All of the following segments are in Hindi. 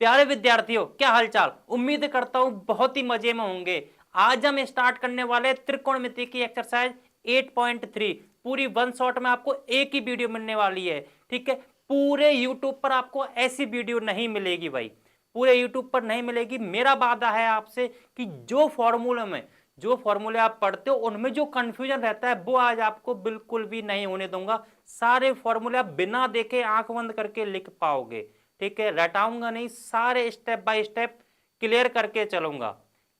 प्यारे विद्यार्थियों, क्या हालचाल। उम्मीद करता हूं बहुत ही मजे में होंगे। आज हम स्टार्ट करने वाले त्रिकोणमिति की एक्सरसाइज 8.3। पूरी वन शॉट में आपको एक ही वीडियो मिलने वाली है। ठीक है, पूरे यूट्यूब पर आपको ऐसी वीडियो नहीं मिलेगी भाई, पूरे यूट्यूब पर नहीं मिलेगी। मेरा वादा है आपसे कि जो फॉर्मूले आप पढ़ते हो उनमें जो कंफ्यूजन रहता है वो आज आपको बिल्कुल भी नहीं होने दूंगा। सारे फॉर्मूले आप बिना देखे आंख बंद करके लिख पाओगे। ठीक है, रटाऊंगा नहीं, सारे स्टेप बाय स्टेप क्लियर करके चलूंगा।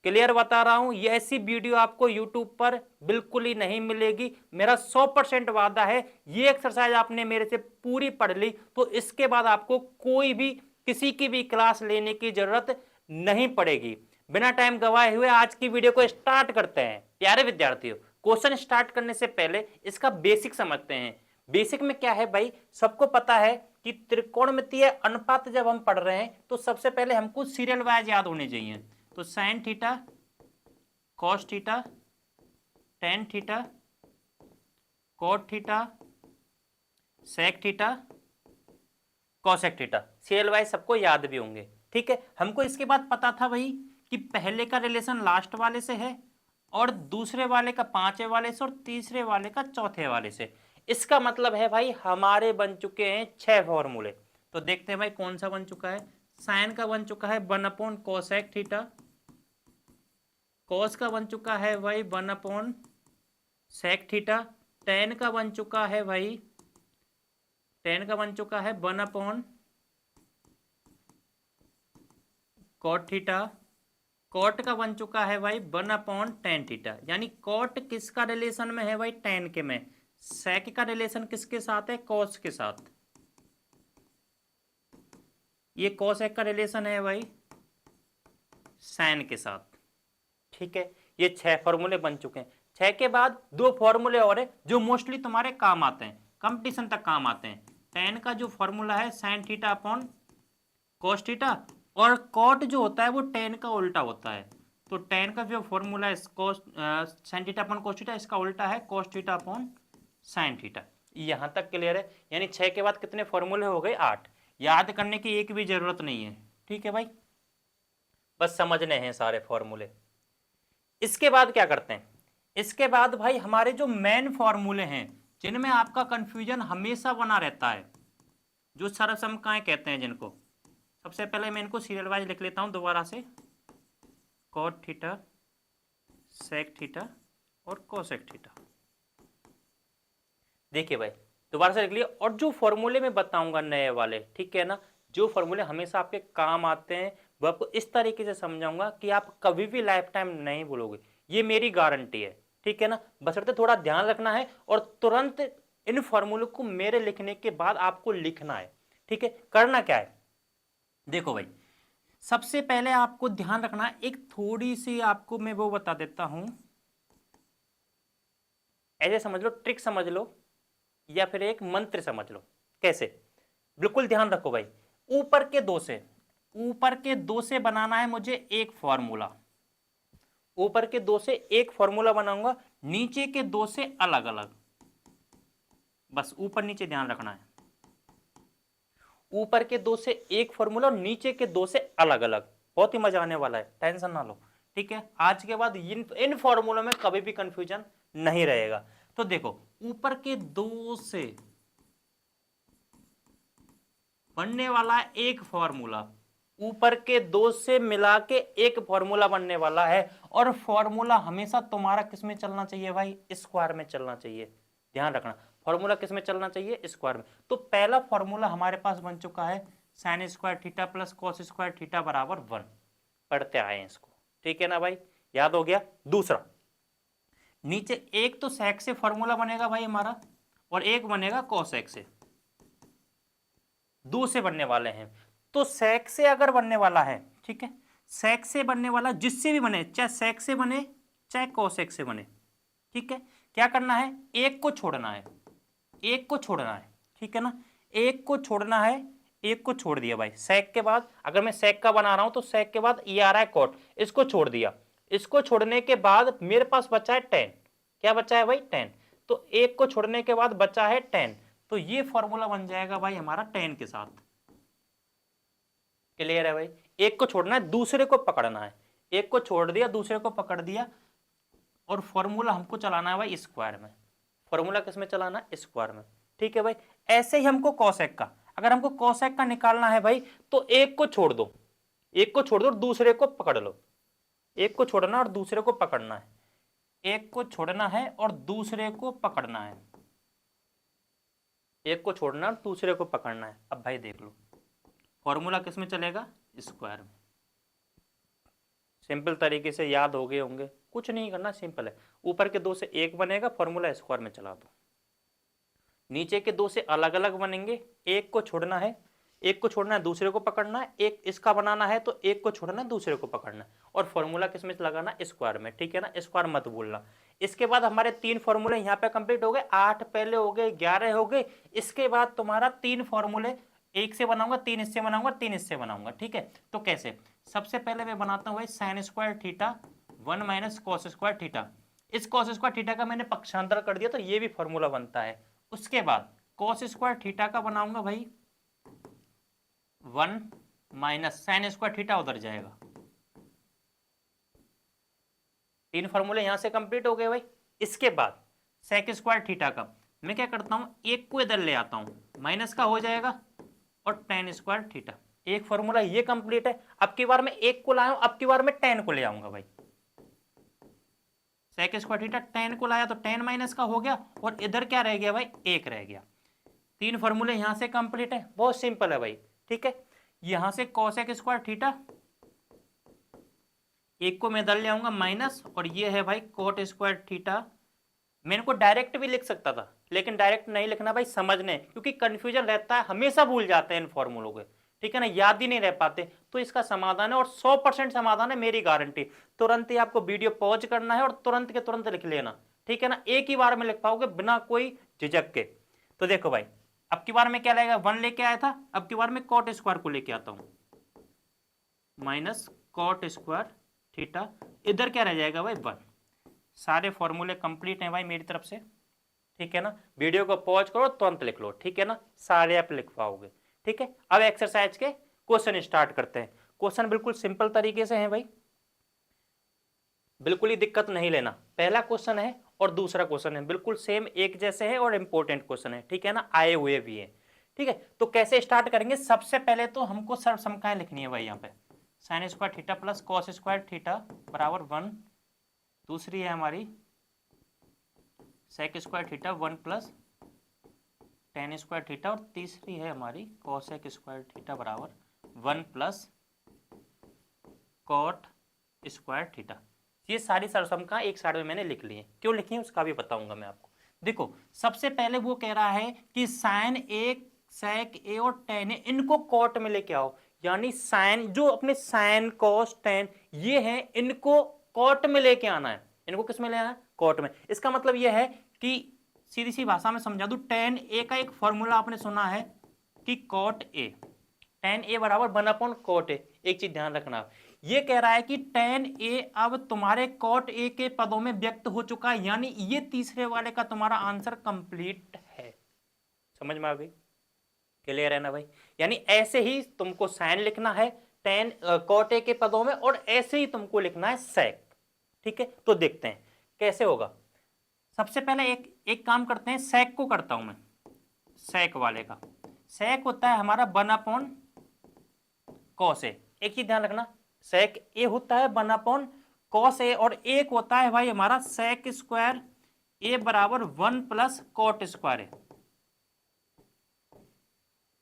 क्लियर बता रहा हूं, ये ऐसी वीडियो आपको यूट्यूब पर बिल्कुल ही नहीं मिलेगी। मेरा 100% वादा है। ये एक्सरसाइज आपने मेरे से पूरी पढ़ ली तो इसके बाद आपको कोई भी किसी की भी क्लास लेने की जरूरत नहीं पड़ेगी। बिना टाइम गवाए हुए आज की वीडियो को स्टार्ट करते हैं। प्यारे विद्यार्थियों, क्वेश्चन स्टार्ट करने से पहले इसका बेसिक समझते हैं। बेसिक में क्या है भाई, सबको पता है कि त्रिकोणमितीय अनुपात जब हम पढ़ रहे हैं तो सबसे पहले हमको सीरियल वाइज याद होने चाहिए। तो sine theta, cos theta, tan theta, cot theta, sec theta, cosec theta, serial wise सबको याद भी होंगे। ठीक है, हमको इसके बाद पता था भाई कि पहले का रिलेशन लास्ट वाले से है और दूसरे वाले का पांचवें वाले से और तीसरे वाले का चौथे वाले से। इसका मतलब है भाई हमारे बन चुके हैं 6 फॉर्मूले। तो देखते हैं भाई कौन सा बन चुका है। साइन का बन चुका है 1 कोसेक थीटा, कॉस का बन चुका है भाई 1 सेक थीटा, टेन का बन चुका है भाई, टेन का बन चुका है 1 कॉट थीटा, कॉट का बन चुका है भाई 1/tan थीटा। यानी कॉट किसका रिलेशन में है भाई, टेन के में। सेक का रिलेशन किसके साथ है, कॉस के साथ। ये कॉसेक का रिलेशन है भाई साइन के साथ। ठीक है, ये 6 फॉर्मूले बन चुके हैं। 6 के बाद 2 फॉर्मूले और है जो मोस्टली तुम्हारे काम आते हैं, कंपटीशन तक काम आते हैं। टेन का जो फॉर्मूला है sine theta upon cos theta, और कॉट जो होता है वो टेन का उल्टा होता है। तो टेन का जो फॉर्मूला है cos sine theta upon cos theta, इसका उल्टा है cos theta upon sine theta. यहां तक क्लियर है। यानी 6 के बाद कितने फॉर्मूले हो गए, 8। याद करने की एक भी जरूरत नहीं है। ठीक है भाई, बस समझने हैं सारे फॉर्मूले। इसके बाद क्या करते हैं, इसके बाद भाई हमारे जो मेन फॉर्मूले हैं जिनमें आपका कंफ्यूजन हमेशा बना रहता है, जो सरसमकाएं कहते हैं जिनको, सबसे पहले मैं इनको सीरियल वाइज लिख लेता हूं दोबारा से। कॉट थीटा, सेक थीटा और कोसेक थीटा। देखिए भाई दोबारा से लिख लिया, और जो फॉर्मूले में बताऊंगा नए वाले, ठीक है ना, जो फॉर्मूले हमेशा आपके काम आते हैं वो आपको इस तरीके से समझाऊंगा कि आप कभी भी लाइफ टाइम नहीं भूलोगे। ये मेरी गारंटी है। ठीक है ना, बशर्ते थोड़ा ध्यान रखना है और तुरंत इन फॉर्मूलों को मेरे लिखने के बाद आपको लिखना है। ठीक है, करना क्या है, देखो भाई सबसे पहले आपको ध्यान रखना, एक थोड़ी सी आपको मैं वो बता देता हूं, ऐसे समझ लो, ट्रिक समझ लो या फिर एक मंत्र समझ लो। कैसे, बिल्कुल ध्यान रखो भाई। ऊपर के दो से बनाना है मुझे एक फॉर्मूला, ऊपर के दो से एक फॉर्मूला बनाऊंगा, नीचे के दो से अलग अलग। बस ऊपर नीचे ध्यान रखना है, ऊपर के दो से एक फॉर्मूला और नीचे के दो से अलग अलग। बहुत ही मजा आने वाला है, टेंशन ना लो। ठीक है, आज के बाद इन फॉर्मूलों में कभी भी कंफ्यूजन नहीं रहेगा। तो देखो, ऊपर के दो से बनने वाला एक फॉर्मूला, ऊपर के दो से मिला के एक फॉर्मूला बनने वाला है, और फॉर्मूला हमेशा तुम्हारा किस में चलना चाहिए भाई, स्क्वायर में चलना चाहिए। ध्यान रखना, फॉर्मूला किस में चलना चाहिए, स्क्वायर में। तो पहला फॉर्मूला हमारे पास बन चुका है sign square theta plus cos square theta बराबर 1। पढ़ते आए हैं इसको, ठीक है ना भाई, याद हो गया। दूसरा, नीचे एक तो सेक से फॉर्मूला बनेगा भाई हमारा, और एक बनेगा कॉसेक से। दो से बनने वाले हैं, तो सेक से अगर बनने वाला है, ठीक है, सेक से बनने वाला जिससे भी बने, चाहे सेक से बने चाहे कोसेक से बने, ठीक है, क्या करना है, एक को छोड़ना है, एक को छोड़ना है। ठीक है ना, एक को छोड़ना है, एक को छोड़ दिया भाई। सेक के बाद अगर मैं सेक का बना रहा हूं तो सेक के बाद ये आ रहा है कॉट, इसको छोड़ दिया। इसको छोड़ने के बाद मेरे पास बचा है 10। क्या बचा है भाई, 10। तो एक को छोड़ने के बाद बचा है 10, तो ये फॉर्मूला बन जाएगा भाई हमारा 10 के साथ। क्लियर है भाई, एक को छोड़ना है दूसरे को पकड़ना है, एक को छोड़ दिया दूसरे को पकड़ दिया, और फॉर्मूला हमको चलाना है भाई स्क्वायर में। फॉर्मूला किस में चलाना है? स्क्वायर में। ठीक है भाई, ऐसे ही हमको कोसेक का, अगर हमको कोसेक का निकालना है भाई तो एक को छोड़ दो, एक को छोड़ दो और दूसरे को पकड़ लो, एक को छोड़ना और दूसरे को पकड़ना है, एक को छोड़ना है और दूसरे को पकड़ना है, एक को छोड़ना और दूसरे को पकड़ना है। अब भाई देख लो फॉर्मूला किस में चलेगा? स्क्वायर में। सिंपल तरीके से याद हो गए होंगे, कुछ नहीं करना, सिंपल है। ऊपर के दो से एक बनेगा, फॉर्मूला स्क्वायर में चला दो। नीचे के दो से अलग अलग बनेंगे, एक को छोड़ना है, एक को छोड़ना है दूसरे को पकड़ना है, एक इसका बनाना है तो एक को छोड़ना है दूसरे को पकड़ना है, और फॉर्मूला किस में लगाना? स्क्वायर में। ठीक है ना, स्क्वायर मत भूलना। इसके बाद हमारे 3 फॉर्मूले यहाँ पे कंप्लीट हो गए, 8 पहले हो गए, 11 हो गए। इसके बाद तुम्हारा 3 फॉर्मूले, एक से बनाऊंगा, 3 इससे बनाऊंगा, 3 इससे बनाऊंगा। ठीक है, तो कैसे? सबसे पहले मैं बनाता हूँ भाई sign square theta 1 minus cos square theta. इस कॉस स्क्वायर थीटा का मैंने पक्षांतर कर दिया तो ये भी फॉर्मूला बनता है। उसके बाद कॉस स्क्वायर थीटा का बनाऊंगा भाई 1 माइनस साइन स्क्वायर थीटा, उधर जाएगा। 3 फॉर्मूले यहां से कंप्लीट हो गए भाई। इसके बाद सेक स्क्वायर थीटा का मैं क्या करता हूं, एक को इधर ले आता हूं, माइनस का हो जाएगा, और टेन स्क्वायर थीटा। एक फॉर्मूला ये कंप्लीट है। अब की बार मैं एक को लाया हूं, अब की बार मैं टेन को ले आऊंगा भाई। सेक स्क्वायर थीटा टेन को लाया तो टेन माइनस का हो गया, और इधर क्या रह गया भाई? एक रह गया। 3 फॉर्मूले यहां से कंप्लीट है, बहुत सिंपल है भाई। ठीक है, यहां से कोसेक स्क्वायर थीटा, एक को मैं इधर ले आऊंगा माइनस, और ये है भाई कोट स्क्वायर थीटा। मैं इनको डायरेक्ट भी लिख सकता था, लेकिन डायरेक्ट नहीं लिखना भाई, समझने, क्योंकि कंफ्यूजन रहता है, हमेशा भूल जाते हैं इन फॉर्मूलों को। ठीक है ना, याद ही नहीं रह पाते। तो इसका समाधान है, और 100% समाधान है, मेरी गारंटी। तुरंत ही आपको वीडियो पॉज करना है और तुरंत के तुरंत लिख लेना। ठीक है ना, एक ही बार में लिख पाओगे बिना कोई झिझक के। तो देखो भाई, अब की बार में क्या लगेगा? 1 लेके आया था, अब की बार में कॉट स्क्वायर को लेके आता हूं, माइनस कॉट स्क्वायर थीटा, इधर क्या रह जाएगा भाई? 1। सारे फॉर्मूले कंप्लीट हैं भाई मेरी तरफ से। ठीक है ना, वीडियो को पॉज करो, तुरंत लिख लो। ठीक है ना, सारे आप लिख पाओगे। ठीक है, अब एक्सरसाइज के क्वेश्चन स्टार्ट करते हैं। क्वेश्चन बिल्कुल सिंपल तरीके से है भाई, बिल्कुल ही दिक्कत नहीं लेना। पहला क्वेश्चन है और दूसरा क्वेश्चन है बिल्कुल सेम एक जैसे है, और इंपॉर्टेंट क्वेश्चन है। ठीक है ना, आए हुए भी है। ठीक है, तो कैसे स्टार्ट करेंगे? सबसे पहले तो हमको सर्वसमताएं लिखनी है भाई। यहाँ पे sine square theta plus cos square theta बराबर 1। दूसरी है हमारी sec square theta 1 plus tan square theta, और तीसरी है हमारी कॉसेक स्क्वायर थीटा बराबर 1 प्लस कॉट स्क्वायर थीटा। ये सारी सर्वसमताएं एक साइड में मैंने लिख ली है। क्यों लिखी है उसका भी बताऊंगा मैं आपको। देखो, सबसे पहले वो कह रहा है कि साइन ए, सेक ए और टेन ए, इनको कॉट में लेके आओ। यानी साइन, जो अपने साइन कॉस टेन ये हैं, इनको कॉट में लेके आना है। इनको किस में ले आना है? कॉट में। इसका मतलब यह है कि सीधी सी भाषा में समझा दूं, टेन ए का एक फॉर्मूला आपने सुना है कि कॉट ए, टेन ए बराबर 1 कॉट ए। एक चीज ध्यान रखना, ये कह रहा है कि टेन ए अब तुम्हारे कॉट ए के पदों में व्यक्त हो चुका है, यानी ये तीसरे वाले का तुम्हारा आंसर कंप्लीट है। समझ में आ गई? क्लियर है ना भाई? यानी ऐसे ही तुमको साइन लिखना है टेन कॉट ए के पदों में, और ऐसे ही तुमको लिखना है सेक। ठीक है, तो देखते हैं कैसे होगा। सबसे पहले एक काम करते हैं, सेक को करता हूं मैं। सेक वाले का सेक होता है हमारा 1 कॉस ए। एक चीज ध्यान रखना, सेक ए होता है 1 कॉस ए, और एक होता है भाई हमारा सेक स्क्वायर ए बराबर 1 प्लस कॉट स्क्वायर ए।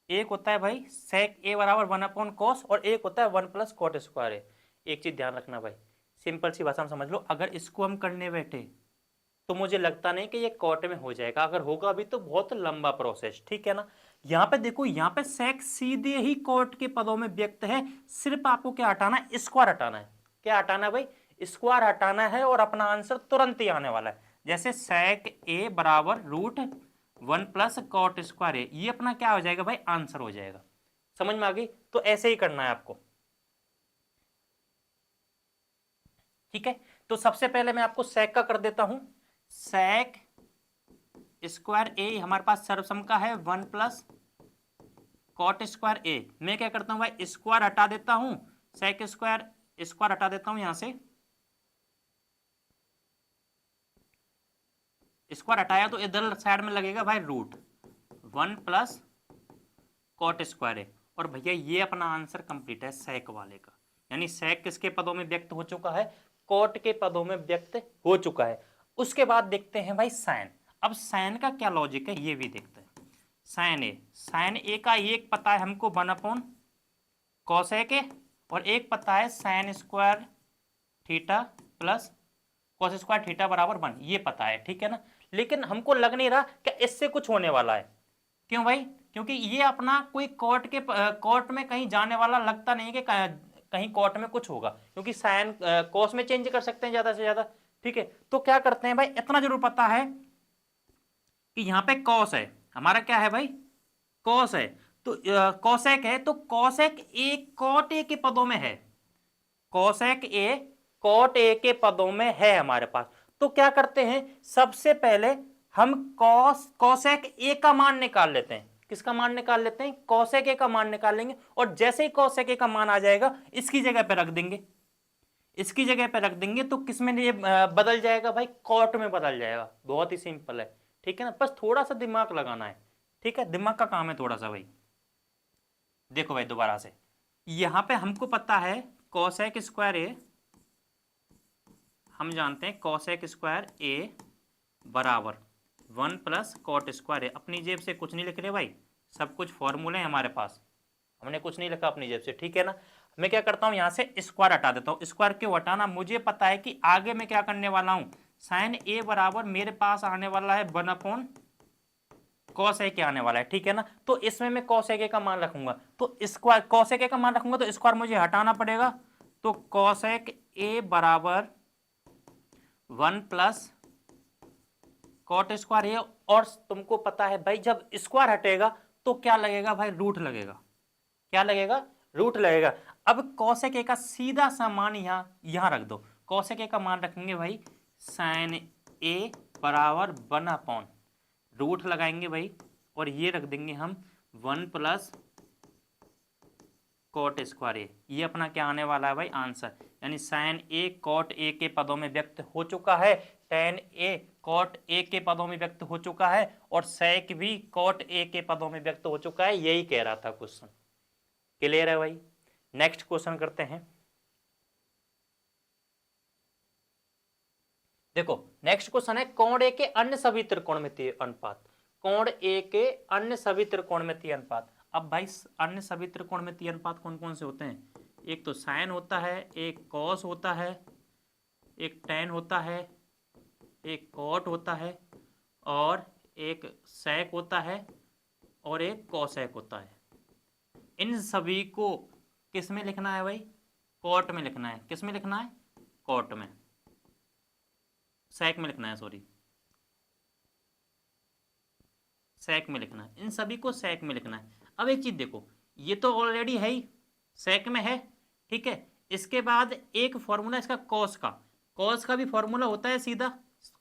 एक होता है भाई सेक ए बराबर 1 कॉस, और एक होता है 1 प्लस कॉट स्क्वायर ए। एक चीज ध्यान रखना भाई, सिंपल सी भाषा में समझ लो, अगर इसको हम करने बैठे तो मुझे लगता नहीं कि ये कॉट में हो जाएगा। अगर होगा भी तो बहुत लंबा प्रोसेस। ठीक है ना, यहाँ पे देखो, यहाँ पे सेक सीधे ही कॉट के पदों में व्यक्त है। सिर्फ आपको क्या हटाना है? स्क्वायर हटाना है। क्या हटाना है भाई? स्क्वायर हटाना है, और अपना आंसर तुरंत ही आने वाला है। जैसे सेक ए बराबर √1 प्लस कॉट स्क्वायर ए, ये अपना क्या हो जाएगा भाई? आंसर हो जाएगा। समझ में आ गई? तो ऐसे ही करना है आपको। ठीक है, तो सबसे पहले मैं आपको सेक का कर देता हूं। सेक स्क्वायर ए हमारे पास सर्वसम का है 1 प्लस कॉट स्क्वायर ए, मैं क्या करता हूं भाई स्क्वायर हटा देता हूं, सेक स्क्वायर स्क्वायर हटा देता हूं, यहां से स्क्वायर हटाया तो इधर साइड में लगेगा भाई रूट 1 प्लस कॉट स्क्वायर ए। और भैया ये अपना आंसर कंप्लीट है सेक वाले का, यानी सेक किसके पदों में व्यक्त हो चुका है, कॉट के पदों में व्यक्त हो चुका है। उसके बाद देखते हैं भाई साइन। अब साइन का क्या लॉजिक है ये भी देखते हैं। साइन ए का एक पता है हमको 1 कोसेक ए, और एक पता है sign square theta plus cos square theta बराबर 1, ये पता है, ठीक है ना। लेकिन हमको लग नहीं रहा कि इससे कुछ होने वाला है। क्यों भाई, क्योंकि ये अपना कोई कोर्ट में कहीं जाने वाला लगता नहीं है कि कहीं कोर्ट में कुछ होगा, क्योंकि साइन कॉस में चेंज कर सकते हैं ज्यादा से ज्यादा, ठीक है। तो क्या करते हैं भाई, इतना जरूर पता है कि यहाँ पे कॉस है, हमारा क्या है भाई कॉस है, तो कॉसेक है, तो कॉसेक ए कॉट ए के पदों में है, कॉसेक ए कॉट ए के पदों में है हमारे पास। तो क्या करते हैं, सबसे पहले हम कॉसेक ए का मान निकाल लेते हैं। किसका मान निकाल लेते हैं, कॉसेक ए का मान निकाल लेंगे, और जैसे ही कॉसेक ए का मान आ जाएगा इसकी जगह पे रख देंगे, इसकी जगह पे रख देंगे, तो किसमें ये बदल जाएगा भाई, कॉट में बदल जाएगा। बहुत ही सिंपल है, ठीक है ना, बस थोड़ा सा दिमाग लगाना है, ठीक है, दिमाग का काम है थोड़ा सा भाई। देखो भाई दोबारा से, यहां पे हमको पता है कॉसेक स्क्वायर ए, हम जानते हैं कॉसेक स्क्वायर ए बराबर 1 प्लस कॉट स्क्वायर ए। अपनी जेब से कुछ नहीं लिख रहे भाई, सब कुछ फॉर्मूले हैं हमारे पास, हमने कुछ नहीं लिखा अपनी जेब से, ठीक है ना। मैं क्या करता हूं, यहां से स्क्वायर हटा देता हूं। स्क्वायर क्यों हटाना, मुझे पता है कि आगे मैं क्या करने वाला हूं, साइन ए बराबर मेरे पास आने वाला है 1 कॉस ए के आने वाला है, ठीक है ना। तो इसमें मैं कॉस ए का मान रखूंगा, तो स्क्वायर कॉस ए का मान रखूंगा तो स्क्वायर मुझे हटाना पड़ेगा, तो कॉसेक ए बराबर 1 प्लस कॉट स्क्वायर ए। और तुमको पता है भाई जब स्क्वायर हटेगा तो क्या लगेगा भाई, रूट लगेगा, क्या लगेगा, रूट लगेगा। अब कॉसेक ए का सीधा सा मान यहां रख दो, कॉसेक ए का मान रखेंगे भाई साइन ए बराबर 1 रूट लगाएंगे भाई, और ये रख देंगे हम 1 प्लस कॉट स्क्वायर ए। ये अपना क्या आने वाला है भाई आंसर, यानी साइन ए कॉट ए के पदों में व्यक्त हो चुका है, टेन ए कॉट ए के पदों में व्यक्त हो चुका है, और सेक भी कॉट ए के पदों में व्यक्त हो चुका है। यही कह रहा था क्वेश्चन, क्लियर है भाई। नेक्स्ट क्वेश्चन करते हैं। देखो नेक्स्ट क्वेश्चन है कोण ए के अन्य सभी त्रिकोणमितीय अनुपात, कोण ए के अन्य सभी त्रिकोणमितीय अनुपात। अब भाई अन्य सभी त्रिकोणमितीय अनुपात कौन कौन से होते हैं, एक तो साइन होता है, एक कॉस होता है, एक टेन होता है, एक कॉट होता है, और एक सेक होता है, और एक कॉसेक होता है। इन सभी को किस में लिखना है भाई, कॉट में लिखना है। किस में लिखना है, कॉट में, सेक में लिखना है, सॉरी सेक में लिखना है, इन सभी को सेक में लिखना है। अब एक चीज देखो, ये तो ऑलरेडी है ही सेक में है, ठीक है। इसके बाद एक फॉर्मूला इसका कॉस का, कॉस का भी फॉर्मूला होता है सीधा,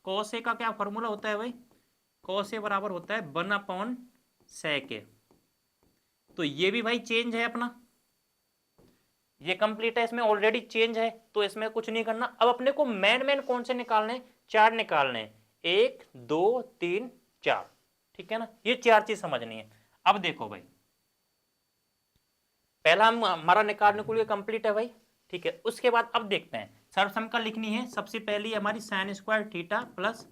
कॉस ए का क्या फॉर्मूला होता है भाई, कॉस ए बराबर होता है 1/sec ए। तो ये भी भाई चेंज है अपना, ये कंप्लीट है, इसमें ऑलरेडी चेंज है, तो इसमें कुछ नहीं करना। अब अपने को मेन कौन से निकालने, 4 निकालने, 1 2 3 4, ठीक है ना, ये 4 चीज समझनी है। अब देखो भाई, पहला हम हमारा निकालने को लिए कंप्लीट है भाई, ठीक है। उसके बाद अब देखते हैं सर्वसमता लिखनी है। सबसे पहली हमारी sine square theta plus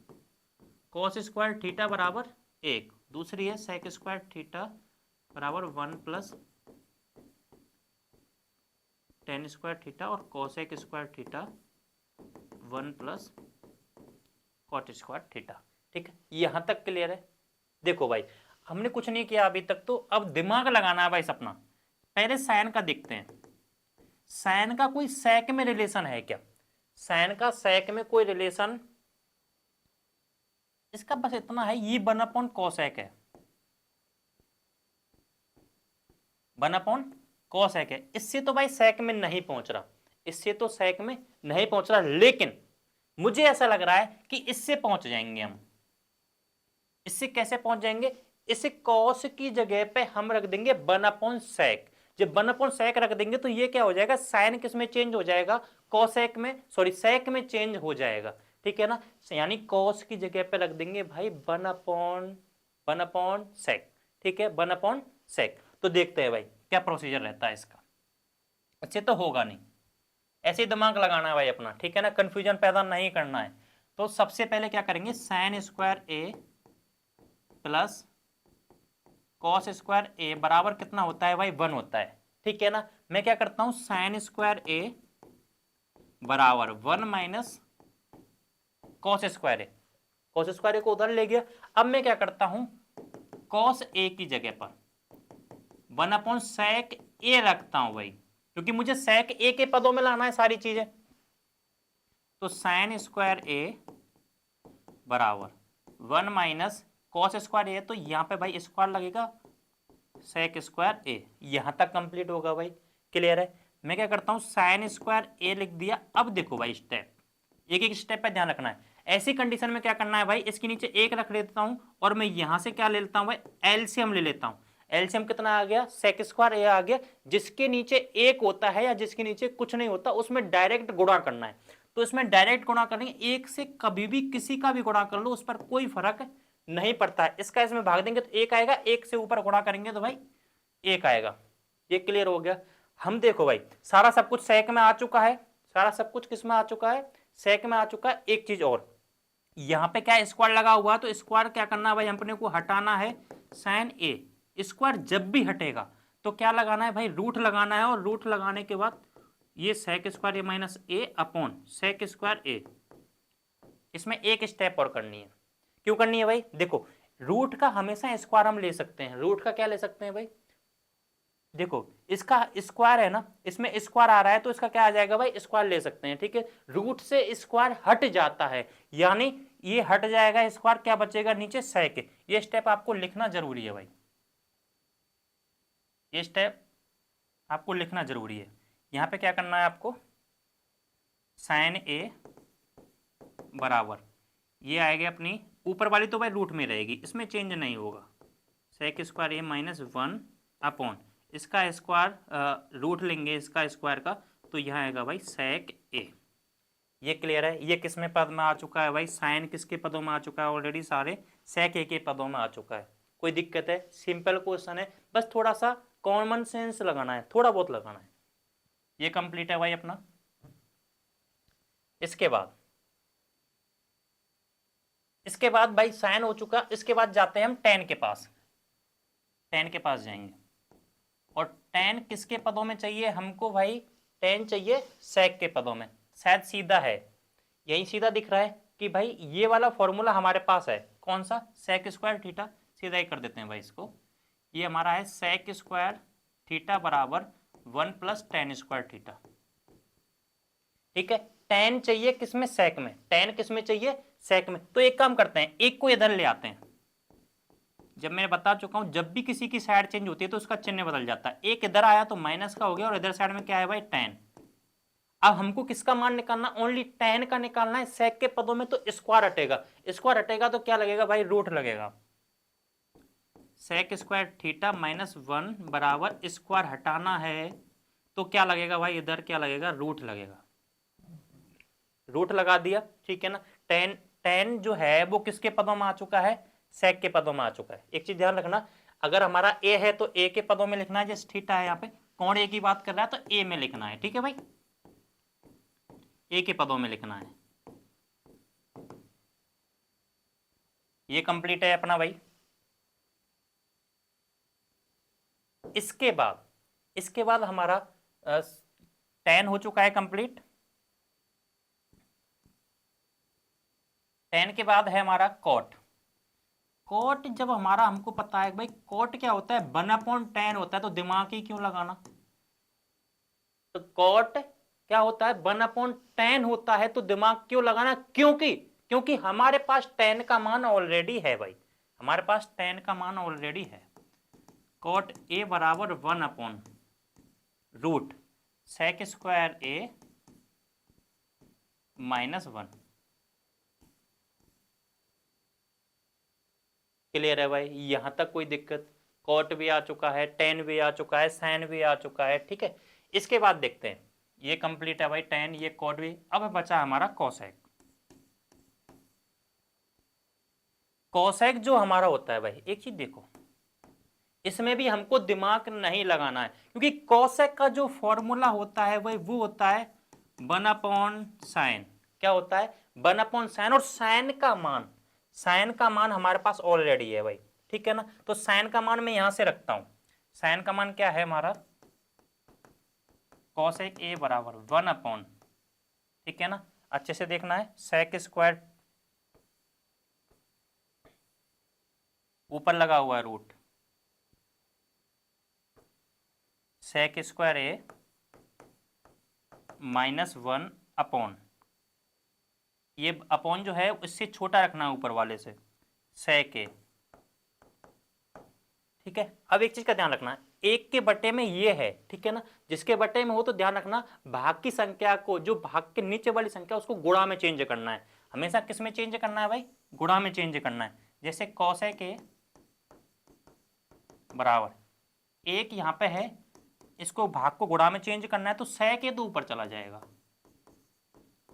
cos square theta बराबर 1, दूसरी है सेक स्क्वायर थीटा बराबर 1 प्लस टेन स्क्वायर थीटा, और cosec square theta 1 plus cot square theta, ठीक है। यहां तक क्लियर है। देखो भाई हमने कुछ नहीं किया अभी तक, तो अब दिमाग लगाना है भाई सपना। पहले साइन का देखते हैं, साइन का कोई सेक में रिलेशन है क्या, साइन का सेक में कोई रिलेशन, इसका बस इतना है, ये 1/cosec है, 1/cosec है। इससे तो भाई सेक में नहीं पहुंच रहा, इससे तो सेक में नहीं पहुंच रहा, लेकिन मुझे ऐसा लग रहा है कि इससे पहुंच जाएंगे हम। इससे कैसे पहुंच जाएंगे, इस कॉस की जगह पे हम रख देंगे 1/sec। जब 1/sec रख देंगे तो ये क्या हो जाएगा, साइन किस में चेंज हो जाएगा, कॉसेक में, सॉरी सेक में चेंज हो जाएगा, ठीक है ना। यानी कॉस की जगह पे रख देंगे भाई 1/sec, ठीक है, 1/sec। तो देखते हैं भाई क्या प्रोसीजर रहता है इसका। अच्छे तो होगा नहीं, ऐसे ही दिमाग लगाना है भाई अपना, ठीक है ना, कंफ्यूजन पैदा नहीं करना है। तो सबसे पहले क्या करेंगे, साइन स्क्वायर ए प्लस कॉस स्क्वायर ए बराबर कितना होता है भाई, 1 होता है, ठीक है ना। मैं क्या करता हूं, साइन स्क्वायर ए बराबर 1 माइनस कॉस स्क्वायर ए, कॉस स्क्वायर ए को उधर ले गया। अब मैं क्या करता हूं, कॉस ए की जगह पर 1/sec ए रखता हूं भाई, क्योंकि मुझे sec ए के पदों में लाना है सारी चीजें। तो साइन स्क्वायर ए बराबर 1 माइनस कॉस स्क्वायर ए, तो यहां पे भाई स्क्वायर लगेगा, सेक स्क्वायर ए, यहां तक कंप्लीट होगा भाई, क्लियर है। मैं क्या करता हूं, साइन स्क्वायर ए लिख दिया। अब देखो भाई स्टेप, एक एक स्टेप पे ध्यान रखना है। ऐसी कंडीशन में क्या करना है भाई, इसके नीचे एक रख लेता हूं और मैं यहां से क्या ले लेता हूं भाई, एलसीएम ले लेता हूं। एलसीएम कितना आ गया, सेक स्क्वायर ए आ गया। जिसके नीचे एक होता है या जिसके नीचे कुछ नहीं होता उसमें डायरेक्ट गुणा करना है। तो इसमें डायरेक्ट गुणा करेंगे, एक से कभी भी किसी का भी गुणा कर लो उस पर कोई फर्क नहीं पड़ता है। इसका इसमें भाग देंगे तो एक आएगा, एक से ऊपर गुणा करेंगे तो भाई एक आएगा। ये क्लियर हो गया। हम देखो भाई सारा सब कुछ सेक में आ चुका है, सारा सब कुछ किस में आ चुका है, सेक में आ चुका है। एक चीज और, यहां पे क्या स्क्वायर लगा हुआ, तो स्क्वायर क्या करना है भाई, अपने को हटाना है साइन ए। स्क्वायर जब भी हटेगा तो क्या लगाना है भाई, रूट लगाना है। और रूट लगाने के बाद ये sec square a minus A upon sec square ए। इसमें एक स्टेप और करनी है। क्यों करनी है भाई, देखो रूट का हमेशा स्क्वायर हम ले सकते हैं। रूट का क्या ले सकते हैं भाई, देखो इसका स्क्वायर है ना, इसमें स्क्वायर आ रहा है तो इसका क्या आ जाएगा भाई, स्क्वायर ले सकते हैं, ठीक है। रूट से स्क्वायर हट जाता है, यानी ये हट जाएगा स्क्वायर, क्या बचेगा नीचे सेक। ये स्टेप आपको लिखना जरूरी है भाई, ये स्टेप आपको लिखना जरूरी है। यहां पे क्या करना है आपको, साइन ए बराबर ये आएगा अपनी ऊपर वाली तो भाई रूट में रहेगी, इसमें चेंज नहीं होगा, sec square a minus 1 upon इसका स्क्वायर रूट लेंगे इसका स्क्वायर का, तो यहाँ आएगा भाई सेक ए। ये क्लियर है। ये किस में पद में आ चुका है भाई, साइन किसके पदों में आ चुका है, ऑलरेडी सारे सेक ए के पदों में आ चुका है। कोई दिक्कत है, सिंपल क्वेश्चन है, बस थोड़ा सा कॉमन सेंस लगाना है, थोड़ा बहुत लगाना है। ये कंप्लीट है भाई अपना। इसके बाद भाई साइन हो चुका, इसके बाद जाते हैं हम टेन के पास, टेन के पास जाएंगे। और टेन किसके पदों में चाहिए हमको भाई, टेन चाहिए सेक के पदों में। शायद सीधा है, यही सीधा दिख रहा है कि भाई ये वाला फॉर्मूला हमारे पास है, कौन सा, सेक स्क्वायर थीटा। सीधा ही कर देते हैं भाई इसको। ये हमारा है सेक स्क्वायर थीटा बराबर 1 प्लस टेन स्क्वायर थीटा, ठीक है। टेन चाहिए किसमें, सेक में, टेन किसमें चाहिए, सेक में। तो एक काम करते हैं, एक को इधर ले आते हैं। जब मैं बता चुका हूं जब भी किसी की साइड चेंज होती है तो उसका चिन्ह बदल जाता है। एक इधर आया तो माइनस का हो गया और इधर साइड में क्या है भाई, टेन। अब हमको किसका मान निकालना, ओनली टेन का निकालना है। सेक के पदों में तो स्क्वायर हटेगा, स्क्वायर हटेगा तो क्या लगेगा भाई, रूट लगेगा। सेक स्क्वायर थीटा माइनस 1 बराबर स्क्वायर हटाना है तो क्या लगेगा भाई, इधर क्या लगेगा, रूट लगेगा। रूट लगा दिया, ठीक है ना। टेन टेन जो है वो किसके पदों में आ चुका है, सेक के पदों में आ चुका है। एक चीज ध्यान रखना, अगर हमारा ए है तो ए के पदों में लिखना है, जैसे थीटा है यहाँ पे कौन ए की बात कर रहा है तो ए में लिखना है, ठीक है भाई, ए के पदों में लिखना है। ये कंप्लीट है अपना भाई। इसके बाद हमारा टेन हो चुका है कंप्लीट। टेन के बाद है हमारा कॉट। कॉट जब हमारा हमको पता है भाई कॉट क्या होता है, 1/10 होता है, तो दिमाग ही क्यों लगाना। तो कॉट क्या होता है, 1/10 होता है, तो दिमाग क्यों लगाना, क्योंकि हमारे पास 10 का मान ऑलरेडी है भाई, हमारे पास 10 का मान ऑलरेडी है। कॉट ए बराबर 1/रूट sec square a minus 1। Clear है भाई, यहां तक कोई दिक्कत? कॉट भी आ चुका है, टेन भी आ चुका है, साइन भी आ चुका है, ठीक है। इसके बाद देखते हैं, ये कंप्लीट है भाई टेन, ये कॉट भी। अब बचा हमारा कॉसेक। कॉसेक जो हमारा होता है भाई, एक चीज देखो, इसमें भी हमको दिमाग नहीं लगाना है, क्योंकि कॉसेक का जो फॉर्मूला होता है भाई वो होता है 1/साइन। क्या होता है? 1/साइन। और साइन का मान हमारे पास ऑलरेडी है भाई, ठीक है ना। तो साइन का मान मैं यहां से रखता हूं। साइन का मान क्या है हमारा? कॉसेक ए बराबर 1/, ठीक है ना। अच्छे से देखना है, सेक स्क्वायर ऊपर लगा हुआ है रूट, सेक स्क्वायर ए -1/, ये अपॉन जो है इससे छोटा रखना है ऊपर वाले से, सेक ए, ठीक है। अब एक चीज का ध्यान रखना है, एक के बटे में ये है, ठीक है ना। जिसके बटे में हो तो ध्यान रखना, भाग की संख्या को, जो भाग के नीचे वाली संख्या उसको गुणा में चेंज करना है। हमेशा किस में चेंज करना है भाई? गुणा में चेंज करना है। जैसे कॉसेक ए बराबर एक यहाँ पे है, इसको भाग को गुणा में चेंज करना है, तो सेक ए तो ऊपर चला जाएगा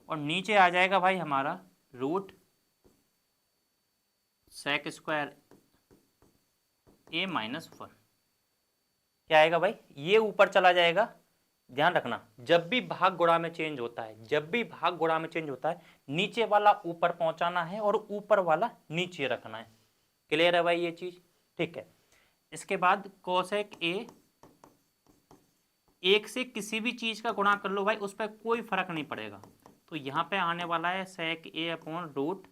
और नीचे आ जाएगा भाई हमारा रूट सेक स्क्वायर ए -1। क्या आएगा भाई? ये ऊपर चला जाएगा। ध्यान रखना, जब भी भाग गुणा में चेंज होता है, जब भी भाग गुणा में चेंज होता है, नीचे वाला ऊपर पहुंचाना है और ऊपर वाला नीचे रखना है। क्लियर है भाई ये चीज? ठीक है। इसके बाद कोसेक ए, एक से किसी भी चीज का गुणा कर लो भाई, उस पर कोई फर्क नहीं पड़ेगा। तो यहां पे आने वाला है सेक ए अपॉन रूट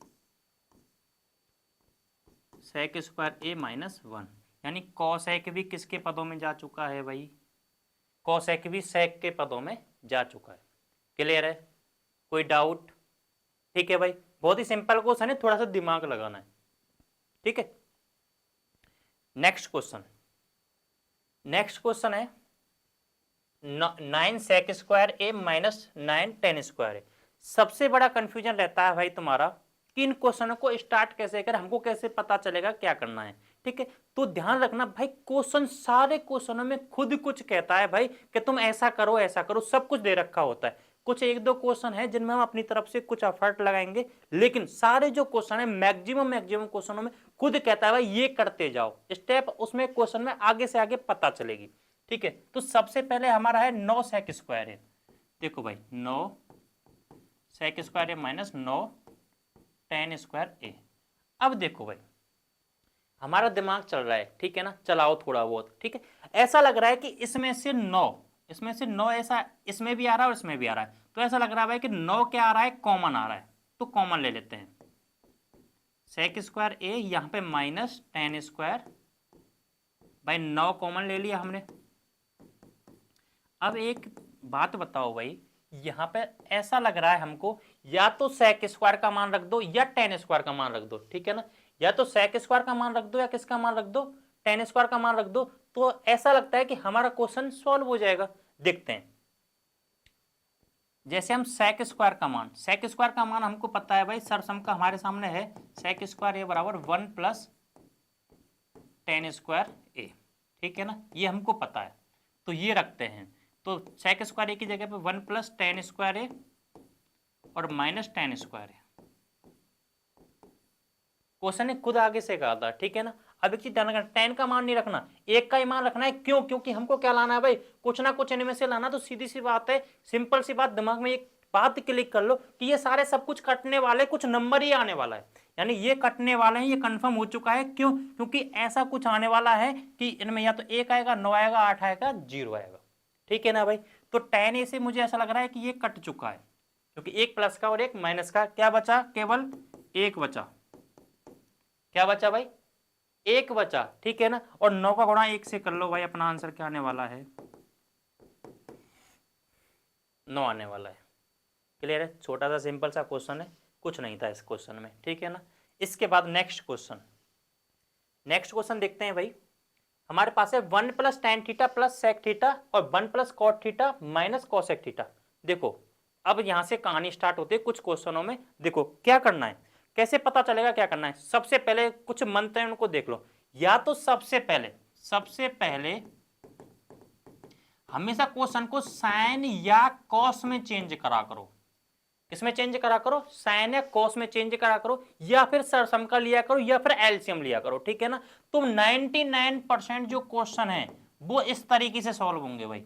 सेक स्क्वायर ए -1, यानी कॉसेक भी किसके पदों में जा चुका है भाई? कॉसेक भी सेक के पदों में जा चुका है। क्लियर है? कोई डाउट? ठीक है भाई, बहुत ही सिंपल क्वेश्चन है, थोड़ा सा दिमाग लगाना है, ठीक है। नेक्स्ट क्वेश्चन, नेक्स्ट क्वेश्चन है 9 सेक स्क्वायर ए -9 टेन स्क्वायर ए। सबसे बड़ा कंफ्यूजन रहता है भाई तुम्हारा कि इन क्वेश्चनों को स्टार्ट कैसे करें, हमको कैसे पता चलेगा क्या करना है, ठीक है। तो ध्यान रखना भाई, क्वेश्चन सारे क्वेश्चनों में खुद कुछ कहता है भाई कि तुम ऐसा करो ऐसा करो, सब कुछ दे रखा होता है। कुछ एक दो क्वेश्चन है जिनमें हम अपनी तरफ से कुछ एफर्ट लगाएंगे, लेकिन सारे जो क्वेश्चन है मैक्सिमम क्वेश्चनों में खुद कहता है भाई ये करते जाओ स्टेप, उसमें क्वेश्चन में आगे से आगे पता चलेगी, ठीक है। तो सबसे पहले हमारा है 9 सेक स्क्वायर है। देखो भाई 9 सेक स्क्वायर ए -9 टेन स्क्वायर ए। अब देखो भाई, हमारा दिमाग चल रहा है, ठीक है ना, चलाओ थोड़ा बहुत, ठीक है। ऐसा लग रहा है कि इसमें से 9 ऐसा इसमें भी आ रहा है और इसमें भी आ रहा है, तो ऐसा लग रहा है भाई कि 9 क्या आ रहा है? कॉमन आ रहा है, तो कॉमन ले लेते हैं। सेक स्क्वायर ए यहाँ पे -10 स्क्वायर, भाई 9 कॉमन ले लिया हमने। अब एक बात बताओ भाई, यहाँ पे ऐसा लग रहा है हमको या तो सेक स्क्वायर का मान रख दो या टेन स्क्वायर का मान रख दो, ठीक है ना। या तो सेक स्क्वायर का मान रख दो या किसका मान रख दो? टेन स्क्वायर का मान रख दो, तो ऐसा लगता है कि हमारा क्वेश्चन सॉल्व हो जाएगा। देखते हैं, जैसे हम सेक स्क्वायर का मान हमको पता है भाई, सरसम का हमारे सामने है, सेक स्क्वायर ए बराबर 1 + टेन स्क्वायर ए, ठीक है ना, ये हमको पता है। तो ये रखते हैं, तो सेक स्क्वायर ए की जगह पे 1 + टेन स्क्वायर ए और -10 स्क्वायर ए। क्वेश्चन ने खुद आगे से कहा था, ठीक है ना। अब एक चीज ध्यान रखना, 10 का मान नहीं रखना, एक का ही मान रखना है। क्यों? क्योंकि हमको क्या लाना है भाई? कुछ ना कुछ इनमें से लाना। तो सीधी सी बात है, सिंपल सी बात, दिमाग में एक बात क्लिक कर लो कि ये सारे सब कुछ कटने वाले, कुछ नंबर ही आने वाला है, यानी ये कटने वाले हैं, ये कंफर्म हो चुका है। क्यों? क्योंकि ऐसा कुछ आने वाला है कि इनमें या तो 1 आएगा, 9 आएगा, 8 आएगा, 0 आएगा, ठीक है ना भाई। तो 10 से मुझे ऐसा लग रहा है कि ये कट चुका है, क्योंकि एक प्लस का और एक माइनस का, क्या बचा? केवल एक बचा। क्या बचा भाई? एक बचा, ठीक है ना। और 9 का गुणा 1 से कर लो भाई, अपना आंसर क्या आने वाला है? 9 आने वाला है। क्लियर है? छोटा सा सिंपल सा क्वेश्चन है, कुछ नहीं था इस क्वेश्चन में, ठीक है ना। इसके बाद नेक्स्ट क्वेश्चन देखते हैं भाई। हमारे पास है 1 + tan थीटा + sec थीटा और 1 + cot थीटा - cosec थीटा। देखो अब यहां से कहानी स्टार्ट होती है कुछ क्वेश्चनों में। देखो क्या करना है, कैसे पता चलेगा, क्या करना है, सबसे पहले कुछ मंत्र हैं उनको देख लो। या तो सबसे पहले हमेशा क्वेश्चन को साइन या कॉस में चेंज करा करो। किसमें चेंज करा करो, साइन या कॉस में चेंज करा करो, या फिर सरसम का लिया करो, या फिर एलसीएम लिया करो, ठीक है ना। तो 99% जो क्वेश्चन है वो इस तरीके से सॉल्व होंगे भाई।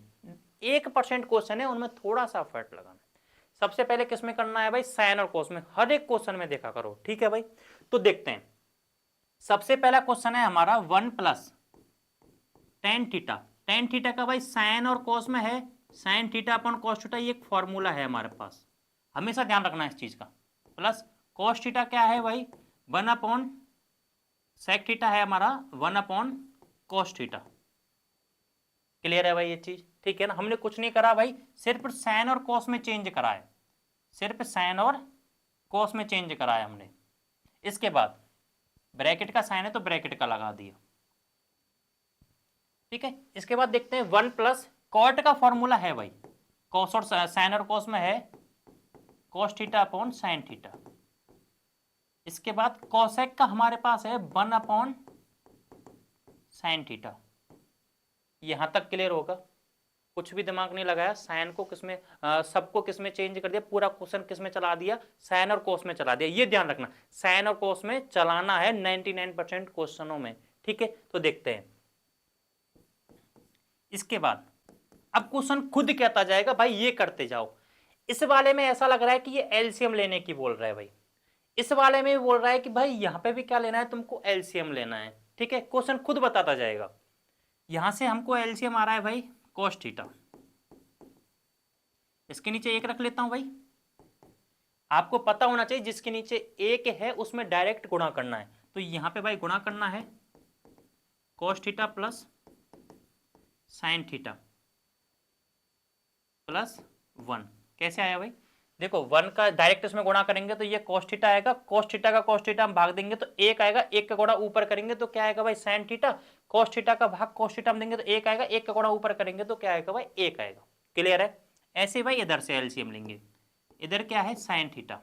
1% क्वेश्चन है उनमें थोड़ा सा एफर्ट लगाना। सबसे पहले किसमें करना है भाई, साइन और कॉस में, हर एक क्वेश्चन में देखा करो, ठीक है भाई। तो देखते हैं, सबसे पहला क्वेश्चन है हमारा 1 plus tan theta. Tan theta का भाई साइन और कॉस में है, sine theta upon cos theta, ये एक फॉर्मूला है हमारे पास, हमेशा ध्यान रखना है इस चीज का। प्लस कॉस थीटा क्या है भाई, 1 अपॉन सेक थीटा है हमारा, 1 अपॉन कॉस थीटा। क्लियर है भाई ये चीज, ठीक है ना। हमने कुछ नहीं करा भाई, सिर्फ साइन और कॉस में चेंज करा है, सिर्फ साइन और कॉस में चेंज करा है हमने। इसके बाद ब्रैकेट का साइन है तो ब्रैकेट का लगा दिया, ठीक है। इसके बाद देखते हैं 1 प्लस कॉट का फॉर्मूला है भाई, कॉस और साइन और कॉस में है cos theta upon sine theta. इसके बाद कॉसेक का हमारे पास है 1 अपॉन साइन थीटा। यहां तक क्लियर होगा, कुछ भी दिमाग नहीं लगाया, साइन को किसमें सबको किसमें चेंज कर दिया, पूरा क्वेश्चन किसमें चला दिया, साइन और कॉस में चला दिया। ये ध्यान रखना, साइन और कॉस में चलाना है 99% क्वेश्चनों में, ठीक है। तो देखते हैं इसके बाद, अब क्वेश्चन खुद कहता जाएगा भाई ये करते जाओ। इस वाले में ऐसा लग रहा है कि ये एलसीएम लेने की बोल रहा है भाई, इस वाले में भी बोल रहा है कि भाई यहां पे भी क्या लेना है, तुमको एलसीएम लेना है, ठीक है। क्वेश्चन खुद बताता जाएगा। यहां से हमको एलसीएम आ रहा है भाई कॉस थीटा, इसके नीचे एक रख लेता हूं भाई। आपको पता होना चाहिए जिसके नीचे एक है उसमें डायरेक्ट गुणा करना है, तो यहां पे भाई गुणा करना है cos theta plus sign theta plus 1। कैसे आया भाई, देखो 1 का डायरेक्ट इसमें गुणा करेंगे तो ये कॉस थीटा आएगा, कॉस थीटा का कॉस थीटा हम भाग देंगे तो एक आएगा, एक का गुणा ऊपर करेंगे तो क्या आएगा भाई साइन थीटा, कॉस थीटा का भाग कॉस थीटा हम देंगे तो एक आएगा, एक का गुणा ऊपर करेंगे तो क्या आएगा भाई एक आएगा। क्लियर है। ऐसे भाई इधर से एलसीएम लेंगे, इधर क्या है साइन थीटा,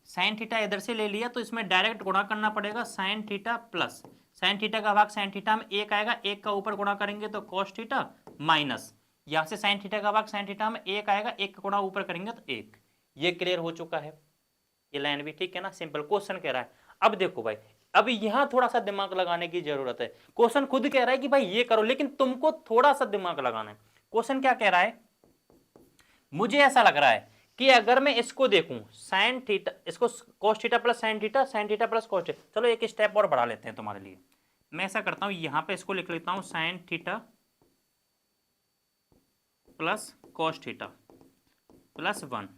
साइन थीटा इधर से ले लिया तो इसमें डायरेक्ट गुणा करना पड़ेगा, sign theta plus sine theta का भाग साइन थीटा में एक आएगा, एक का ऊपर गुणा करेंगे तो कॉस थीटा माइनस यहां से साइन थीटा का भाग साइन थीटा में एक आएगा, एक का गुणा ऊपर करेंगे तो एक। ये क्लियर हो चुका है, ये लाइन भी ठीक है ना, सिंपल क्वेश्चन कह रहा है। अब देखो भाई, अभी यहां थोड़ा सा दिमाग लगाने की जरूरत है। क्वेश्चन खुद कह रहा है कि भाई ये करो, लेकिन तुमको थोड़ा सा दिमाग लगाना है। क्वेश्चन क्या कह रहा है, मुझे ऐसा लग रहा है कि अगर मैं इसको देखूं साइन थीटा, इसको cos theta plus sine theta, sign theta plus cos theta, चलो एक स्टेप और बढ़ा लेते हैं तुम्हारे लिए। मैं ऐसा करता हूं, यहां पे इसको लिख लेता हूं sine theta plus cos theta plus 1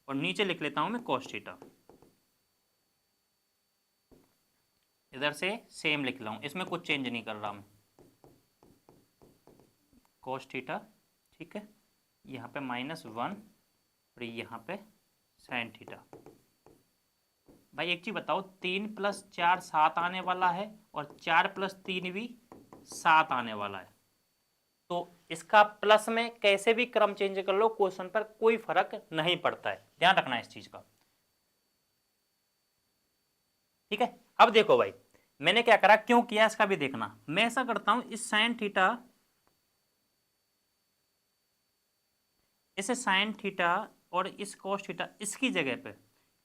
और नीचे लिख लेता हूं मैं कॉस थीटा। इधर से सेम लिख रहा हूं, इसमें कुछ चेंज नहीं कर रहा मैं, कॉस थीटा, ठीक है। यहाँ पे -1 और यहाँ पे साइन थीटा। भाई एक चीज बताओ, 3 + 4 7 आने वाला है और 4 + 3 भी 7 आने वाला है, तो इसका प्लस में कैसे भी क्रम चेंज कर लो, क्वेश्चन पर कोई फर्क नहीं पड़ता है, ध्यान रखना है इस चीज का, ठीक है। अब देखो भाई मैंने क्या करा, क्यों किया इसका भी देखना। मैं ऐसा करता हूं, इस साइन थीटा, इसे साइन थीटा और इस कॉस थीटा, इसकी जगह पे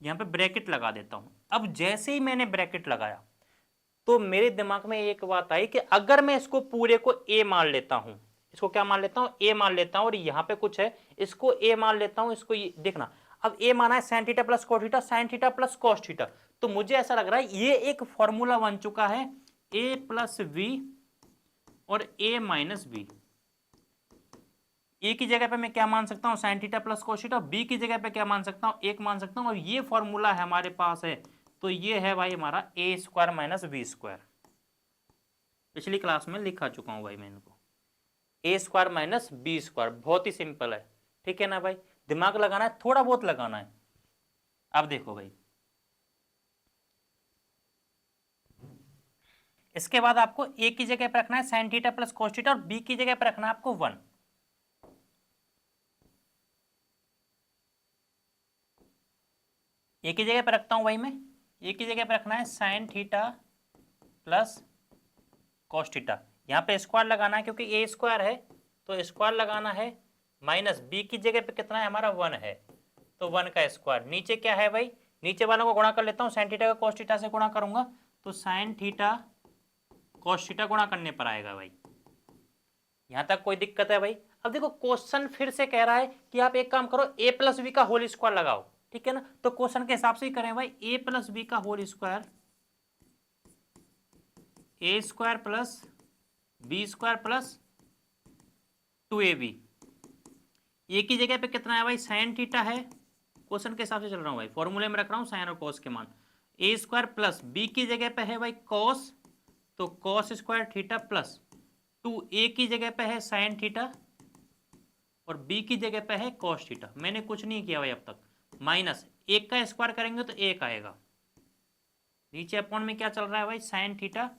यहां पे ब्रैकेट लगा देता हूं। अब जैसे ही मैंने ब्रैकेट लगाया तो मेरे दिमाग में एक बात आई कि अगर मैं इसको पूरे को ए मान लेता हूं, इसको क्या मान लेता हूं, ए मान लेता हूं, और यहां पे कुछ है इसको ए मान लेता हूं, इसको देखना। अब ए माना है sine theta plus cos theta, sign theta plus cos theta, तो मुझे ऐसा लग रहा है ये एक फॉर्मूला बन चुका है, ए प्लस बी और ए माइनस बी। ए की जगह पे मैं क्या मान सकता हूं, sine theta plus cos theta, B की जगह पे क्या मान सकता हूं, एक मान सकता हूं, और ये फॉर्मूला है हमारे पास है, तो ये है भाई हमारा ए स्क्वायर माइनस बी स्क्वायर। पिछली क्लास में लिखा चुका हूं भाई मैं इनको, ए स्क्वायर माइनस बी स्क्वायर, बहुत ही सिंपल है, ठीक है ना भाई। दिमाग लगाना है, थोड़ा बहुत लगाना है। अब देखो भाई, इसके बाद आपको ए की जगह पर रखना है sine theta plus cos theta और बी की जगह पर रखना है आपको 1। ए की जगह पे रखता हूं भाई मैं, ए की जगह पे रखना है sine theta plus cos theta. यहाँ पे स्क्वायर लगाना है क्योंकि ए स्क्वायर है तो स्क्वायर लगाना है, माइनस बी की जगह पे कितना है हमारा 1 है तो 1 का स्क्वायर। नीचे क्या है भाई, नीचे वालों को गुणा कर लेता हूँ, साइन थीटा का कॉस थीटा से गुणा करूंगा तो साइन थीटा कॉस थीटा गुणा करने पर आएगा भाई। यहां तक कोई दिक्कत है भाई? अब देखो क्वेश्चन फिर से कह रहा है कि आप एक काम करो a प्लस बी का होल स्क्वायर लगाओ, ठीक है ना। तो क्वेश्चन के हिसाब से ही करें भाई, a प्लस बी का whole square, A square plus B square plus 2ab। A की जगह पे कितना है भाई, साइन थीटा है, क्वेश्चन के हिसाब से चल रहा हूँ भाई, फॉर्मूले में रख रहा हूँ साइन और कॉस के मान। ए स्क्वायर प्लस बी की जगह पे है भाई कॉस, तो cos square theta plus 2a की जगह पे है साइन थीटा और b की जगह पे है कॉस थीटा। मैंने कुछ नहीं किया भाई अब तक, माइनस 1 का स्क्वायर करेंगे तो 1 आएगा, नीचे अपॉन में क्या चल रहा है भाई, साइन थीटा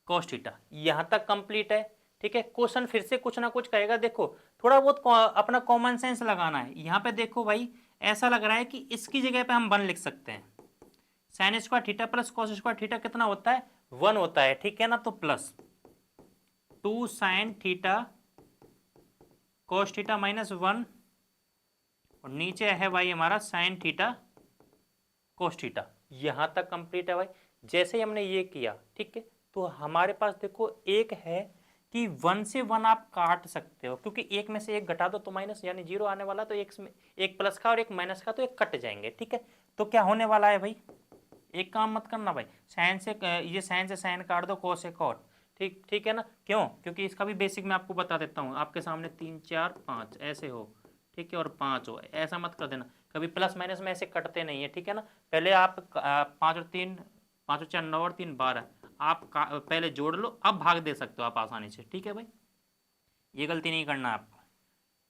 कॉस थीटा। यहां तक कंप्लीट है, ठीक है। क्वेश्चन फिर से कुछ ना कुछ कहेगा, देखो थोड़ा बहुत अपना कॉमन सेंस लगाना है। यहाँ पे देखो भाई, ऐसा लग रहा है कि इसकी जगह पे हम 1 लिख सकते हैं, sign square theta plus cos square theta कितना होता है, 1 होता है, ठीक है ना। तो plus 2 sign theta cos theta minus 1 और नीचे है भाई हमारा साइन थीटा कॉस थीटा। यहां तक कंप्लीट है भाई। जैसे ही हमने ये किया, ठीक है, तो हमारे पास देखो एक है कि 1 से 1 आप काट सकते हो, क्योंकि एक में से एक घटा दो तो माइनस यानी 0 आने वाला, तो एक प्लस का और एक माइनस का तो एक कट जाएंगे, ठीक है। तो क्या होने वाला है भाई, एक काम मत करना भाई, साइन से ये साइन से साइन काट दो, कॉस से कॉट, ठीक ठीक है ना। क्यों, क्योंकि इसका भी बेसिक मैं आपको बता देता हूँ, आपके सामने 3 4 5 ऐसे हो, ठीक है, और 5 हो, ऐसा मत कर देना, कभी प्लस माइनस में ऐसे कटते नहीं है, ठीक है ना। पहले आप 5 और 3, 5 और 4 9 और 3 12, आप पहले जोड़ लो, अब भाग दे सकते हो आप आसानी से, ठीक है भाई, ये गलती नहीं करना आपको।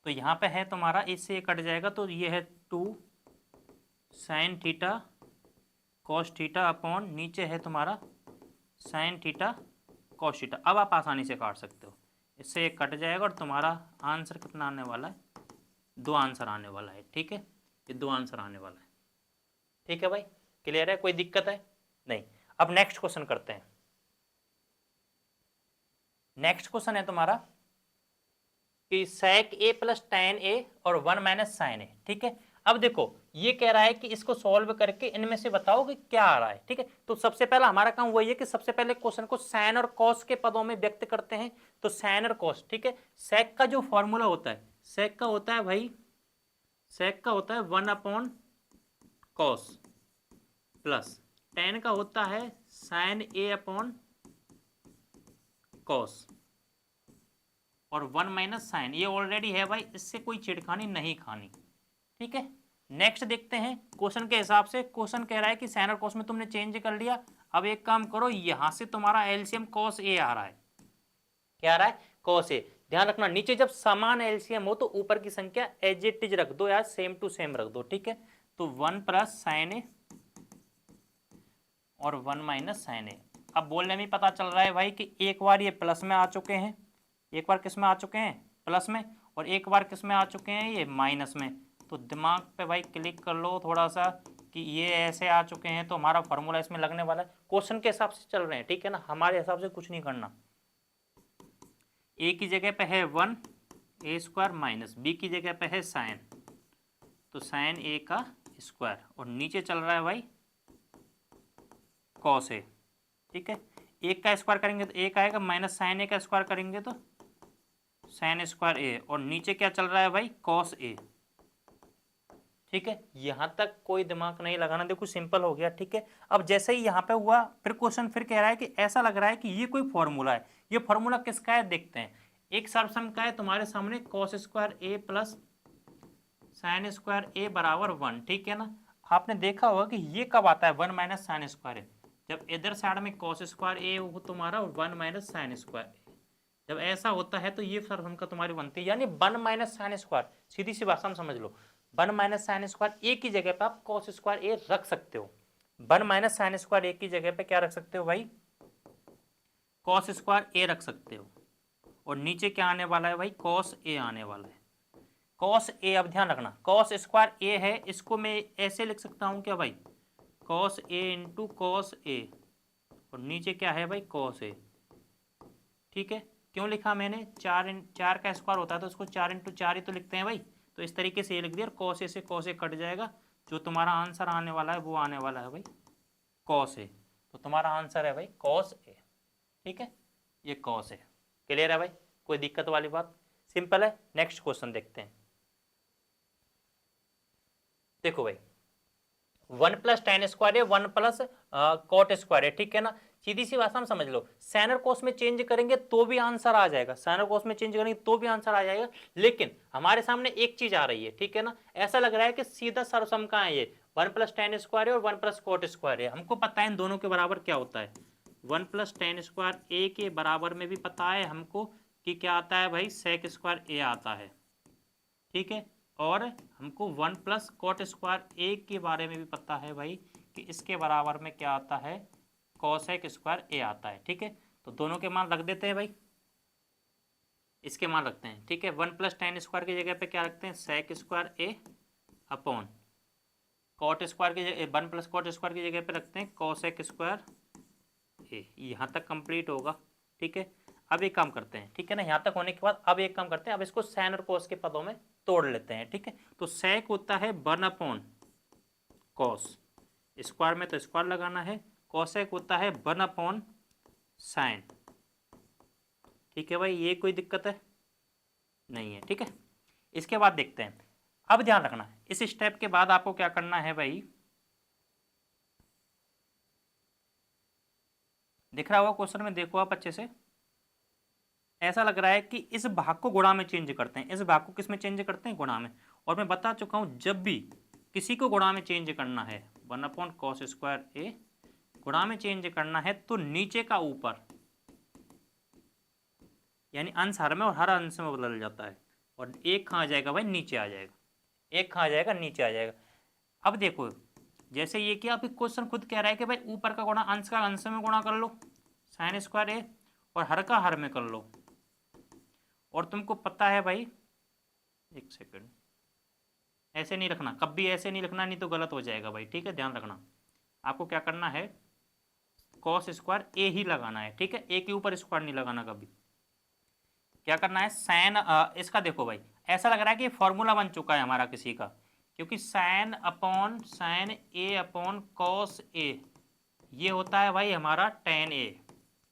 तो यहाँ पे है तुम्हारा, इससे ये कट जाएगा तो ये है 2 sign theta cos theta upon नीचे है तुम्हारा साइन थीटा कॉस थीटा। अब आप आसानी से काट सकते हो, इससे ये कट जाएगा और तुम्हारा आंसर कितना आने वाला है, 2 आंसर आने वाला है, ठीक है, ये 2 आंसर आने वाला है, ठीक है भाई। क्लियर है, कोई दिक्कत है नहीं। अब नेक्स्ट क्वेश्चन करते हैं। नेक्स्ट क्वेश्चन है तुम्हारा कि sec a plus tan a और 1 माइनस साइन ए, ठीक है। अब देखो ये कह रहा है कि इसको सॉल्व करके इनमें से बताओ कि क्या आ रहा है, ठीक है। तो सबसे पहला हमारा काम वही है कि सबसे पहले क्वेश्चन को साइन और कॉस के पदों में व्यक्त करते हैं। तो साइन और कॉस, ठीक है। sec का जो फॉर्मूला होता है, sec का होता है भाई, sec का होता है 1 अपॉन कॉस प्लस tan का होता है साइन ए अपॉन कॉस और 1 माइनस साइन, ये ऑलरेडी है भाई, इससे कोई छिड़खानी नहीं खानी, ठीक है। नेक्स्ट देखते हैं क्वेश्चन के हिसाब से। क्वेश्चन कह रहा है कि साइन और कॉस में तुमने चेंज कर लिया, अब एक काम करो, यहां से तुम्हारा एलसीएम कॉस ए आ रहा है, क्या आ रहा है, कॉस ए। ध्यान रखना नीचे जब समान एलसीएम हो तो ऊपर की संख्या एज इट इज रख दो या सेम टू सेम रख दो, ठीक है। तो 1 प्लस साइन ए और 1 माइनस साइन ए। अब बोलने में पता चल रहा है भाई कि एक बार ये प्लस में आ चुके हैं, एक बार किस में आ चुके हैं, प्लस में, और एक बार किस में आ चुके हैं, ये माइनस में। तो दिमाग पे भाई क्लिक कर लो थोड़ा सा कि ये ऐसे आ चुके हैं तो हमारा फॉर्मूला इसमें लगने वाला है। क्वेश्चन के हिसाब से चल रहे हैं, ठीक है ना, हमारे हिसाब से कुछ नहीं करना। ए की जगह पे है 1 ए स्क्वायर माइनस बी की जगह पे है साइन, तो साइन ए का स्क्वायर और नीचे चल रहा है भाई कॉस ए, ठीक है। एक का स्क्वायर करेंगे तो एक आएगा, माइनस साइन ए का स्क्वायर करेंगे तो साइन स्क्वायर ए और नीचे क्या चल रहा है भाई, कॉस ए, ठीक है। यहां तक कोई दिमाग नहीं लगाना, देखो सिंपल हो गया, ठीक है। अब जैसे ही यहाँ पे हुआ, फिर क्वेश्चन फिर कह रहा है कि ऐसा लग रहा है कि ये कोई फॉर्मूला है, ये फॉर्मूला किसका है देखते हैं। एक सर्वसम का है तुम्हारे सामने, कॉस स्क्वायर ए प्लस साइन स्क्वायर ए बराबर 1, ठीक है ना। आपने देखा होगा कि ये कब आता है, 1 माइनस साइन स्क्वायर ए, जब इधर साइड में कॉस स्क्वायर ए हो तुम्हारा 1 माइनस साइन स्क्वायर, जब ऐसा होता है तो ये सर्वसम का तुम्हारी बनती है, यानी 1 माइनस साइन स्क्वायर। सीधी सी भाषा में समझ लो, 1 माइनस साइन स्क्वायर ए की जगह पे आप कॉस स्क्वायर ए रख सकते हो। 1 माइनस साइन स्क्वायर ए की जगह पे क्या रख सकते हो भाई, कॉस स्क्वायर ए रख सकते हो, और नीचे क्या आने वाला है भाई, कॉस ए आने वाला है। कॉस ए, अब ध्यान रखना कॉस स्क्वायर ए है, इसको मैं ऐसे लिख सकता हूं क्या भाई, cos A into cos A, और नीचे क्या है भाई कॉस ए। ठीक है, क्यों लिखा मैंने, 4 का स्क्वायर होता है तो उसको 4 इंटू 4 ही तो लिखते हैं भाई, तो इस तरीके से ये लिख दिया, कॉस ए से कॉस ए कट जाएगा, जो तुम्हारा आंसर आने वाला है वो आने वाला है भाई कॉस ए। तो तुम्हारा आंसर है भाई कॉस ए। ठीक है, ये कॉस ए। क्लियर है भाई, कोई दिक्कत वाली बात, सिंपल है। नेक्स्ट क्वेश्चन देखते हैं। देखो भाई 1 प्लस टेन स्क्वायर है, 1 प्लस कॉट स्क्वायर है, ठीक है ना। सीधी सी भाषा में समझ लो, साइनर कोस में चेंज करेंगे तो भी आंसर आ जाएगा, साइनर कोस में चेंज करेंगे तो भी आंसर आ जाएगा, लेकिन हमारे सामने एक चीज आ रही है, ठीक है ना। ऐसा लग रहा है कि सीधा सर्वसम का है ये, 1 प्लस टेन स्क्वायर है और 1 प्लस कॉट स्क्वायर है। हमको पता है इन दोनों के बराबर क्या होता है, 1 प्लस टेन स्क्वायर ए के बराबर में भी पता है हमको कि क्या आता है भाई, सेक स्क्वायर ए आता है। ठीक है, और हमको 1 प्लस कॉट स्क्वायर ए के बारे में भी पता है भाई कि इसके बराबर में क्या आता है, कॉसेक स्क्वायर ए आता है। ठीक है, तो दोनों के मान रख देते हैं भाई, इसके मान रखते हैं। ठीक है, 1 प्लस टेन स्क्वायर की जगह पे क्या रखते हैं, सेक स्क्वायर ए अपॉन कॉट स्क्वायर की जगह 1 प्लस कॉट स्क्वायर की जगह पे रखते हैं कॉसेक स्क्वायर ए। यहाँ तक कंप्लीट होगा। ठीक है, अब एक काम करते हैं, ठीक है ना, यहाँ तक होने के बाद अब एक काम करते हैं, अब इसको साइन और कोस के पदों में तोड़ लेते हैं। ठीक है, तो सेक होता है 1 अपॉन कॉस, स्क्वायर में तो स्क्वायर लगाना है, कॉसेक होता है 1 अपॉन साइन। ठीक है भाई, ये कोई दिक्कत है नहीं है। ठीक है, इसके बाद देखते हैं, अब ध्यान रखना इस स्टेप के बाद आपको क्या करना है भाई, दिख रहा होगा क्वेश्चन में, देखो आप अच्छे से, ऐसा लग रहा है कि इस भाग को गुणा में चेंज करते हैं, इस भाग को किस में चेंज करते हैं, गुणा में। और मैं बता चुका हूं जब भी किसी को गुणा में चेंज करना है, 1 अपॉन कॉस स्क्वायर ए गुणा में चेंज करना है तो नीचे का ऊपर, यानी अंश हर में और हर अंश में बदल जाता है, और एक कहाँ आ जाएगा भाई, नीचे आ जाएगा, एक कहाँ आ जाएगा, नीचे आ जाएगा। अब देखो जैसे ये किया, अभी क्वेश्चन खुद कह रहा है कि भाई ऊपर का गुणा अंश का अंश में गुणा कर लो, साइन स्क्वायर ए, और हर का हर में कर लो। और तुमको पता है भाई, एक सेकंड, ऐसे नहीं रखना, कभी ऐसे नहीं रखना, नहीं तो गलत हो जाएगा भाई। ठीक है, ध्यान रखना, आपको क्या करना है, कॉस स्क्वायर ए ही लगाना है। ठीक है, ए के ऊपर स्क्वायर नहीं लगाना कभी। क्या करना है, साइन, इसका देखो भाई ऐसा लग रहा है कि फॉर्मूला बन चुका है हमारा किसी का, क्योंकि sine upon sine A upon cos ए, ये होता है भाई हमारा टेन ए।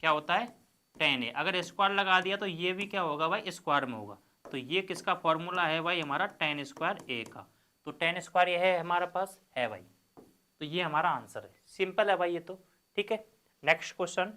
क्या होता है, टेन ए। अगर स्क्वायर लगा दिया तो ये भी क्या होगा भाई, स्क्वायर में होगा। तो ये किसका फॉर्मूला है भाई, हमारा टेन स्क्वायर ए का। तो टेन स्क्वायर ये है हमारे पास है भाई, तो ये हमारा आंसर है। सिंपल है भाई ये तो। ठीक है, नेक्स्ट क्वेश्चन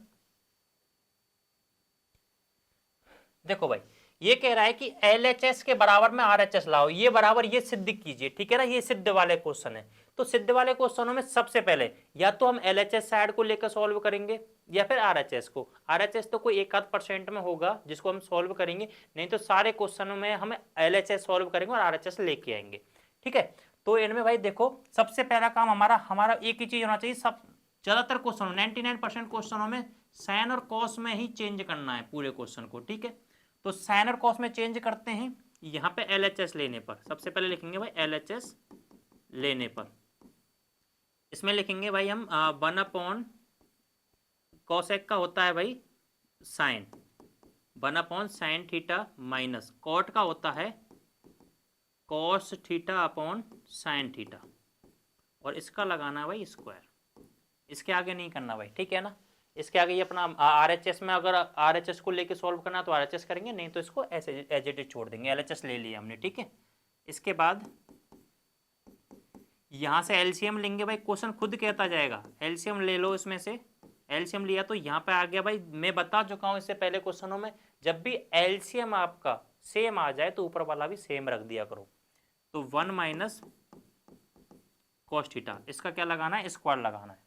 देखो भाई, ये कह रहा है कि LHS के बराबर में RHS लाओ, ये बराबर ये सिद्ध कीजिए। ठीक है ना, ये सिद्ध वाले क्वेश्चन है। तो सिद्ध वाले क्वेश्चनों में सबसे पहले या तो हम LHS साइड को लेकर सॉल्व करेंगे या फिर RHS को। RHS तो कोई 1-8% में होगा जिसको हम सॉल्व करेंगे, नहीं तो सारे क्वेश्चनों में हम LHS सॉल्व करेंगे और RHS लेके आएंगे। ठीक है, तो इनमें भाई देखो सबसे पहला काम हमारा एक ही चीज होना चाहिए, सब ज्यादातर क्वेश्चनों 99% क्वेश्चनों में साइन और कॉस में ही चेंज करना है पूरे क्वेश्चन को। ठीक है, तो साइन और कॉस में चेंज करते हैं, यहां पे LHS लेने पर सबसे पहले लिखेंगे भाई LHS लेने पर, इसमें लिखेंगे भाई हम 1 अपॉन कॉसेक का होता है भाई sine, 1 upon sine theta minus cot का होता है cos theta upon sine theta, और इसका लगाना है भाई स्क्वायर, इसके आगे नहीं करना भाई। ठीक है ना, इसके आगे ये अपना RHS में अगर RHS को लेके सॉल्व करना तो RHS करेंगे, नहीं तो इसको ऐसे एज इट इज छोड़ देंगे। LHS ले लिया हमने। ठीक है, इसके बाद यहां से LCM लेंगे भाई, क्वेश्चन खुद कहता जाएगा LCM ले लो, इसमें से LCM लिया तो यहाँ पे आ गया भाई। मैं बता चुका हूँ इससे पहले क्वेश्चनों में, जब भी LCM आपका सेम आ जाए तो ऊपर वाला भी सेम रख दिया करो। तो 1 माइनस कॉस थीटा, इसका क्या लगाना है, स्क्वायर लगाना है।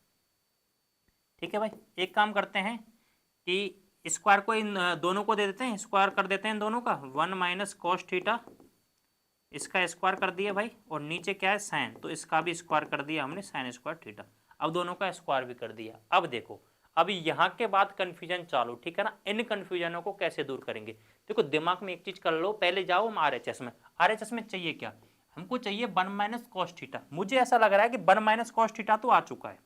ठीक है भाई, एक काम करते हैं कि स्क्वायर को इन दोनों को दे देते हैं, स्क्वायर कर देते हैं इन दोनों का, 1 माइनस कॉस थीटा, इसका स्क्वायर कर दिया भाई, और नीचे क्या है साइन, तो इसका भी स्क्वायर कर दिया हमने, साइन स्क्वायर थीटा। अब दोनों का स्क्वायर भी कर दिया। अब देखो, अब यहाँ के बाद कन्फ्यूजन चालू। ठीक है ना, इन कन्फ्यूजनों को कैसे दूर करेंगे, देखो दिमाग में एक चीज कर लो, पहले जाओ हम आरएचएस में। आरएचएस में चाहिए क्या, हमको चाहिए 1 माइनस कॉस थीटा। मुझे ऐसा लग रहा है कि 1 माइनस कॉस थीटा तो आ चुका है,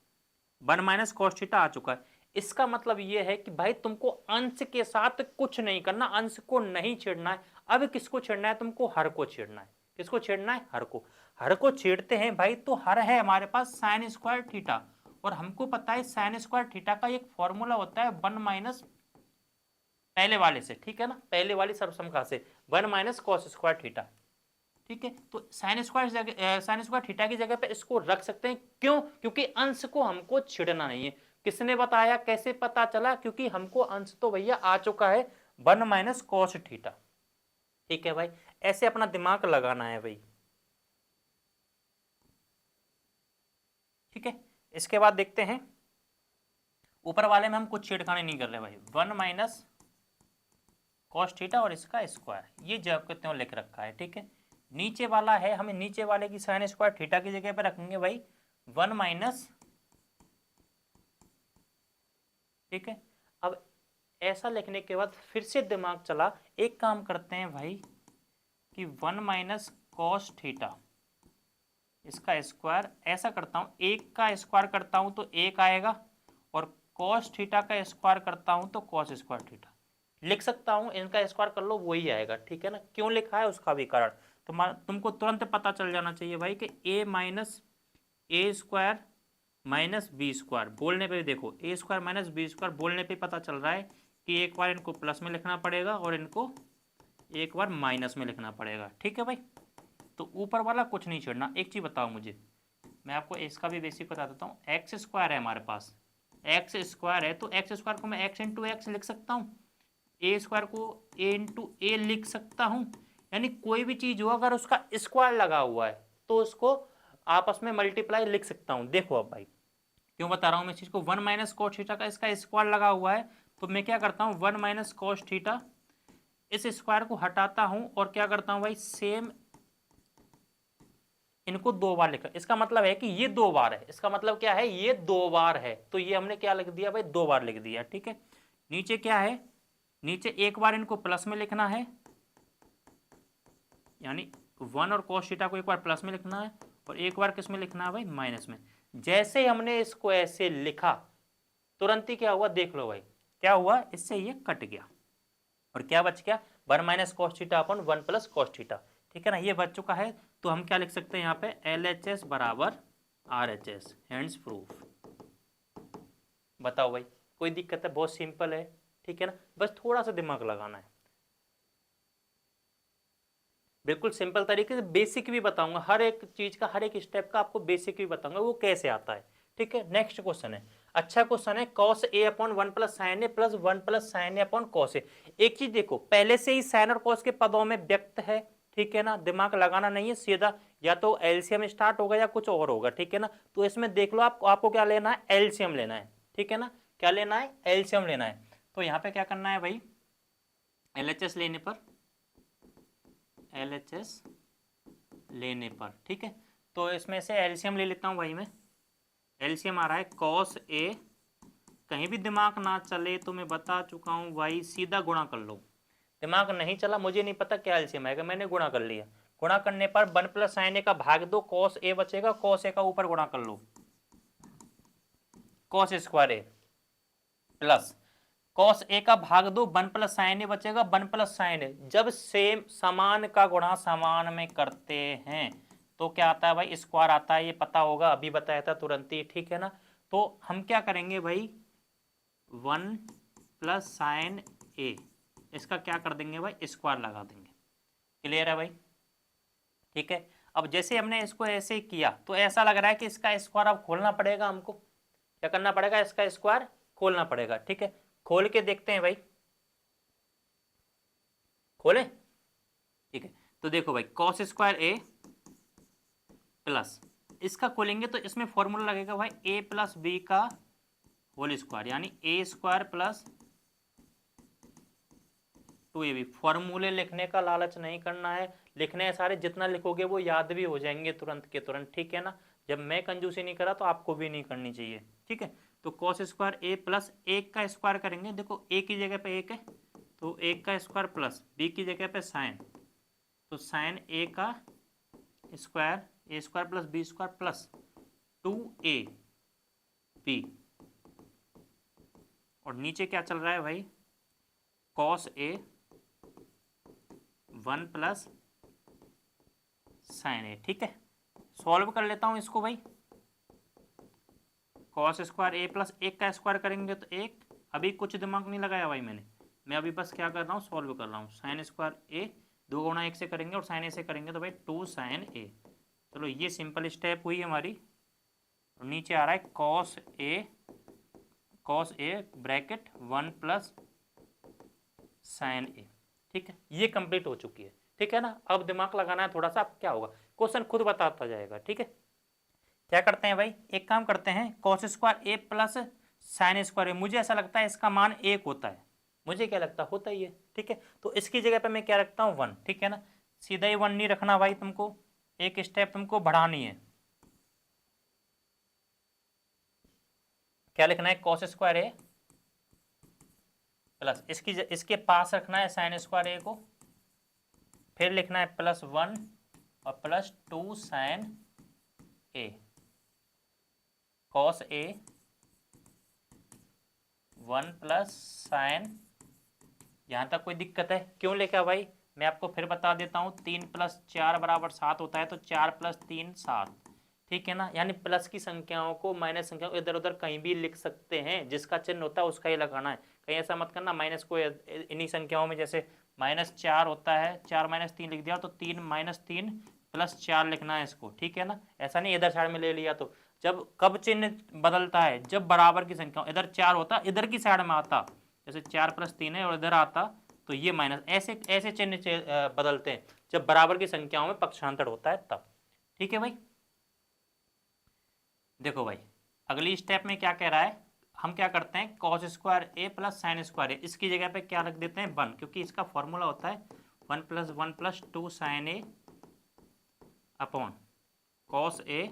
1 माइनस कॉस थीटा आ चुका है। इसका मतलब ये है कि भाई तुमको अंश के साथ कुछ नहीं करना, अंश को नहीं छेड़ना है। अब किसको छेड़ना है तुमको, हर को छेड़ना है। किसको छेड़ना है, हर को। हर को छेड़ते हैं भाई, तो हर है हमारे पास साइन स्क्वायर थीटा, और हमको पता है साइन स्क्वायर थीटा का एक फॉर्मूला होता है 1 माइनस पहले वाले से, ठीक है ना, पहले वाली सर्वसमका से 1 माइनस कॉस स्क्वायर थीटा। ठीक है, तो साइन स्क्वायर थीटा की जगह पे इसको रख सकते हैं। क्यों, क्योंकि अंश को हमको छेड़ना नहीं है। किसने बताया, कैसे पता चला, क्योंकि हमको अंश तो भैया आ चुका है 1 माइनस कॉस थीटा। ठीक है भाई, ऐसे अपना दिमाग लगाना है भाई। ठीक है, इसके बाद देखते हैं ऊपर वाले में हम कुछ छेड़खानी नहीं कर रहे भाई। 1 माइनस कॉस थीटा और इसका स्क्वायर, ये जब कहते हैं लिख रखा है। ठीक है, नीचे वाला है, हमें नीचे वाले की साइन स्क्वायर थीटा की जगह पे रखेंगे भाई 1 माइनस। ठीक है, अब ऐसा लिखने के बाद फिर से दिमाग चला, एक काम करते हैं भाई कि 1 माइनस कॉस थीटा इसका स्क्वायर, ऐसा करता हूं, एक का स्क्वायर करता हूं तो एक आएगा, और कॉस थीटा का स्क्वायर करता हूं तो कॉस स्क्वायर थीटा लिख सकता हूं। इनका स्क्वायर कर लो वही आएगा। ठीक है ना, क्यों लिखा है उसका भी कारण तुमको तुरंत पता चल जाना चाहिए भाई कि ए माइनस ए स्क्वायर माइनस बी स्क्वायर, बोलने पे भी देखो ए स्क्वायर माइनस बी स्क्वायर, बोलने पे पता चल रहा है कि एक बार इनको प्लस में लिखना पड़ेगा और इनको एक बार माइनस में लिखना पड़ेगा। ठीक है भाई, तो ऊपर वाला कुछ नहीं छेड़ना। एक चीज बताओ मुझे, मैं आपको इसका भी बेसिक बता देता हूँ। एक्स स्क्वायर है हमारे पास, एक्स स्क्वायर है, तो एक्स स्क्वायर को मैं एक्स इंटू एक्स लिख सकता हूँ, ए स्क्वायर को ए इंटू ए लिख सकता हूँ। यानी कोई भी चीज हो अगर उसका स्क्वायर लगा हुआ है तो उसको आपस में मल्टीप्लाई लिख सकता हूँ। देखो अब भाई क्यों बता रहा हूँ मैं इस चीज को, 1 माइनस कॉस थीटा का इसका स्क्वायर लगा हुआ है, तो मैं क्या करता हूँ 1 माइनस कॉस थीटा, इस स्क्वायर को हटाता हूँ और क्या करता हूँ भाई सेम इनको 2 बार लिखा। इसका मतलब है कि ये 2 बार है, इसका मतलब क्या है, ये 2 बार है, तो ये हमने क्या लिख दिया भाई 2 बार लिख दिया। ठीक है, नीचे क्या है, नीचे एक बार इनको प्लस में लिखना है, यानी 1 और कॉस थीटा को एक बार प्लस में लिखना है और एक बार किस में लिखना है भाई माइनस में। जैसे ही हमने इसको ऐसे लिखा तुरंत ही क्या हुआ देख लो भाई, क्या हुआ, इससे ये कट गया और क्या बच गया 1 माइनस कॉस थीटा अपन 1 प्लस कॉस थीटा। ठीक है ना, ये बच चुका है। तो हम क्या लिख सकते हैं यहाँ पे LHS बराबर RHS, हैंड्स प्रूफ। बताओ भाई कोई दिक्कत है, बहुत सिंपल है। ठीक है ना, बस थोड़ा सा दिमाग लगाना है। बिल्कुल सिंपल तरीके से बेसिक भी बताऊंगा, हर एक चीज का हर एक स्टेप का आपको बेसिक भी बताऊंगा वो कैसे आता है। ठीक है, नेक्स्ट क्वेश्चन है, अच्छा क्वेश्चन है, cos A upon 1 plus sine A plus 1 plus sine A upon cos ए। एक चीज देखो, पहले से ही साइन और कॉस के पदों में व्यक्त है। ठीक है ना, दिमाग लगाना नहीं है, सीधा या तो एलसीएम स्टार्ट होगा या कुछ और होगा। ठीक है ना, तो इसमें देख लो आपको क्या लेना है, एलसीएम लेना है। ठीक है ना, क्या लेना है, एलसीएम लेना है। तो यहाँ पे क्या करना है भाई, एलएचएस लेने पर, LHS लेने पर, ठीक है, तो इसमें से एलसीएम ले लेता हूं भाई मैं। एलसीएम आ रहा है कॉस ए, कहीं भी दिमाग ना चले तो मैं बता चुका हूं भाई, सीधा गुणा कर लो। दिमाग नहीं चला, मुझे नहीं पता क्या एलसीएम आएगा, मैंने गुणा कर लिया। गुणा करने पर 1 प्लस साइन ए का भाग दो, कॉस ए बचेगा, कॉस ए का ऊपर गुणा कर लो, cos square A plus cos A का भाग दो, 1 प्लस साइन ए बचेगा, 1 प्लस साइन ए। जब सेम समान का गुणा समान में करते हैं तो क्या आता है भाई, स्क्वायर आता है, ये पता होगा, अभी बताया था तुरंत ही। ठीक है ना, तो हम क्या करेंगे भाई 1 प्लस साइन ए, इसका क्या कर देंगे भाई स्क्वायर लगा देंगे। क्लियर है भाई, ठीक है। अब जैसे हमने इसको ऐसे किया तो ऐसा लग रहा है कि इसका स्क्वायर अब खोलना पड़ेगा, हमको क्या करना पड़ेगा, इसका स्क्वायर खोलना पड़ेगा। ठीक है, खोल के देखते हैं भाई, खोले, ठीक है। तो देखो भाई कॉस स्क्वायर ए प्लस, इसका खोलेंगे तो इसमें फॉर्मूला लगेगा भाई ए प्लस बी का होल स्क्वायर, यानी ए स्क्वायर प्लस 2ab। फॉर्मूले लिखने का लालच नहीं करना है, लिखने हैं सारे, जितना लिखोगे वो याद भी हो जाएंगे तुरंत के तुरंत। ठीक है ना, जब मैं कंजूसी नहीं करा तो आपको भी नहीं करनी चाहिए। ठीक है, तो कॉस स्क्वायर ए प्लस एक का स्क्वायर करेंगे, देखो ए की जगह पे एक है तो ए का स्क्वायर प्लस बी की जगह पे साइन, तो साइन ए का square, A square plus B square plus 2a B, और नीचे क्या चल रहा है भाई, cos A 1 plus sine A. ठीक है, सॉल्व कर लेता हूं इसको भाई। कॉस स्क्वायर ए प्लस एक का स्क्वायर करेंगे तो एक, अभी कुछ दिमाग नहीं लगाया भाई मैंने, मैं अभी बस क्या कर रहा हूँ, सॉल्व कर रहा हूँ। साइन स्क्वायर ए 2 गुणा 1 से करेंगे और साइन ए से करेंगे तो भाई 2 साइन ए। चलो ये सिंपल स्टेप हुई हमारी। नीचे आ रहा है cos A bracket 1 plus sine A. ठीक है, ये कंप्लीट हो चुकी है। ठीक है ना, अब दिमाग लगाना है थोड़ा सा, अब क्या होगा क्वेश्चन खुद बताता जाएगा। ठीक है, क्या करते हैं भाई, एक काम करते हैं, कॉस स्क्वायर ए प्लस साइन स्क्वायर ए, मुझे ऐसा लगता है इसका मान 1 होता है, मुझे क्या लगता होता ही है। ठीक है, तो इसकी जगह पे मैं क्या रखता हूँ 1। ठीक है ना, सीधा ही 1 नहीं रखना भाई, तुमको एक स्टेप तुमको बढ़ानी है। क्या लिखना है, कॉस स्क्वायर ए प्लस इसके पास रखना है साइन स्क्वायर ए को, फिर लिखना है +1 और plus 2 sign A, cos A 1 plus sign. यहां तक कोई दिक्कत है, क्यों लिखा भाई, मैं आपको फिर बता देता हूं, 3 + 4 = 7 होता है, तो 4 + 3 7। ठीक है ना, यानी प्लस की संख्याओं को माइनस संख्याओं को इधर उधर कहीं भी लिख सकते हैं, जिसका चिन्ह होता है उसका ही लगाना है। कहीं ऐसा मत करना माइनस को इन्हीं संख्याओं में, जैसे -4 होता है, 4 - 3 लिख दिया, तो 3 - 3 + 4 लिखना है इसको। ठीक है ना, ऐसा नहीं इधर साइड में ले लिया। तो जब कब चिन्ह बदलता है, जब बराबर की संख्या, इधर 4 होता इधर की साइड में आता, जैसे 4 + 3 है और इधर आता तो ये माइनस, ऐसे ऐसे चिन्ह बदलते हैं जब बराबर की संख्याओं में पक्षांतर होता है तब। ठीक है भाई, देखो भाई अगली स्टेप में क्या कह रहा है, हम क्या करते हैं, कॉस स्क्वायर ए प्लस साइन स्क्वायर ए, इसकी जगह पे क्या रख देते हैं 1, क्योंकि इसका फॉर्मूला होता है 1 + 1 + 2 sign A upon cos A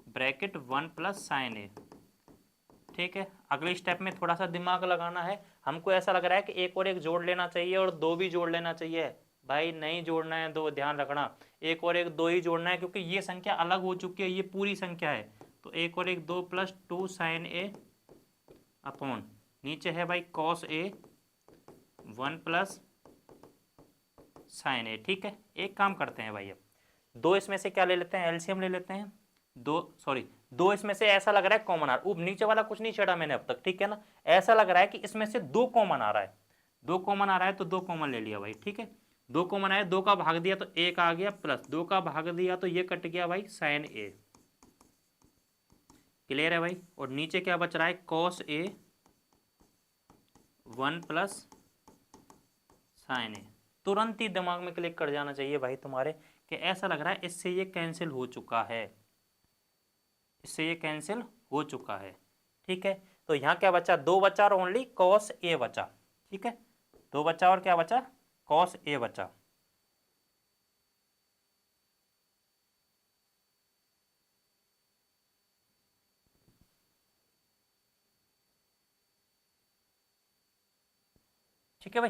bracket 1 plus sine A. ठीक है, अगले स्टेप में थोड़ा सा दिमाग लगाना है। हमको ऐसा लग रहा है कि एक और एक जोड़ लेना चाहिए और 2 भी जोड़ लेना चाहिए, भाई नहीं जोड़ना है 2, ध्यान रखना, एक और एक 2 ही जोड़ना है, क्योंकि ये संख्या अलग हो चुकी है, ये पूरी संख्या है। तो एक और एक 2 + 2 साइन ए अपॉन, नीचे है भाई cos A 1 plus sine A. ठीक है, एक काम करते हैं भाई, अब 2 इसमें से क्या ले लेते हैं, एलसीएम ले लेते हैं। 2 इसमें से ऐसा लग रहा है कॉमन आ रहा है, नीचे वाला कुछ नहीं छेड़ा मैंने अब तक। ठीक है ना, ऐसा लग रहा है कि इसमें से 2 कॉमन आ रहा है, 2 कॉमन आ रहा है, तो 2 कॉमन ले लिया भाई। ठीक है, 2 कॉमन आया, 2 का भाग दिया तो 1 आ गया, प्लस 2 का भाग दिया तो ये कट गया भाई साइन ए। क्लियर है भाई, और नीचे क्या बच रहा है, कॉस ए 1 प्लस साइन ए। तुरंत ही दिमाग में क्लिक कर जाना चाहिए भाई तुम्हारे, कि ऐसा लग रहा है इससे ये कैंसिल हो चुका है, इससे ये कैंसिल हो चुका है। ठीक है, तो यहाँ क्या बचा, 2 बचा और ओनली कॉस ए बचा। ठीक है, 2 बचा और क्या बचा, कॉस ए बचा। ठीक है भाई,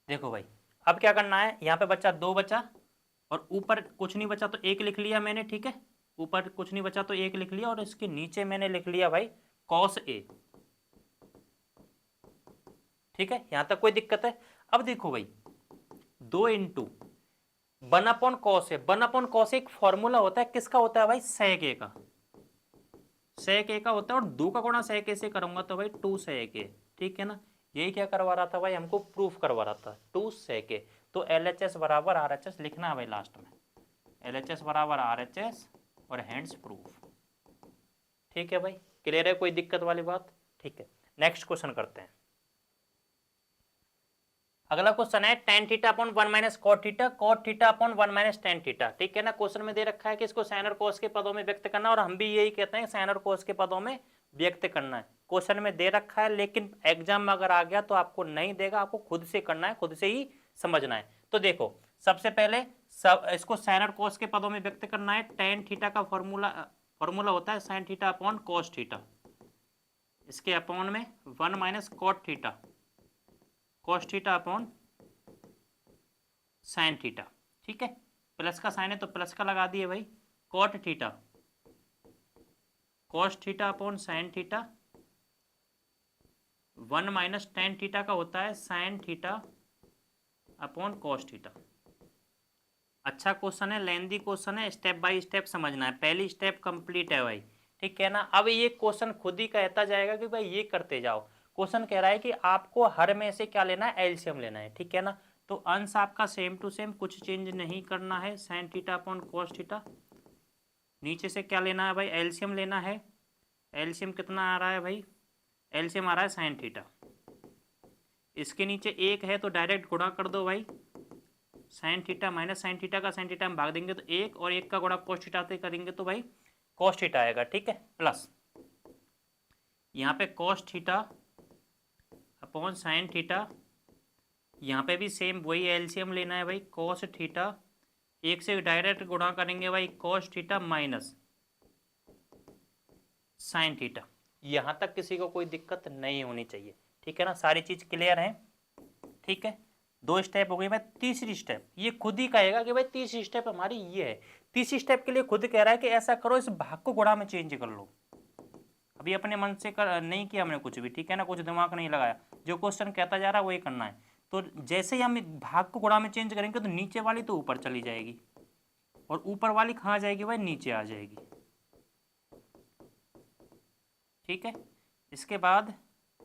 देखो भाई अब क्या करना है, यहाँ पे बचा 2 बचा और ऊपर कुछ नहीं बचा तो 1 लिख लिया मैंने। ठीक है, ऊपर कुछ नहीं बचा तो 1 लिख लिया, और इसके नीचे मैंने लिख लिया भाई कॉस ए। ठीक है, यहां तक कोई दिक्कत है। अब देखो भाई 2 × 1/cos ए, 1/cos एक फॉर्मूला होता है, किसका होता है भाई, sec a का, sec a का होता है, और 2 का गुणा sec a से करूंगा तो भाई 2 sec a। ठीक है ना, यही क्या करवा रहा था भाई, हमको प्रूफ करवा रहा था 2 sec a। तो LHS = RHS लिखना है भाई लास्ट में, LHS = RHS और हैंड्स प्रूफ। ठीक है भाई, क्लियर है, कोई दिक्कत वाली बात। ठीक है, नेक्स्ट क्वेश्चन करते हैं। अगला क्वेश्चन है tan theta upon 1 - cot theta, cot theta upon 1 - tan theta. ठीक है ना, क्वेश्चन में दे रखा है कि इसको साइन और कोस के पदों में व्यक्त करना, और हम भी यही कहते हैं साइन और कोस के पदों में व्यक्त करना है। क्वेश्चन में दे रखा है, लेकिन एग्जाम में अगर आ गया तो आपको नहीं देगा, आपको खुद से करना है, खुद से ही समझना है। तो देखो सबसे पहले इसको साइन और कोस के पदों में व्यक्त करना है। tan थीटा का फॉर्मूला होता है sine theta upon cos theta, इसके अपॉन में 1 - cot theta cos theta upon sine theta, ठीक है। प्लस का साइन है तो प्लस का लगा दिए भाई, cot theta cos theta upon sine theta, 1 minus ten theta का होता है sine theta upon cos theta. अच्छा क्वेश्चन है, लेंदी क्वेश्चन है, स्टेप बाय स्टेप समझना है। पहली स्टेप कंप्लीट है भाई, ठीक है ना। अब ये क्वेश्चन खुद ही कहता जाएगा कि भाई ये करते जाओ। क्वेश्चन कह रहा है कि आपको हर में से क्या लेना है, एलसीएम लेना है, ठीक है ना। तो अंश आपका सेम टू सेम, कुछ चेंज नहीं करना है, sine theta upon cos theta. नीचे से क्या लेना है भाई, एलसीएम लेना है। एलसीएम कितना आ रहा है भाई, एलसीएम आ रहा है साइन थीटा। इसके नीचे एक है तो डायरेक्ट गुणा कर दो भाई, sign theta minus sine theta का साइन थीटा में भाग देंगे तो एक, और एक का गुणा कॉस थीटा से करेंगे तो भाई कॉस थीटा आएगा, ठीक है। प्लस यहाँ पे cos theta upon sine theta, यहाँ पे भी सेम वही एलसीएम लेना है भाई, कॉस थीटा, एक से डायरेक्ट गुणा करेंगे भाई cos theta minus sine theta. यहाँ तक किसी को कोई दिक्कत नहीं होनी चाहिए, ठीक है ना। सारी चीज क्लियर है, ठीक है। दो स्टेप हो गई भाई। तीसरी स्टेप ये खुद ही कहेगा कि भाई तीसरी स्टेप हमारी ये है। तीसरी स्टेप के लिए खुद कह रहा है कि ऐसा करो, इस भाग को गुणा में चेंज कर लो। अभी अपने मन से नहीं किया हमने कुछ भी, ठीक है ना, कुछ दिमाग नहीं लगाया, जो क्वेश्चन कहता जा रहा है वही करना है। तो जैसे ही हम भाग को गुणा में चेंज करेंगे तो नीचे वाली तो ऊपर चली जाएगी, और ऊपर वाली कहाँ जाएगी भाई, नीचे आ जाएगी, ठीक है। इसके बाद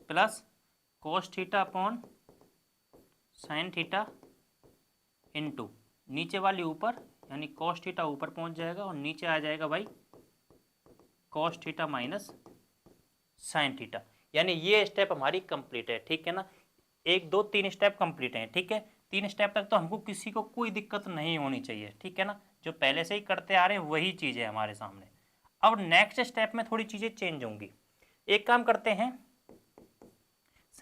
plus cos theta upon sine theta into नीचे वाली ऊपर, यानी कॉस थीटा ऊपर पहुंच जाएगा और नीचे आ जाएगा भाई cos theta minus sine theta. यानी ये स्टेप हमारी कंप्लीट है, ठीक है ना। 1 2 3 स्टेप कंप्लीट है, ठीक है। 3 स्टेप तक तो हमको किसी को कोई दिक्कत नहीं होनी चाहिए, ठीक है ना। जो पहले से ही करते आ रहे हैं वही चीज़ है हमारे सामने। अब नेक्स्ट स्टेप में थोड़ी चीज़ें चेंज होंगी। एक काम करते हैं,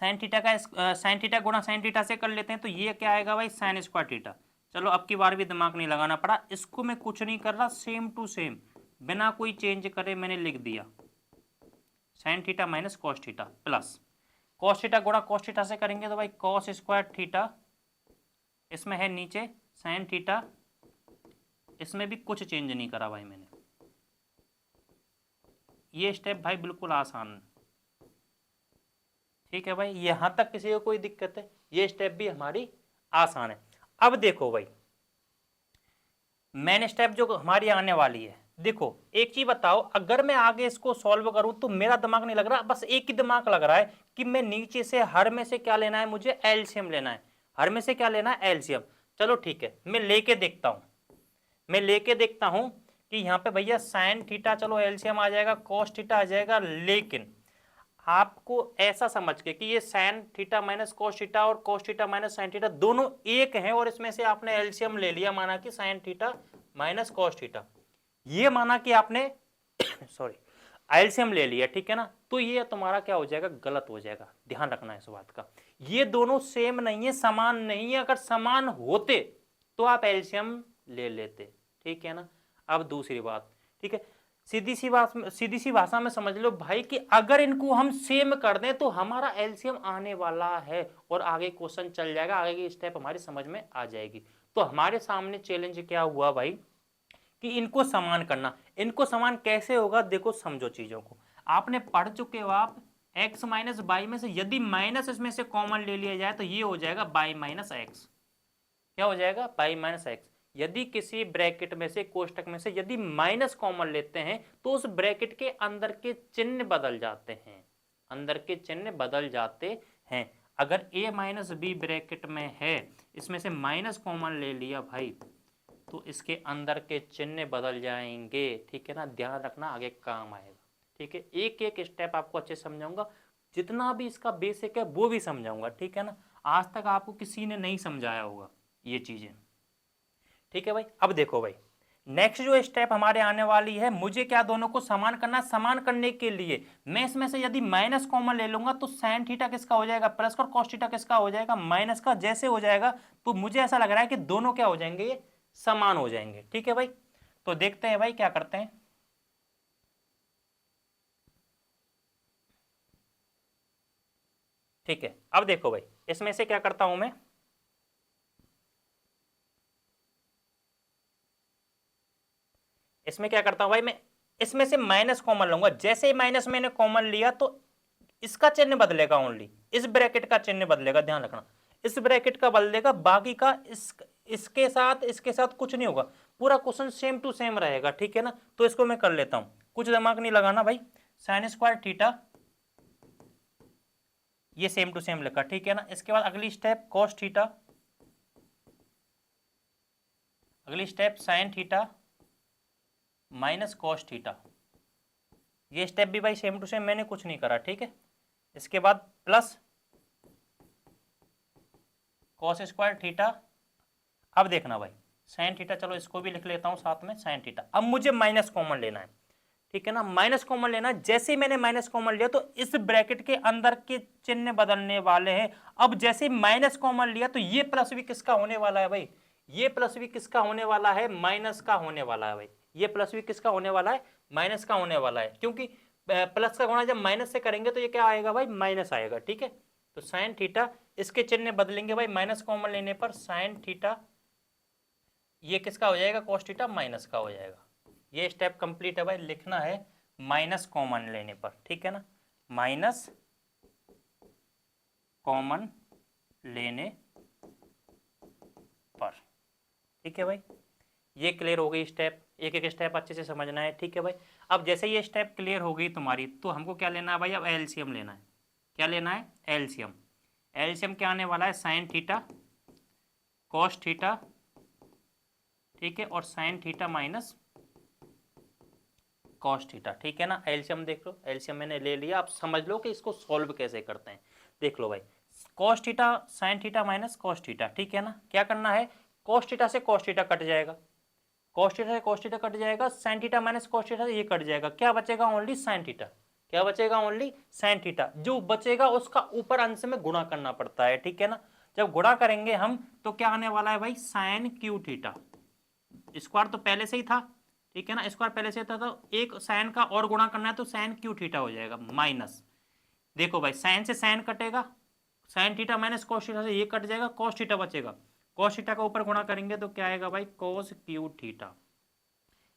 साइन थीटा का साइन थीटा गुणा साइन थीटा से कर लेते हैं, तो ये क्या आएगा भाई, साइन स्क्वायर थीटा। चलो अब की बार भी दिमाग नहीं लगाना पड़ा, इसको मैं कुछ नहीं कर रहा, सेम टू सेम बिना कोई चेंज करे मैंने लिख दिया, sign theta minus cos theta plus cos theta गुणा कॉस थीटा से करेंगे तो भाई कॉस स्क्वायर थीटा, इसमें है नीचे साइन थीटा, इसमें भी कुछ चेंज नहीं करा भाई मैंने। ये स्टेप भाई बिल्कुल आसान, ठीक है भाई। यहां तक किसी को कोई दिक्कत है, ये स्टेप भी हमारी आसान है। अब देखो भाई, मेन स्टेप जो हमारी आने वाली है, देखो एक चीज बताओ, अगर मैं आगे इसको सॉल्व करूं तो मेरा दिमाग नहीं लग रहा, बस एक ही दिमाग लग रहा है कि मैं नीचे से हर में से क्या लेना है, मुझे एलसीएम लेना है। हर में से क्या लेना है, एलसीएम। चलो ठीक है, मैं लेके देखता हूं, मैं लेके देखता हूं कि यहाँ पे भैया साइन थीटा, चलो एलसीएम आ जाएगा, कॉस थीटा आ जाएगा, लेकिन आपको ऐसा समझ के कि ये sine theta minus cos theta और cos theta minus sine theta दोनों एक हैं, और इसमें से आपने एलसीएम ले लिया, माना कि sign theta minus cos theta, ये माना कि आपने सॉरी एलसीएम ले लिया, ठीक है ना। तो ये तुम्हारा क्या हो जाएगा, गलत हो जाएगा, ध्यान रखना इस बात का। ये दोनों सेम नहीं है, समान नहीं है। अगर समान होते तो आप एलसीएम ले लेते, ठीक है ना। अब दूसरी बात, ठीक है, सीधी सी भाषा में समझ लो भाई कि अगर इनको हम सेम कर दें तो हमारा एलसीएम आने वाला है और आगे क्वेश्चन चल जाएगा, आगे की स्टेप हमारी समझ में आ जाएगी। तो हमारे सामने चैलेंज क्या हुआ भाई कि इनको समान करना। इनको समान कैसे होगा, देखो समझो चीजों को, आपने पढ़ चुके हो आप, x माइनस बाई में से यदि माइनस इसमें से कॉमन ले लिया जाए तो ये हो जाएगा बाई माइनस एक्स। क्या हो जाएगा, बाई माइनस एक्स। यदि किसी ब्रैकेट में से, कोष्टक में से यदि माइनस कॉमन लेते हैं तो उस ब्रैकेट के अंदर के चिन्ह बदल जाते हैं, अंदर के चिन्ह बदल जाते हैं। अगर a माइनस बी ब्रैकेट में है, इसमें से माइनस कॉमन ले लिया भाई, तो इसके अंदर के चिन्ह बदल जाएंगे, ठीक है ना। ध्यान रखना, आगे काम आएगा, ठीक है। एक एक स्टेप आपको अच्छे से समझाऊंगा, जितना भी इसका बेसिक है वो भी समझाऊंगा, ठीक है ना। आज तक आपको किसी ने नहीं समझाया होगा ये चीजें, ठीक है भाई। अब देखो भाई, नेक्स्ट जो स्टेप हमारे आने वाली है, मुझे क्या दोनों को समान करना। समान करने के लिए मैं इसमें से यदि माइनस कॉमन ले लूंगा तो साइन थीटा किसका हो जाएगा, प्लस का, और कॉस थीटा किसका हो जाएगा, माइनस का। जैसे हो जाएगा तो मुझे ऐसा लग रहा है कि दोनों क्या हो जाएंगे, समान हो जाएंगे, ठीक है भाई। तो देखते हैं भाई क्या करते हैं। ठीक है, अब देखो भाई, इसमें से क्या करता हूं मैं, इसमें क्या करता हूं भाई, मैं इसमें से माइनस कॉमन लूंगा। जैसे ही माइनस मैंने कॉमन लिया तो इसका चिन्ह बदलेगा, ओनली इस ब्रैकेट का चिन्ह बदलेगा, ध्यान रखना, इस ब्रैकेट का बदलेगा, बाकी का इसके साथ कुछ नहीं होगा, पूरा क्वेश्चन सेम टू सेम रहेगा, ठीक है ना। तो इसको मैं कर लेता हूं, कुछ दिमाग नहीं लगाना भाई। साइन स्क्वायर थीटा, ये सेम टू सेम लिखा, ठीक है ना। इसके बाद अगली स्टेप कॉस थीटा, अगली step sign theta minus cos theta, ये स्टेप भी भाई सेम टू सेम, मैंने कुछ नहीं करा, ठीक है। इसके बाद प्लस कॉस स्क्वायर थीटा। अब देखना भाई साइन थीटा, चलो इसको भी लिख लेता हूं साथ में, साइन थीटा। अब मुझे माइनस कॉमन लेना है, ठीक है ना, माइनस कॉमन लेना है। जैसे ही मैंने माइनस कॉमन लिया तो इस ब्रैकेट के अंदर के चिन्ह बदलने वाले हैं। अब जैसे ही माइनस कॉमन लिया तो ये प्लस भी किसका होने वाला है भाई, ये प्लस भी किसका होने वाला है, माइनस का होने वाला है भाई। ये प्लस भी किसका होने वाला है, माइनस का होने वाला है, क्योंकि प्लस का गुणा जब माइनस से करेंगे तो ये क्या आएगा भाई, माइनस आएगा, ठीक है। तो साइन थीटा, इसके चिन्ह बदलेंगे भाई माइनस कॉमन लेने पर, साइन थीटा ये किसका हो जाएगा, कॉस थीटा माइनस का हो जाएगा। ये स्टेप कंप्लीट है भाई, लिखना है माइनस कॉमन लेने पर, ठीक है ना, माइनस कॉमन लेने पर, ठीक है भाई। ये क्लियर हो गई स्टेप, एक एक स्टेप अच्छे से समझना है, ठीक है भाई। अब जैसे ये स्टेप क्लियर हो गई तुम्हारी, तो हमको क्या लेना है भाई, अब एलसीएम लेना है। क्या लेना है, एलसीएम। एलसीएम क्या आने वाला है, साइन थीटा कॉस थीटा, ठीक है, और sign theta minus cos theta, ठीक है ना। एलसीएम देख लो, एलसीएम मैंने ले लिया। अब समझ लो कि इसको सॉल्व कैसे करते हैं। देख लो भाई, cos theta sine theta minus cos theta, ठीक है ना। क्या करना है, कॉस थीटा से कॉस थीटा कट जाएगा, कॉस थीटा से कॉस थीटा कट जाएगा, sign theta minus cos theta ये कट जाएगा, क्या बचेगा, ओनली साइन थीटा। क्या बचेगा, ओनली साइन थीटा। जो बचेगा उसका ऊपर अंश में गुणा करना पड़ता है, ठीक है ना। जब गुणा करेंगे हम तो क्या आने वाला है भाई, साइन क्यू थीटा। स्क्वायर तो पहले से ही था, ठीक है ना, स्क्वायर पहले से था, तो एक साइन का और गुणा करना है तो साइन क्यू थीटा हो जाएगा माइनस। देखो भाई साइन से साइन कटेगा, sign theta minus cos theta से ये कट जाएगा, कॉस थीटा बचेगा, कॉस थीटा का ऊपर गुणा करेंगे तो क्या आएगा भाई, कॉस क्यू थीटा।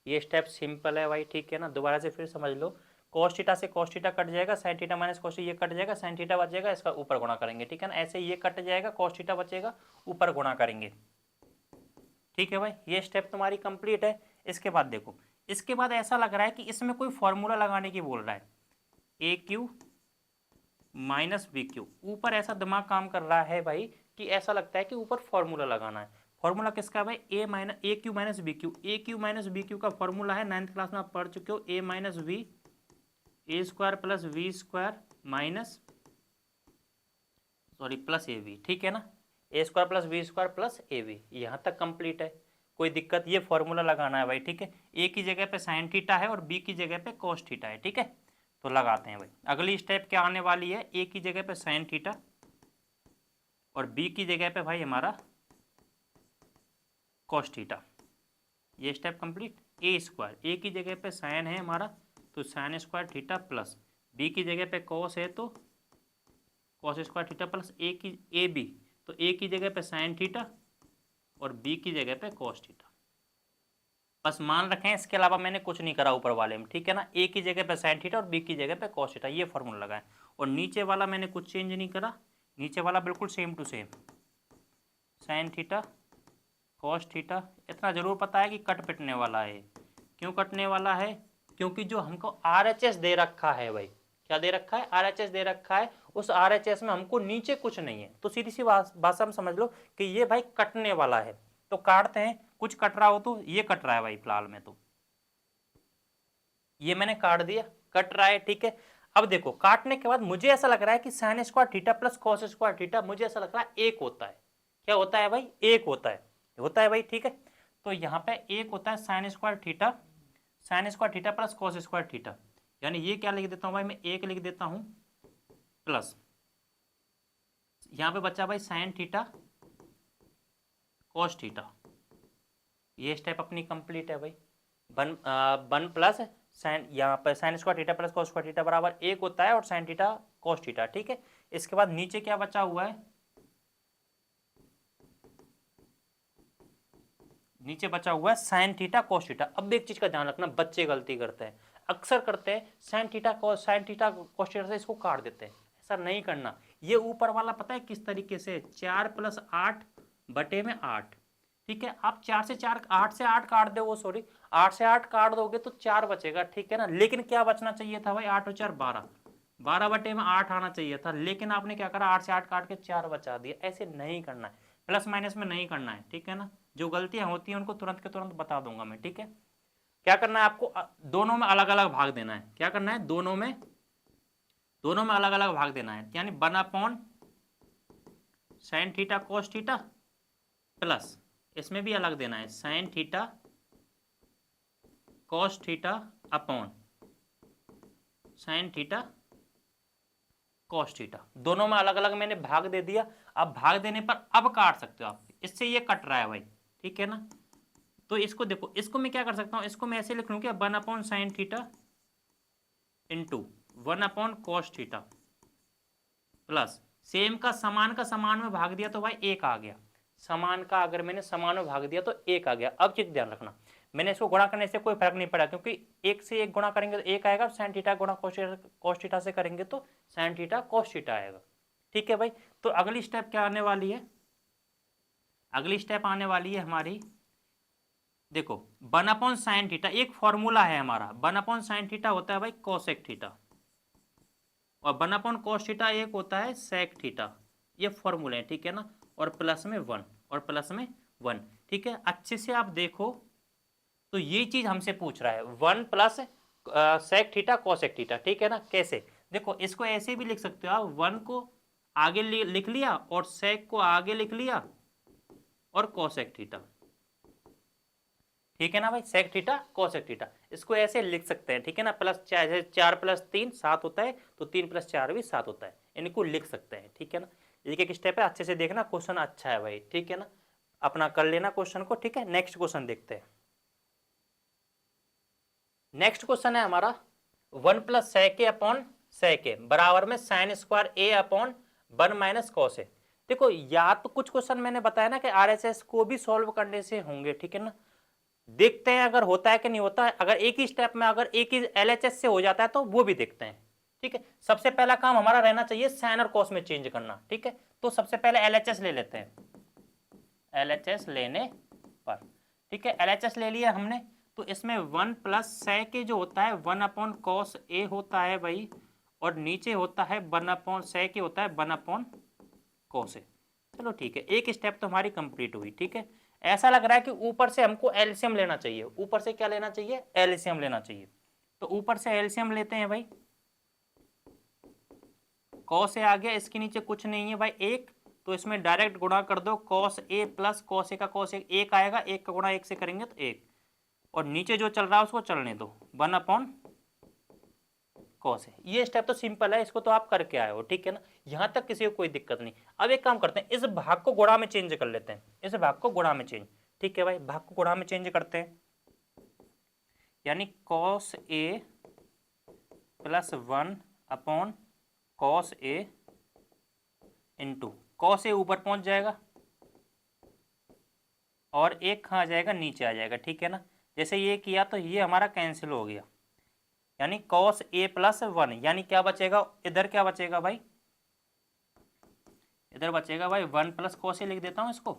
ये स्टेप सिंपल है भाई, ठीक है ना। दोबारा से फिर समझ लो, कॉस थीटा से कॉस थीटा कट जाएगा, साइन थीटा माइनस कॉस ये कट जाएगा, साइन थीटा बचेगा, इसका ऊपर गुणा करेंगे, ठीक है ना। ऐसे ये कट जाएगा, कॉस थीटा बचेगा, ऊपर गुणा करेंगे, ठीक है भाई। ये स्टेप तुम्हारी कंप्लीट है। इसके बाद देखो, इसके बाद ऐसा लग रहा है कि इसमें कोई फॉर्मूला लगाने की बोल रहा है, ए क्यू माइनस बी क्यू। ऊपर ऐसा दिमाग काम कर रहा है भाई कि ऐसा लगता है कि ऊपर फॉर्मूला लगाना है। फॉर्मूला किसका है भाई, A cube minus B cube. A cube minus B cube का फॉर्मूला है, 9th क्लास में आप पढ़ चुके हो, A minus B A square plus B square minus sorry plus A B, ठीक है ना। A square plus B square plus A B, यहाँ तक कंप्लीट है, कोई दिक्कत। ये फॉर्मूला लगाना है भाई, ठीक है। ए की जगह पे साइन थीटा है और बी की जगह पे कॉस थीटा है, ठीक है। तो लगाते हैं भाई। अगली स्टेप क्या आने वाली है, ए की जगह पे साइन थीटा और बी की जगह पे भाई हमारा कॉस थीटा। ये step complete. A square, a की जगह पे साइन है हमारा तो sine square theta plus b की जगह पे कॉस है तो cos square theta plus a b, तो ए की जगह पे साइन थीटा और बी की जगह पे कॉस थीटा। बस मान रखें, इसके अलावा मैंने कुछ नहीं करा ऊपर वाले में, ठीक है ना। ए की जगह पे साइन थीटा और बी की जगह पे कॉस थीटा, ये फॉर्मूला लगाएं। और नीचे वाला मैंने कुछ चेंज नहीं करा, नीचे वाला बिल्कुल same to same, sine theta cos theta. इतना जरूर पता है कि कट पिटने वाला है। क्यों कटने वाला है, क्योंकि जो हमको RHS दे रखा है भाई, क्या दे रखा है, RHS दे रखा है, उस RHS में हमको नीचे कुछ नहीं है। तो सीधी सी भाषा में समझ लो कि ये भाई कटने वाला है। तो काटते हैं, कुछ कट रहा हो तो ये कट रहा है भाई फिलहाल में, तो ये मैंने काट दिया, कट रहा है, ठीक है। अब देखो काटने के बाद मुझे ऐसा लग रहा है कि sign square theta plus cos square theta, मुझे ऐसा लग रहा है एक होता है। क्या होता है भाई, एक होता है भाई, ठीक है। तो यहाँ पे एक होता है sign square theta plus cos square theta, यानी ये क्या लिख देता हूँ भाई, मैं एक लिख देता हूँ प्लस, यहाँ पे बच्चा भाई साइन थीटा कॉस थीटा। ये स्टेप अपनी कंप्लीट है भाई। वन प्लस साइन, यहाँ पर sign square theta plus cos square theta बराबर एक होता है और साइन थीटा कॉस थीटा, ठीक है। इसके बाद नीचे क्या बचा हुआ है, नीचे बचा हुआ है साइन थीटा कॉस थीटा। अब एक चीज का ध्यान रखना, बच्चे गलती करते हैं, अक्सर करते हैं साइन थीटा कॉस थीटा से इसको काट देते हैं। ऐसा नहीं करना। ये ऊपर वाला पता है किस तरीके से, 4+8/8, ठीक है। आप 4 से 4 8 से 8 काट दो, सॉरी 8 से 8 काट दोगे तो 4 बचेगा, ठीक है ना। लेकिन क्या बचना चाहिए था भाई, 8 और 4 12, 12/8 आना चाहिए था, लेकिन आपने क्या करा, 8 से 8 काट के 4 बचा दिया। ऐसे नहीं करना है, प्लस माइनस में नहीं करना है, ठीक है ना। जो गलतियां होती हैं उनको तुरंत के तुरंत बता दूंगा मैं, ठीक है। क्या करना है आपको, दोनों में अलग अलग भाग देना है। क्या करना है, दोनों में अलग अलग भाग देना है, यानी 1/sin theta cos theta, plus इसमें भी अलग देना है sin theta cos theta upon sin theta cos theta. दोनों में अलग अलग मैंने भाग दे दिया। अब भाग देने पर अब काट सकते हो आप, इससे ये कट रहा है भाई, ठीक है ना। तो इसको देखो, इसको मैं क्या कर सकता हूं, इसको मैं ऐसे लिख लूं क्या, 1/sin theta into 1/cos theta, plus same का समान में भाग दिया तो भाई 1 आ गया। समान का अगर मैंने समान में भाग दिया तो 1 आ गया। अब चीज ध्यान रखना, मैंने इसको गुणा करने से कोई फर्क नहीं पड़ा, क्योंकि 1 से 1 गुणा करेंगे तो 1 आएगा, sin थीटा गुणा cos थीटा से करेंगे तो sin थीटा cos थीटा आएगा, ठीक है भाई। तो अगली स्टेप क्या आने वाली है, अगली स्टेप आने वाली है हमारी, देखो 1/sin थीटा, एक फॉर्मूला है हमारा, 1/sin थीटा होता है भाई cosec थीटा, और 1/cos थीटा एक होता है sec थीटा। ये फॉर्मूले हैं, ठीक है ना। और प्लस में 1, और प्लस में 1, ठीक है। अच्छे से आप देखो तो ये चीज हमसे पूछ रहा है 1 plus sec theta cosec theta, ठीक है ना। कैसे, देखो इसको ऐसे भी लिख सकते हो आप, 1 को आगे लिख लिया और sec को आगे लिख लिया और cosec थीटा, ठीक है ना भाई। sec थीटा cosec थीटा, इसको ऐसे लिख सकते हैं, ठीक है ना। प्लस 4 + 3 7 होता है, तो 3 + 4 भी 7 होता है, इनको लिख सकते हैं, ठीक है ना। एक एक स्टेप है, अच्छे से देखना, क्वेश्चन अच्छा है भाई, ठीक है ना। अपना कर लेना क्वेश्चन को, ठीक है। नेक्स्ट क्वेश्चन देखते हैं। नेक्स्ट क्वेश्चन है हमारा 1 + sec a upon sec a बराबर में sin square a upon 1 - cos a। देखो या तो कुछ क्वेश्चन मैंने बताया ना कि RHS को भी सॉल्व करने से होंगे, ठीक है ना। देखते हैं अगर होता है कि नहीं होता है। अगर एक ही स्टेप में अगर एक ही LHS से हो जाता है तो वो भी देखते हैं, ठीक है। सबसे पहला काम हमारा रहना चाहिए साइन और कॉस में चेंज करना, ठीक है। तो सबसे पहले LHS ले लेते हैं, LHS लेने पर, ठीक है। LHS ले लिया हमने, तो इसमें 1 + sec जो होता है 1/cos a होता है भाई, और नीचे होता है 1/sec होता है 1/cos a। चलो ठीक है, एक स्टेप तो हमारी कंप्लीट हुई, ठीक है। ऐसा लग रहा है कि ऊपर से हमको एलसीएम लेना चाहिए, ऊपर से क्या लेना चाहिए, एलसीएम लेना चाहिए। तो ऊपर से एलसीएम लेते हैं भाई, cos a आ गया, इसके नीचे कुछ नहीं है भाई 1, तो इसमें डायरेक्ट गुणा कर दो, cos a plus cos a का cos 1 आएगा, 1 का गुणा 1 से करेंगे तो 1, और नीचे जो चल रहा है उसको चलने दो, 1/cos a। ये स्टेप तो सिंपल है, इसको तो आप करके आए हो, ठीक है ना। यहां तक किसी को कोई दिक्कत नहीं। अब एक काम करते हैं, इस भाग को गुणा में चेंज कर लेते हैं, इस भाग को गुणा में चेंज, ठीक है भाई। भाग को गुणा में चेंज करते हैं, यानी cos a + 1/cos a into cos a ऊपर पहुंच जाएगा और 1 कहाँ आ जाएगा, नीचे आ जाएगा, ठीक है ना। जैसे ये किया तो ये हमारा कैंसिल हो गया, यानी cos a + 1, यानी क्या बचेगा इधर, क्या बचेगा भाई, इधर बचेगा भाई 1 + cos a, लिख देता हूं इसको,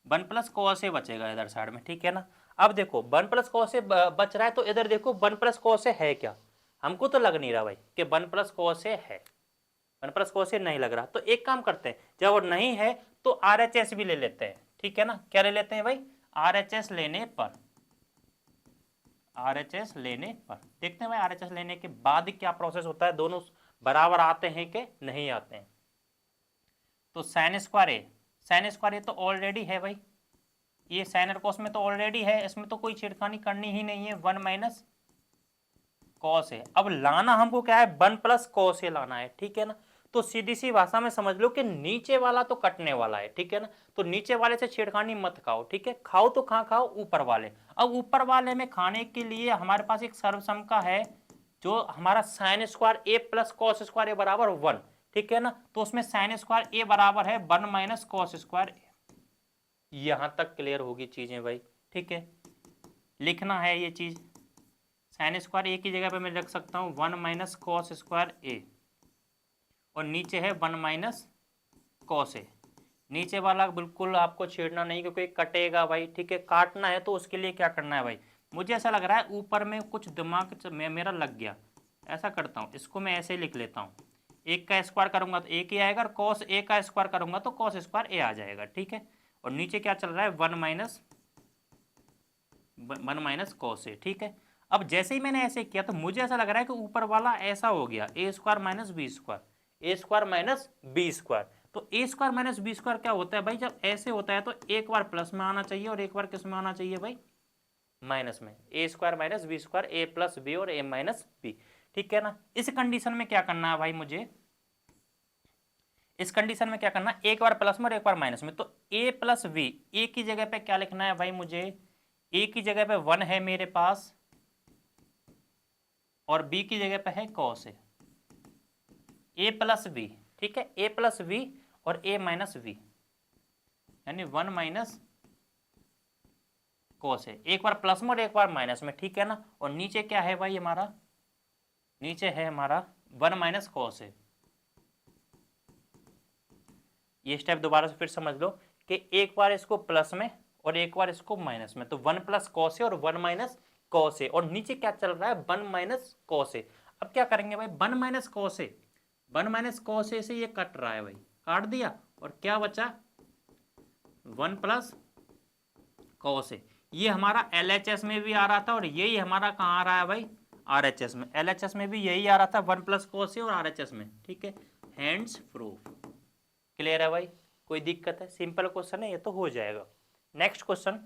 1 + cos a बचेगा इधर साइड में, ठीक है ना। अब देखो 1 + cos a बच रहा है, तो इधर देखो 1 + cos a है क्या, हमको तो लग नहीं रहा भाई कि 1 + cos a है, 1 + cos a नहीं लग रहा। तो एक काम करते हैं, जब नहीं है तो RHS भी ले लेते हैं, ठीक है ना। क्या ले लेते हैं भाई, RHS लेने पर, RHS लेने पर देखते हैं भाई RHS लेने के बाद क्या प्रोसेस होता है, दोनों बराबर आते हैं कि नहीं आते हैं। तो sin स्क्वायर ए तो ऑलरेडी है भाई, ये साइन और कॉस में तो ऑलरेडी है, इसमें तो कोई छेड़खानी करनी ही नहीं है, 1 - cos a। अब लाना हमको क्या है, 1 + cos a लाना है, ठीक है ना। तो सीधी सी भाषा में समझ लो कि नीचे वाला तो कटने वाला है, ठीक है ना। तो नीचे वाले से छेड़खानी मत खाओ, ठीक है। खाओ तो कहाँ खाओ, ऊपर वाले। अब ऊपर वाले में खाने के लिए हमारे पास एक सर्वसम का है, जो हमारा sin square a + cos square a बराबर 1, ठीक है ना। तो उसमें sin स्क्वायर a बराबर है 1 - cos स्क्वायर a, यहां तक क्लियर होगी चीजें भाई, ठीक है। लिखना है ये चीज, साइन स्क्वायर ए की जगह पे मैं रख सकता हूँ 1 माइनस कॉस स्क्वायर ए, और नीचे है 1 माइनस कॉस ए। नीचे वाला बिल्कुल आपको छेड़ना नहीं क्योंकि कटेगा भाई, ठीक है। काटना है तो उसके लिए क्या करना है भाई, मुझे ऐसा लग रहा है ऊपर में कुछ दिमाग मेरा लग गया। ऐसा करता हूँ, इसको मैं ऐसे लिख लेता हूँ, एक का स्क्वायर करूंगा तो एक ही आएगा, और कॉस ए का स्क्वायर करूंगा तो कॉस स्क्वायर ए आ जाएगा, ठीक है। और नीचे क्या चल रहा है, 1 माइनस कॉस ए, ठीक है। अब जैसे ही मैंने ऐसे किया तो मुझे ऐसा लग रहा है कि ऊपर वाला ऐसा हो गया, ए square minus B square, A square minus B square. तो A square minus B square क्या होता है भाई, जब ऐसे होता है तो एक बार प्लस में आना चाहिए और एक बार किस में आना चाहिए भाई, माइनस में। ए स्क्वायर माइनस बी स्क्वायर, ए प्लस बी और ए माइनस बी, ठीक है ना। इस कंडीशन में क्या करना है भाई मुझे, इस कंडीशन में क्या करना है, एक बार प्लस में और एक बार माइनस में। तो ए प्लस बी, ए की जगह पे क्या लिखना है भाई मुझे, ए की जगह पे 1 है मेरे पास, और बी की जगह पे है कॉस ए प्लस बी, ठीक है। ए प्लस बी और ए माइनस बी, यानी 1 माइनस कॉस है, एक बार प्लस में और एक बार माइनस में, ठीक है ना। और नीचे क्या है भाई हमारा, नीचे है हमारा 1 माइनस कॉस है। ये स्टेप दोबारा से फिर समझ लो कि एक बार इसको प्लस में और एक बार इसको माइनस में, तो 1 प्लस कॉस है और 1 माइनस कॉस है, और नीचे क्या चल रहा है, 1 माइनस कॉस है। अब क्या करेंगे भाई, 1 माइनस कॉस है, 1 माइनस कॉस है से ये कट रहा है भाई, काट दिया, और क्या बचा 1 प्लस कॉस है। ये हमारा LHS में भी आ रहा था, और यही हमारा कहाँ आ रहा है भाई, RHS में। LHS में भी यही आ रहा था 1 प्लस कॉस है, और RHS में, ठीक है। हैंड्स प्रूफ, क्लियर है भाई, कोई दिक्कत है, सिंपल क्वेश्चन है ये तो हो जाएगा। नेक्स्ट क्वेश्चन,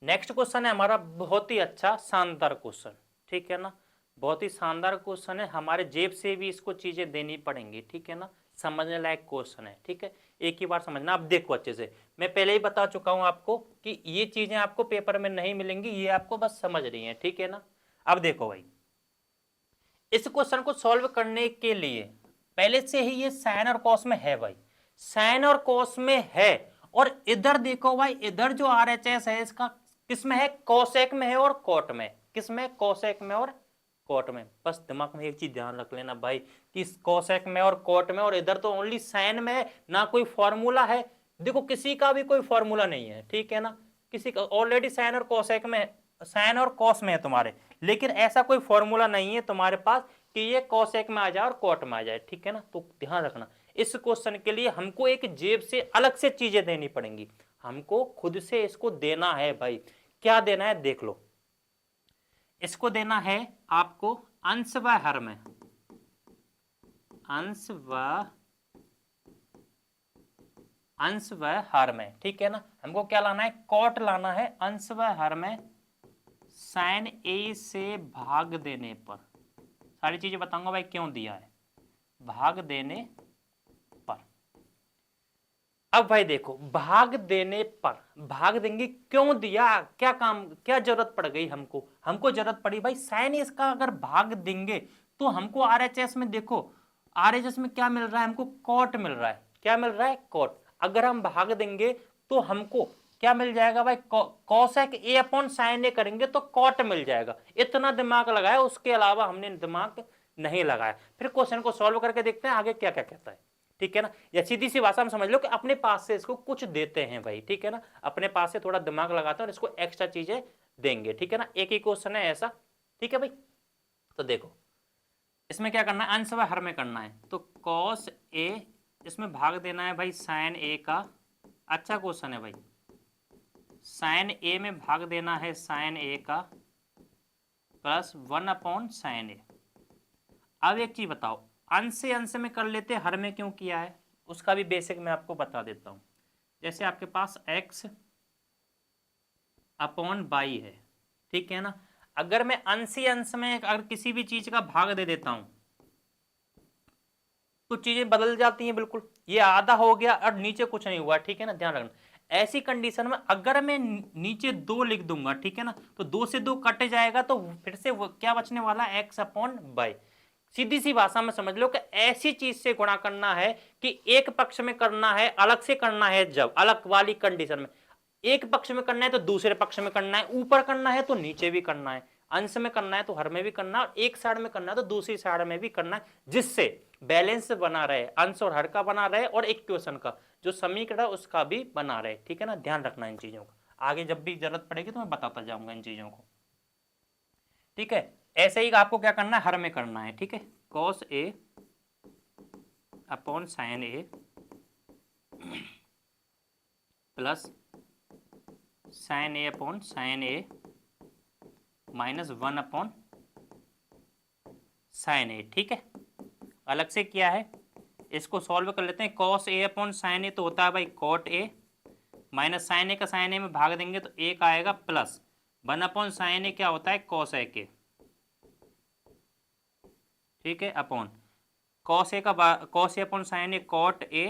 नेक्स्ट क्वेश्चन है हमारा बहुत ही अच्छा शानदार क्वेश्चन, ठीक है ना। बहुत ही शानदार क्वेश्चन है, हमारे जेब से भी इसको चीजें देनी पड़ेंगी, ठीक है ना। समझने लायक क्वेश्चन है, ठीक है, एक ही बार समझना। अब देखो अच्छे से, मैं पहले ही बता चुका हूं आपको कि ये चीजें आपको पेपर में नहीं मिलेंगी, ये आपको बस समझ रही है, ठीक है ना। अब देखो भाई, इस क्वेश्चन को सॉल्व करने के लिए पहले से ही ये साइन और कॉस में है भाई, साइन और कॉस में है। और इधर देखो भाई, इधर जो RHS है इसका किसमें है, कोसेक में है और कोट में, किसमें, कोसेक में और कोट में। बस दिमाग में एक चीज ध्यान रख लेना भाई कि कोसेक में और कोट में, और इधर तो ओनली साइन में है, ना कोई फॉर्मूला है। देखो किसी का भी कोई फॉर्मूला नहीं है, ठीक है ना, किसी का ऑलरेडी साइन और कोसेक में, साइन और कॉस में है तुम्हारे, लेकिन ऐसा कोई फॉर्मूला नहीं है तुम्हारे पास कि ये कोसेक में आ जाए और कोट में आ जाए, ठीक है ना। तो ध्यान रखना, इस क्वेश्चन के लिए हमको एक जेब से अलग से चीजें देनी पड़ेंगी, हमको खुद से इसको देना है भाई। क्या देना है देख लो, इसको देना है आपको अंश व हर में, अंश व हर में, ठीक है ना। हमको क्या लाना है, कॉट लाना है, अंश व हर में साइन ए से भाग देने पर। सारी चीजें बताऊंगा भाई क्यों दिया है, भाग देने पर। अब भाई देखो, भाग देने पर, भाग देंगे, क्यों दिया, क्या काम, क्या जरूरत पड़ गई हमको, हमको जरूरत पड़ी भाई साइन इसका अगर भाग देंगे तो हमको RHS में देखो, RHS में क्या मिल रहा है हमको, कॉट मिल रहा है, क्या मिल रहा है, कॉट। अगर हम भाग देंगे तो हमको क्या मिल जाएगा भाई, कोसेक ए अपॉन साइन ए करेंगे तो कॉट मिल जाएगा। इतना दिमाग लगाया, उसके अलावा हमने दिमाग नहीं लगाया। फिर क्वेश्चन को सॉल्व करके देखते हैं आगे क्या क्या कहता है, ठीक है ना। या सीधी सी भाषा में समझ लो कि अपने पास से इसको कुछ देते हैं भाई, ठीक है ना, अपने पास से थोड़ा दिमाग लगाते हैं और इसको एक्स्ट्रा चीजें देंगे, ठीक है ना। एक ही क्वेश्चन है ऐसा, ठीक है भाई। तो देखो इसमें क्या करना है, अंश व हर में करना है, तो कॉस ए, इसमें भाग देना है भाई साइन ए का। अच्छा क्वेश्चन है भाई, साइन ए में भाग देना है साइन ए का प्लस 1 अपॉन साइन ए। अब एक चीज बताओ, अंश से अंश में कर लेते, हर में क्यों किया है, उसका भी बेसिक मैं आपको बता देता हूं। जैसे आपके पास x अपॉन बाई है, ठीक है ना। अगर मैं अंश ही अंश में अगर किसी भी चीज का भाग दे देता हूं तो चीजें बदल जाती हैं बिल्कुल, ये आधा हो गया और नीचे कुछ नहीं हुआ, ठीक है ना, ध्यान रखना। ऐसी कंडीशन में अगर मैं नीचे 2 लिख दूंगा, ठीक है ना, तो 2 से 2 कट जाएगा, तो फिर से क्या बचने वाला, x अपॉन बाई। सीधी सी भाषा में समझ लो कि ऐसी चीज से गुणा करना है कि एक पक्ष में करना है, अलग से करना है, जब अलग वाली कंडीशन में एक पक्ष में करना है तो दूसरे पक्ष में करना है, ऊपर करना है तो नीचे भी करना है, अंश में करना है तो हर में भी करना है, और एक साइड में करना है तो दूसरी साइड में भी करना है, जिससे बैलेंस बना रहे, अंश और हर का बना रहे और इक्वेशन का जो समीकरण है उसका भी बना रहे। ठीक है ना, ध्यान रखना इन चीजों का, आगे जब भी जरूरत पड़ेगी तो मैं बताता जाऊंगा इन चीजों को। ठीक है, ऐसे ही आपको क्या करना है, हर में करना है। ठीक है, cos A upon sin A plus sin A upon sin A minus 1 upon sin A। ठीक है, अलग से किया है, इसको सॉल्व कर लेते हैं। cos A upon sin A तो होता है भाई cot A, minus sin A का sin A में भाग देंगे तो 1 आएगा, प्लस 1 अपॉन sin A क्या होता है cos A के। ठीक है, अपॉन cos A का cos A upon sin A cot A,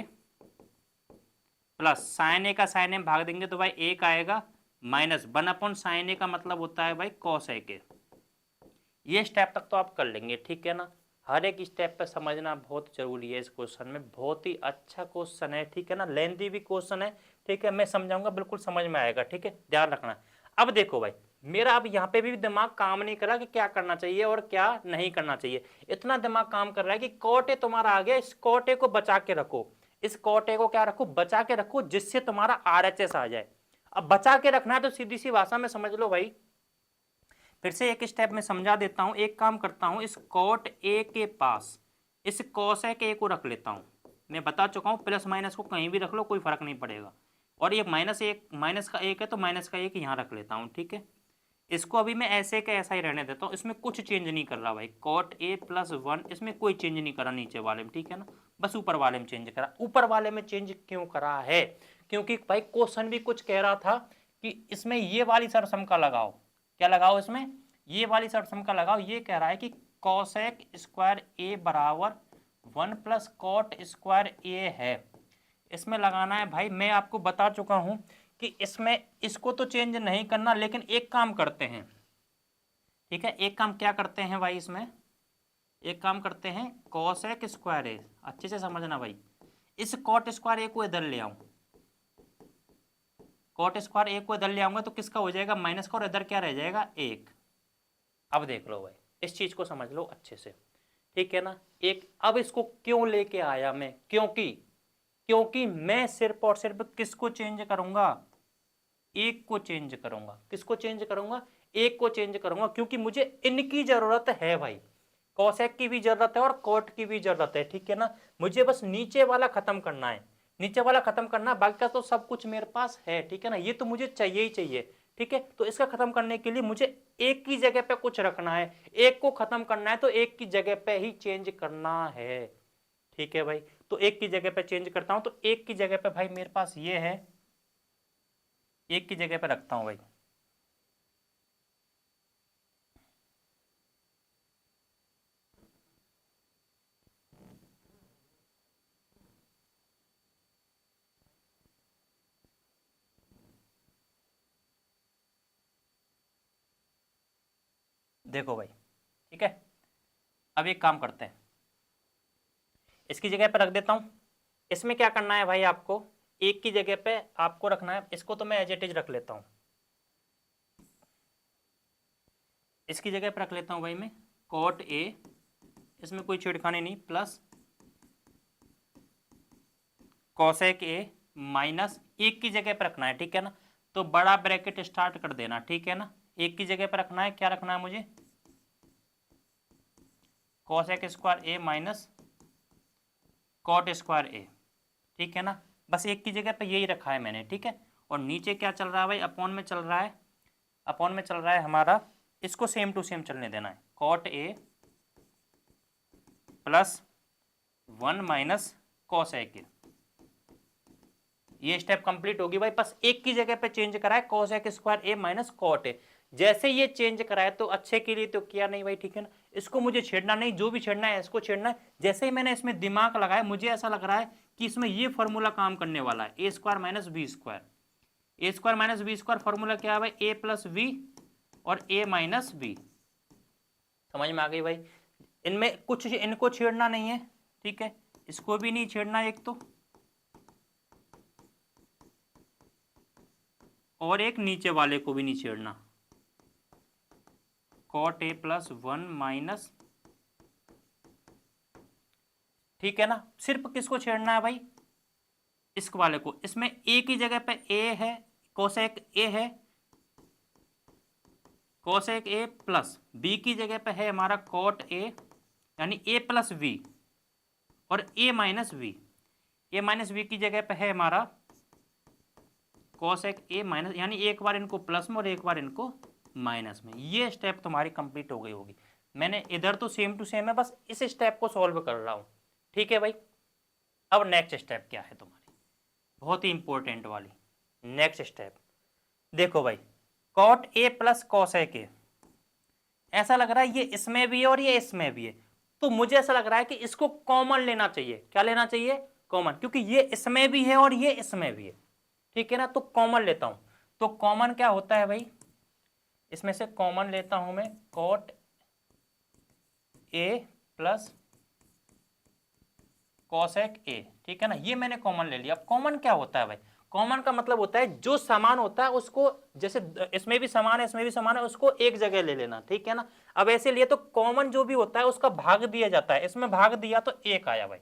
plus sin A का sin A में भाग देंगे तो भाई 1 आएगा, माइनस 1 अपॉन sin A का मतलब होता है भाई cos A के। ये स्टेप तक तो आप कर लेंगे। ठीक है ना, हर एक स्टेप पे समझना बहुत जरूरी है। इस क्वेश्चन में बहुत ही अच्छा क्वेश्चन है। ठीक है ना, लेंथी भी क्वेश्चन है। ठीक है, मैं समझाऊंगा, बिल्कुल समझ में आएगा। ठीक है, ध्यान रखना। अब देखो भाई, मेरा अब यहाँ पे भी दिमाग काम नहीं कर रहा कि क्या करना चाहिए और क्या नहीं करना चाहिए। इतना दिमाग काम कर रहा है कि कोटे तुम्हारा आ गया, इस कोटे को बचा के रखो, इस कोटे को क्या रखो, बचा के रखो, जिससे तुम्हारा RHS आ जाए। अब बचा के रखना है तो सीधी सी भाषा में समझ लो भाई, फिर से एक स्टेप में समझा देता हूं। एक काम करता हूं, इस कॉट ए के पास इस कोसेक ए को रख लेता हूं। मैं बता चुका हूं प्लस माइनस को कहीं भी रख लो, कोई फर्क नहीं पड़ेगा। और ये माइनस का एक है तो माइनस का एक यहां रख लेता हूं। ठीक है, इसको अभी मैं ऐसे के ऐसा ही रहने देता हूं, इसमें कुछ चेंज नहीं कर रहा भाई। कॉट ए प्लस 1 इसमें कोई चेंज नहीं करा नीचे वाले में। ठीक है ना, बस ऊपर वाले में चेंज करा। ऊपर वाले में चेंज क्यों करा है, क्योंकि भाई क्वेश्चन भी कुछ कह रहा था कि इसमें ये वाली सरसम लगाओ। क्या लगाओ इसमें, ये वाली सरसम लगाओ। ये कह रहा है कि कॉसेक स्क्वायर ए बराबर 1 प्लस कॉट स्क्वायर ए है, इसमें लगाना है। भाई मैं आपको बता चुका हूं कि इसमें इसको तो चेंज नहीं करना, लेकिन एक काम करते हैं। ठीक है, एक काम क्या करते हैं भाई, इसमें एक काम करते हैं, कॉसेक स्क्वायर ए, अच्छे से समझना भाई, इस कॉट स्क्वायर ए को इधर ले आऊं, कॉट स्क्वायर ए को इधर ले आऊंगा तो किसका हो जाएगा, माइनस का, और इधर क्या रह जाएगा, 1। अब देख लो भाई, इस चीज को समझ लो अच्छे से। ठीक है ना, एक अब इसको क्यों लेके आया मैं, क्योंकि मैं सिर्फ और सिर्फ किसको चेंज करूंगा, एक को चेंज करूंगा। किसको चेंज करूंगा, एक को चेंज करूंगा, क्योंकि मुझे इनकी जरूरत है भाई। कॉसेक की भी जरूरत है और कॉट की भी जरूरत है। ठीक है ना, मुझे बस नीचे वाला खत्म करना है, नीचे वाला खत्म करना, बाकी का तो सब कुछ मेरे पास है। ठीक है ना, ये तो मुझे चाहिए ही चाहिए। ठीक है, तो इसका खत्म करने के लिए मुझे एक की जगह पे कुछ रखना है, एक को खत्म करना है तो एक की जगह पे ही चेंज करना है। ठीक है भाई, तो एक की जगह पे चेंज करता हूं, तो एक की जगह पे भाई मेरे पास ये है, एक की जगह पे रखता हूं भाई। देखो भाई, ठीक है, अब एक काम करते हैं, इसकी जगह पे रख देता हूं। इसमें क्या करना है भाई, आपको एक की जगह पे आपको रखना है, इसको तो मैं एज इट इज रख लेता हूं, इसकी जगह पे रख लेता हूं भाई मैं कॉट ए, इसमें कोई छेड़खानी नहीं, प्लस कॉसेक ए माइनस, एक की जगह पे रखना है। ठीक है ना, तो बड़ा ब्रैकेट स्टार्ट कर देना। ठीक है ना, एक की जगह पे रखना है, क्या रखना है मुझे, cosec square a minus cot square ए। ठीक है ना, बस एक की जगह पे यही रखा है मैंने। ठीक है, और नीचे क्या चल रहा है भाई, अपॉन में चल रहा है, अपॉन में चल रहा है हमारा, इसको सेम टू सेम चलने देना है, cot A plus 1 minus cos A के। ये स्टेप कंप्लीट होगी भाई, बस एक की जगह पे चेंज करा है, cos a square a minus cot a. जैसे ये चेंज कराया तो अच्छे के लिए तो किया नहीं भाई। ठीक है ना, इसको मुझे छेड़ना नहीं, जो भी छेड़ना है इसको छेड़ना है। जैसे ही मैंने इसमें दिमाग लगाया, मुझे ऐसा लग रहा है कि इसमें ये फॉर्मूला काम करने वाला है, A square minus B square. A square minus B square formula क्या है भाई, ए प्लस बी और ए माइनस बी। समझ में आ गई भाई, इनमें कुछ इनको छेड़ना नहीं है, ठीक है, इसको भी नहीं छेड़ना एक तो, और एक नीचे वाले को भी नहीं छेड़ना, कॉट ए प्लस 1 माइनस, ठीक है ना। सिर्फ किसको छेड़ना है भाई, इस वाले को। इसमें ए की जगह पे ए है, कोसेक ए है, कोसेक ए प्लस बी की जगह पे है हमारा कॉट ए, यानी ए प्लस वी, और A minus B, A minus B की जगह पे है हमारा कोसेक ए माइनस, यानी एक बार इनको प्लस में और एक बार इनको माइनस में। ये स्टेप तुम्हारी कंप्लीट हो गई होगी। मैंने इधर तो सेम टू सेम है, बस इस स्टेप को सॉल्व कर रहा हूं, ठीक है भाई। अब नेक्स्ट स्टेप क्या है तुम्हारी, बहुत ही इंपॉर्टेंट वाली नेक्स्ट स्टेप। देखो भाई, cot A plus cosec a, ऐसा लग रहा है ये इसमें भी है और ये इसमें भी है, तो मुझे ऐसा लग रहा है कि इसको कॉमन लेना चाहिए। क्या लेना चाहिए, कॉमन, क्योंकि ये इसमें भी है और ये इसमें भी है, ठीक है ना। तो कॉमन लेता हूं, तो कॉमन क्या होता है भाई, इसमें से कॉमन लेता हूं मैं cot A plus cosec a, ठीक है ना। ये मैंने कॉमन ले लिया। अब कॉमन क्या होता है भाई, कॉमन का मतलब होता है जो समान होता है उसको, जैसे इसमें भी समान है इसमें भी समान है, उसको एक जगह ले लेना, ठीक है ना। अब ऐसे लिए तो कॉमन जो भी होता है उसका भाग दिया जाता है। इसमें भाग दिया तो एक आया भाई,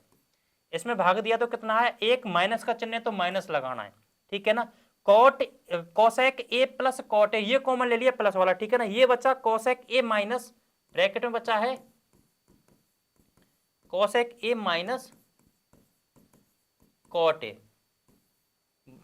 इसमें भाग दिया तो कितना है, एक, माइनस का चिन्ह है तो माइनस लगाना है, ठीक है ना। Cot cosec a plus cot a, ये कॉमन ले लिया प्लस वाला, ठीक है ना। ये बचा कोसेक ए माइनस, ब्रैकेट में बचा है cosec a minus cot a.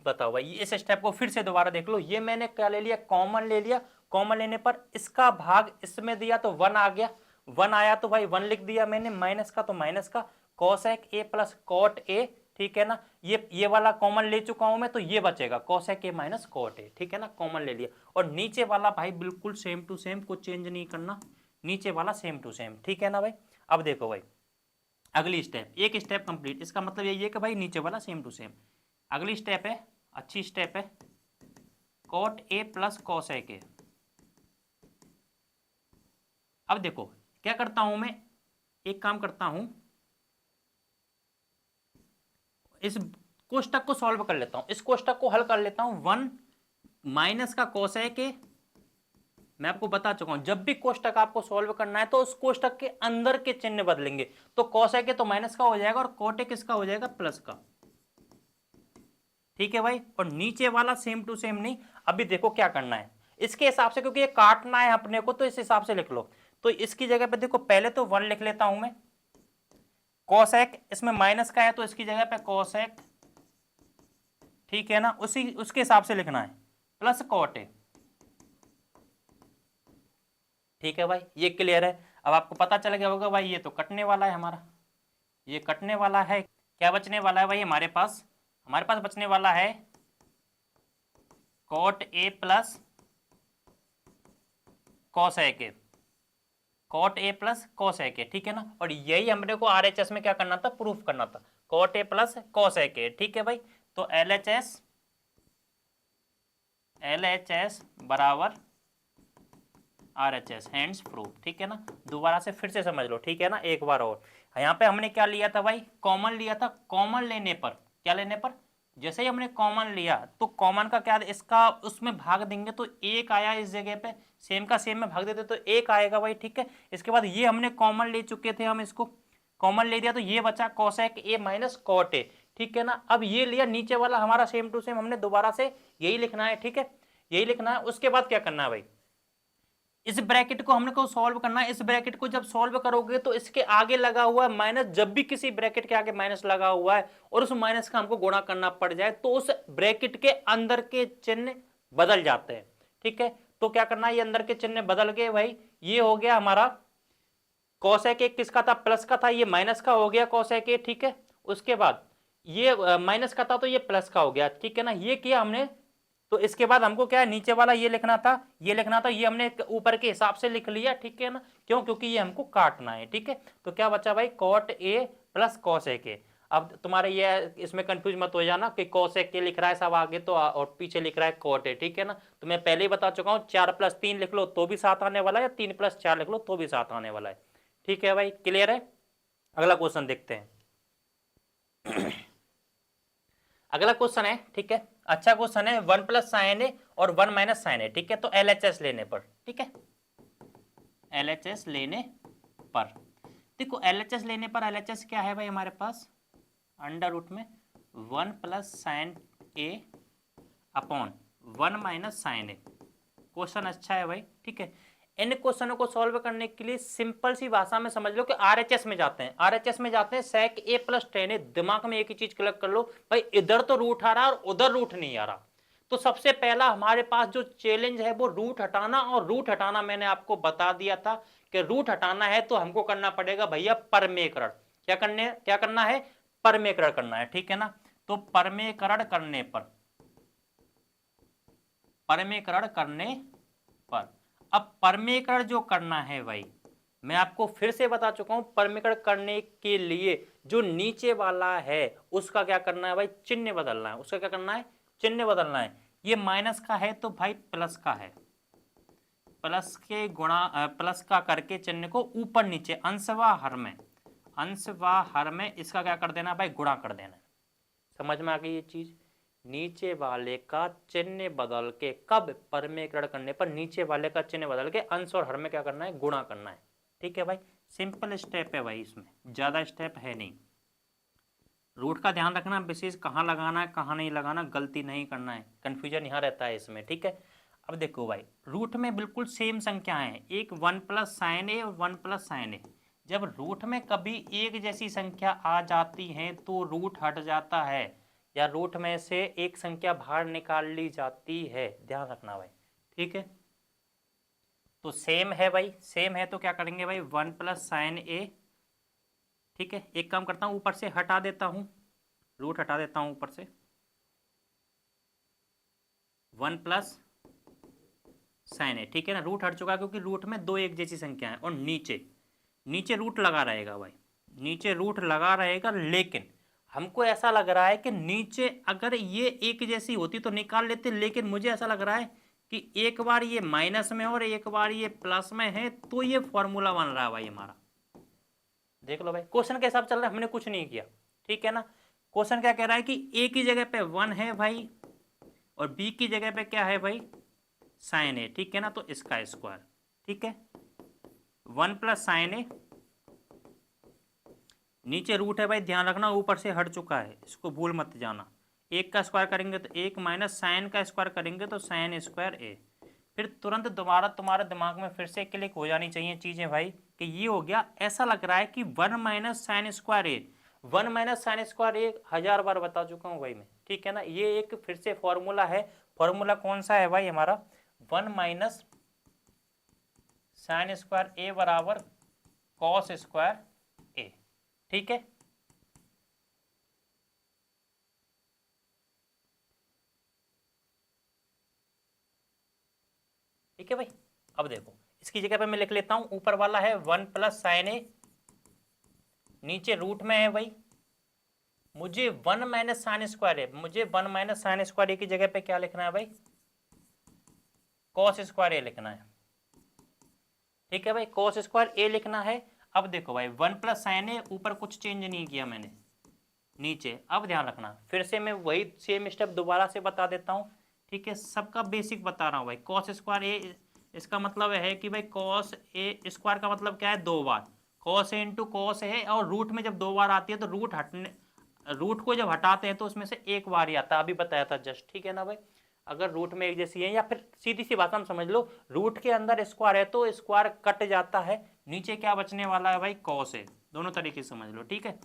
बताओ भाई, इस स्टेप को फिर से दोबारा देख लो। ये मैंने क्या ले लिया, कॉमन ले लिया। कॉमन लेने पर इसका भाग इसमें दिया तो 1 आ गया, 1 आया तो भाई 1 लिख दिया मैंने, माइनस का तो माइनस का, cosec a plus cot a, ठीक है ना। ये वाला कॉमन ले चुका हूं मैं, तो ये बचेगा cosec a minus cot a, ठीक है ना, कॉमन ले लिया। और नीचे वाला भाई बिल्कुल सेम टू सेम, कुछ चेंज नहीं करना, नीचे वाला सेम टू सेम, ठीक है ना भाई। अब देखो भाई, अगली स्टेप, एक स्टेप कंप्लीट, इसका मतलब यही है कि भाई नीचे वाला सेम टू सेम। अगली स्टेप है, अच्छी स्टेप है, cot A plus cosec a. अब देखो क्या करता हूं मैं, एक काम करता हूं, इस कोष्टक को सॉल्व कर लेता हूं, इस कोष्टक को हल कर लेता हूं। 1 माइनस का कोसेक ए, मैं आपको बता चुका हूं जब भी कोष्टक आपको सॉल्व करना है तो उस कोष्टक के अंदर के चिन्ह बदलेंगे। तो कोसेक ए तो माइनस का हो जाएगा और कॉट ए किसका हो जाएगा, प्लस का, ठीक है भाई। और नीचे वाला सेम टू सेम नहीं। अभी देखो क्या करना है इसके हिसाब से, क्योंकि ये काटना है अपने को, तो इस हिसाब से लिख लो। तो इसकी जगह पे देखो, पहले तो 1 लिख लेता हूं मैं, कोसेक इसमें माइनस का है तो इसकी जगह पे कोसेक, ठीक है ना, उसके हिसाब से लिखना है, प्लस कॉट ए, ठीक है भाई। ये क्लियर है। अब आपको पता चल गया होगा भाई, ये तो कटने वाला है हमारा, ये कटने वाला है। क्या बचने वाला है भाई हमारे पास बचने वाला है cot A plus cosec a, cot A plus cosec a, ठीक है ना। और यही हमने को आरएचएस में क्या करना था, प्रूफ करना था, cot A plus cosec a, ठीक है भाई। तो एलएचएस बराबर आरएचएस, हैंड्स प्रूफ, ठीक है ना। दोबारा से फिर से समझ लो, ठीक है ना, एक बार और। यहाँ पे हमने क्या लिया था भाई, कॉमन लिया था। कॉमन लेने पर, क्या लेने पर, जैसे ही हमने कॉमन लिया तो कॉमन का क्या, इसका उसमें भाग देंगे तो एक आया, इस जगह पे सेम का सेम में भाग देते तो एक आएगा भाई, ठीक है। इसके बाद ये हमने कॉमन ले चुके थे, हम इसको कॉमन ले दिया तो ये बचा cosec a minus cot a, ठीक है ना। अब ये लिया, नीचे वाला हमारा सेम टू सेम, हमने दोबारा से यही लिखना है, ठीक है, यही लिखना है। उसके बाद क्या करना है भाई, इस ब्रैकेट को हमने को सॉल्व करना है। इस ब्रैकेट को जब सॉल्व करोगे तो इसके आगे लगा हुआ है माइनस, जब भी किसी ब्रैकेट के आगे माइनस लगा हुआ है और उस माइनस का हमको गुणा करना पड़ जाए तो उस ब्रैकेट के अंदर के चिन्ह बदल जाते हैं, ठीक है। तो क्या करना है, ये अंदर के चिन्ह बदल गए भाई। ये हो गया हमारा कोसेक ए किसका था, प्लस का था, ये माइनस का हो गया कोसेक ए, ठीक है। उसके बाद ये माइनस का था तो ये प्लस का हो गया, ठीक है ना। ये किया हमने, तो इसके बाद हमको क्या है, नीचे वाला ये लिखना था, ये हमने ऊपर के हिसाब से लिख लिया, ठीक है ना। क्यों, क्योंकि ये हमको काटना है, ठीक है। तो क्या बचा भाई, cot A plus cosec a. अब तुम्हारे ये इसमें कंफ्यूज मत हो जाना कि कोसेक ए लिख रहा है सब आगे तो, और पीछे लिख रहा है कॉट ए, ठीक है ना। तो मैं पहले ही बता चुका हूँ 4 + 3 लिख लो तो भी 7 आने वाला है, या 3 + 4 लिख लो तो भी 7 आने वाला है, ठीक है भाई, क्लियर है। अगला क्वेश्चन देखते हैं। अगला क्वेश्चन है, ठीक है, अच्छा क्वेश्चन है, 1 प्लस साइन ए और 1 माइनस साइन ए, ठीक है, तो एलएचएस लेने पर, ठीक है, एलएचएस लेने पर देखो, एलएचएस लेने पर एलएचएस क्या है भाई हमारे पास, अंडर रूट में 1 plus sine A upon 1 minus sign A. Question अच्छा है भाई, ठीक है। इन क्वेश्चनों को सॉल्व करने के लिए सिंपल सी भाषा में समझ लो कि आरएचएस में जाते हैं, आरएचएस में जाते हैं, सेक ए प्लस टेन ए। दिमाग में एक ही चीज क्लिक कर लो भाई, इधर तो रूट आ रहा है और उधर रूट नहीं आ रहा, तो सबसे पहला हमारे पास जो चैलेंज है वो रूट हटाना, और रूट हटाना मैंने आपको बता दिया था कि रूट हटाना है तो हमको करना पड़ेगा भैया परमेकरण। क्या करना है, परमेकरण करना है, ठीक है ना। तो परमेकरण करने पर, परमेकरण करने पर, अब परमेकरण जो करना है भाई, मैं आपको फिर से बता चुका हूं, परमेकरण करने के लिए जो नीचे वाला है उसका क्या करना है भाई, चिन्ह बदलना है, उसका क्या करना है, चिन्ह बदलना है। ये माइनस का है तो भाई प्लस का है, प्लस के गुणा प्लस का करके चिन्ह को ऊपर नीचे अंश व हर में, अंश व हर में इसका क्या कर देना भाई, गुणा कर देना। समझ में आ गई ये चीज। नीचे वाले का चिन्ह बदल के, कब, परमेकरण करने पर नीचे वाले का चिन्ह बदल के अंश और हर में क्या करना है, गुणा करना है, ठीक है भाई। सिंपल स्टेप है भाई, इसमें ज्यादा स्टेप है नहीं। रूट का ध्यान रखना, विशेष कहाँ लगाना है कहाँ नहीं लगाना, गलती नहीं करना है, कंफ्यूजन यहाँ रहता है इसमें, ठीक है। अब देखो भाई, रूट में बिल्कुल सेम संख्या है, एक 1 प्लस साइन ए और 1 प्लस साइन ए। जब रूट में कभी एक जैसी संख्या आ जाती है तो रूट हट जाता है, या रूट में से एक संख्या बाहर निकाल ली जाती है, ध्यान रखना भाई, ठीक है। तो सेम है भाई, सेम है तो क्या करेंगे भाई, 1 प्लस साइन ए, ठीक है। एक काम करता हूं, ऊपर से हटा देता हूं, रूट हटा देता हूं ऊपर से, 1 प्लस साइन ए, ठीक है ना, रूट हट चुका क्योंकि रूट में दो एक जैसी संख्या है, और नीचे नीचे रूट लगा रहेगा भाई, नीचे रूट लगा रहेगा, लेकिन हमको ऐसा लग रहा है कि नीचे अगर ये एक जैसी होती तो निकाल लेते, लेकिन मुझे ऐसा लग रहा है कि एक बार ये माइनस में और एक बार ये प्लस में है, तो ये फॉर्मूला बन रहा है भाई हमारा। देख लो भाई, क्वेश्चन के हिसाब चल रहा है, हमने कुछ नहीं किया, ठीक है ना। क्वेश्चन क्या कह रहा है कि ए की जगह पे 1 है भाई, और बी की जगह पे क्या है भाई, साइन ए, ठीक है ना, तो इसका स्क्वायर, ठीक है, 1 प्लस साइन ए, नीचे रूट है भाई, ध्यान रखना ऊपर से हट चुका है, इसको भूल मत जाना। एक का स्क्वायर करेंगे तो एक, माइनस साइन का स्क्वायर करेंगे तो साइन स्क्वायर ए। फिर तुरंत दोबारा तुम्हारे दिमाग में फिर से क्लिक हो जानी चाहिए चीजें भाई, कि ये हो गया, ऐसा लग रहा है कि 1 माइनस साइन स्क्वायर ए, 1 माइनस साइन स्क्वायर ए 1000 बार बता चुका हूँ भाई मैं, ठीक है ना। ये एक फिर से फॉर्मूला है, फॉर्मूला कौन सा है भाई हमारा, 1 माइनस साइन स्क्वायर ए बराबर कॉस स्क्वायर ए, ठीक है। ठीक है भाई, अब देखो इसकी जगह पे मैं लिख लेता हूं, ऊपर वाला है 1 प्लस साइन ए, नीचे रूट में है भाई, मुझे 1 माइनस साइन स्क्वायर है, मुझे 1 माइनस साइन स्क्वायर ए की जगह पे क्या लिखना है भाई, कॉस स्क्वायर ए लिखना है, ठीक है भाई, कॉस स्क्वायर ए लिखना है। अब देखो भाई 1 प्लस साइन ए, ऊपर कुछ चेंज नहीं किया मैंने, नीचे, अब ध्यान रखना, फिर से मैं वही सेम स्टेप दोबारा से बता देता हूँ, ठीक है, सबका बेसिक बता रहा हूँ भाई। कॉस स्क्वायर ए, इसका मतलब है कि भाई कॉस ए स्क्वायर का मतलब क्या है, दो बार, कॉस ए इंटू कॉस है, और रूट में जब दो बार आती है तो रूट को जब हटाते हैं तो उसमें से एक बार ही आता है, अभी बताया था जस्ट, ठीक है ना भाई। अगर रूट में एक जैसी है, या फिर सीधी सी बात हम समझ लो, रूट के अंदर स्क्वायर है तो स्क्वायर कट जाता है, नीचे क्या बचने वाला है भाई, कॉस है, दोनों तरीके से समझ लो, ठीक है।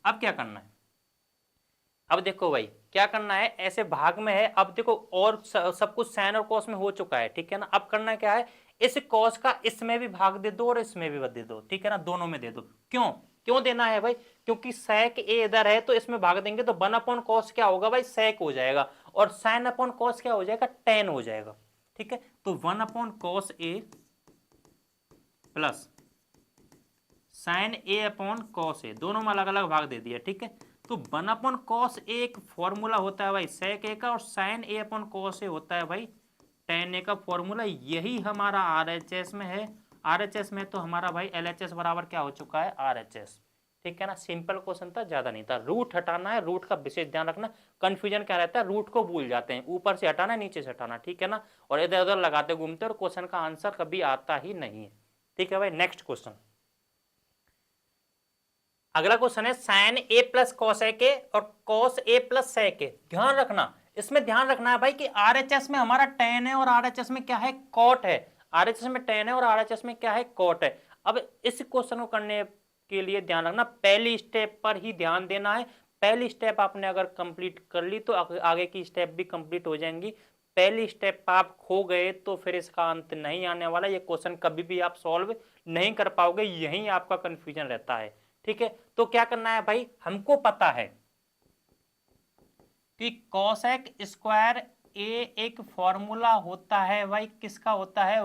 अब क्या करना है, अब देखो भाई क्या करना है, ऐसे भाग में है, अब देखो और सब कुछ साइन और कॉस में हो चुका है, ठीक है ना। अब करना क्या है, इस कॉस का इसमें भी भाग दे दो और इसमें भी दे दो, ठीक है ना, दोनों में दे दो। क्यों क्यों देना है भाई, क्योंकि sec a इधर है तो इसमें भाग देंगे तो 1 अपॉन कॉस क्या होगा भाई, sec हो जाएगा, और साइन अपॉन कॉस क्या हो जाएगा, tan हो जाएगा, ठीक है। तो 1 upon cos A plus sine A upon cos ए, दोनों में अलग अलग भाग दे दिया, ठीक है। तो 1 अपॉन कॉस ए एक फॉर्मूला होता है भाई sec ए का, और साइन ए अपॉन कॉस ए होता है भाई tan ए का फॉर्मूला, यही हमारा RHS में है, RHS में तो हमारा भाई LHS बराबर क्या हो चुका है, RHS। ठीक है ना, सिंपल क्वेश्चन था, ज्यादा नहीं था। रूट हटाना है, रूट का विशेष ध्यान रखना। कंफ्यूजन क्या रहता है, रूट को भूल जाते हैं, ऊपर से हटाना नीचे से हटाना, ठीक है ना, और इधर उधर लगाते घूमते और क्वेश्चन का आंसर कभी आता ही नहीं है। ठीक है भाई, नेक्स्ट क्वेश्चन। अगला क्वेश्चन है sign A plus cos A के और कॉस ए प्लस सेक के। ध्यान रखना, इसमें ध्यान रखना है भाई कि आरएचएस में हमारा टेन है और आरएचएस में क्या है, कॉट है। आरएचएस में टेन है और आरएचएस में क्या है, कॉट है। अब इस क्वेश्चन को करने के लिए ध्यान रखना, पहली स्टेप पर ही ध्यान देना है। पहली स्टेप आपने अगर कंप्लीट कर ली तो आगे की स्टेप भी कंप्लीट हो जाएंगी। पहली स्टेप आप खो गए तो फिर इसका अंत नहीं आने वाला, ये क्वेश्चन कभी भी आप सॉल्व नहीं कर पाओगे, यही आपका कंफ्यूजन रहता है। ठीक है, तो क्या करना है भाई, हमको पता है कि कोसेक स्क्वायर ए एक फॉर्मूला होता है भाई, किसका होता है,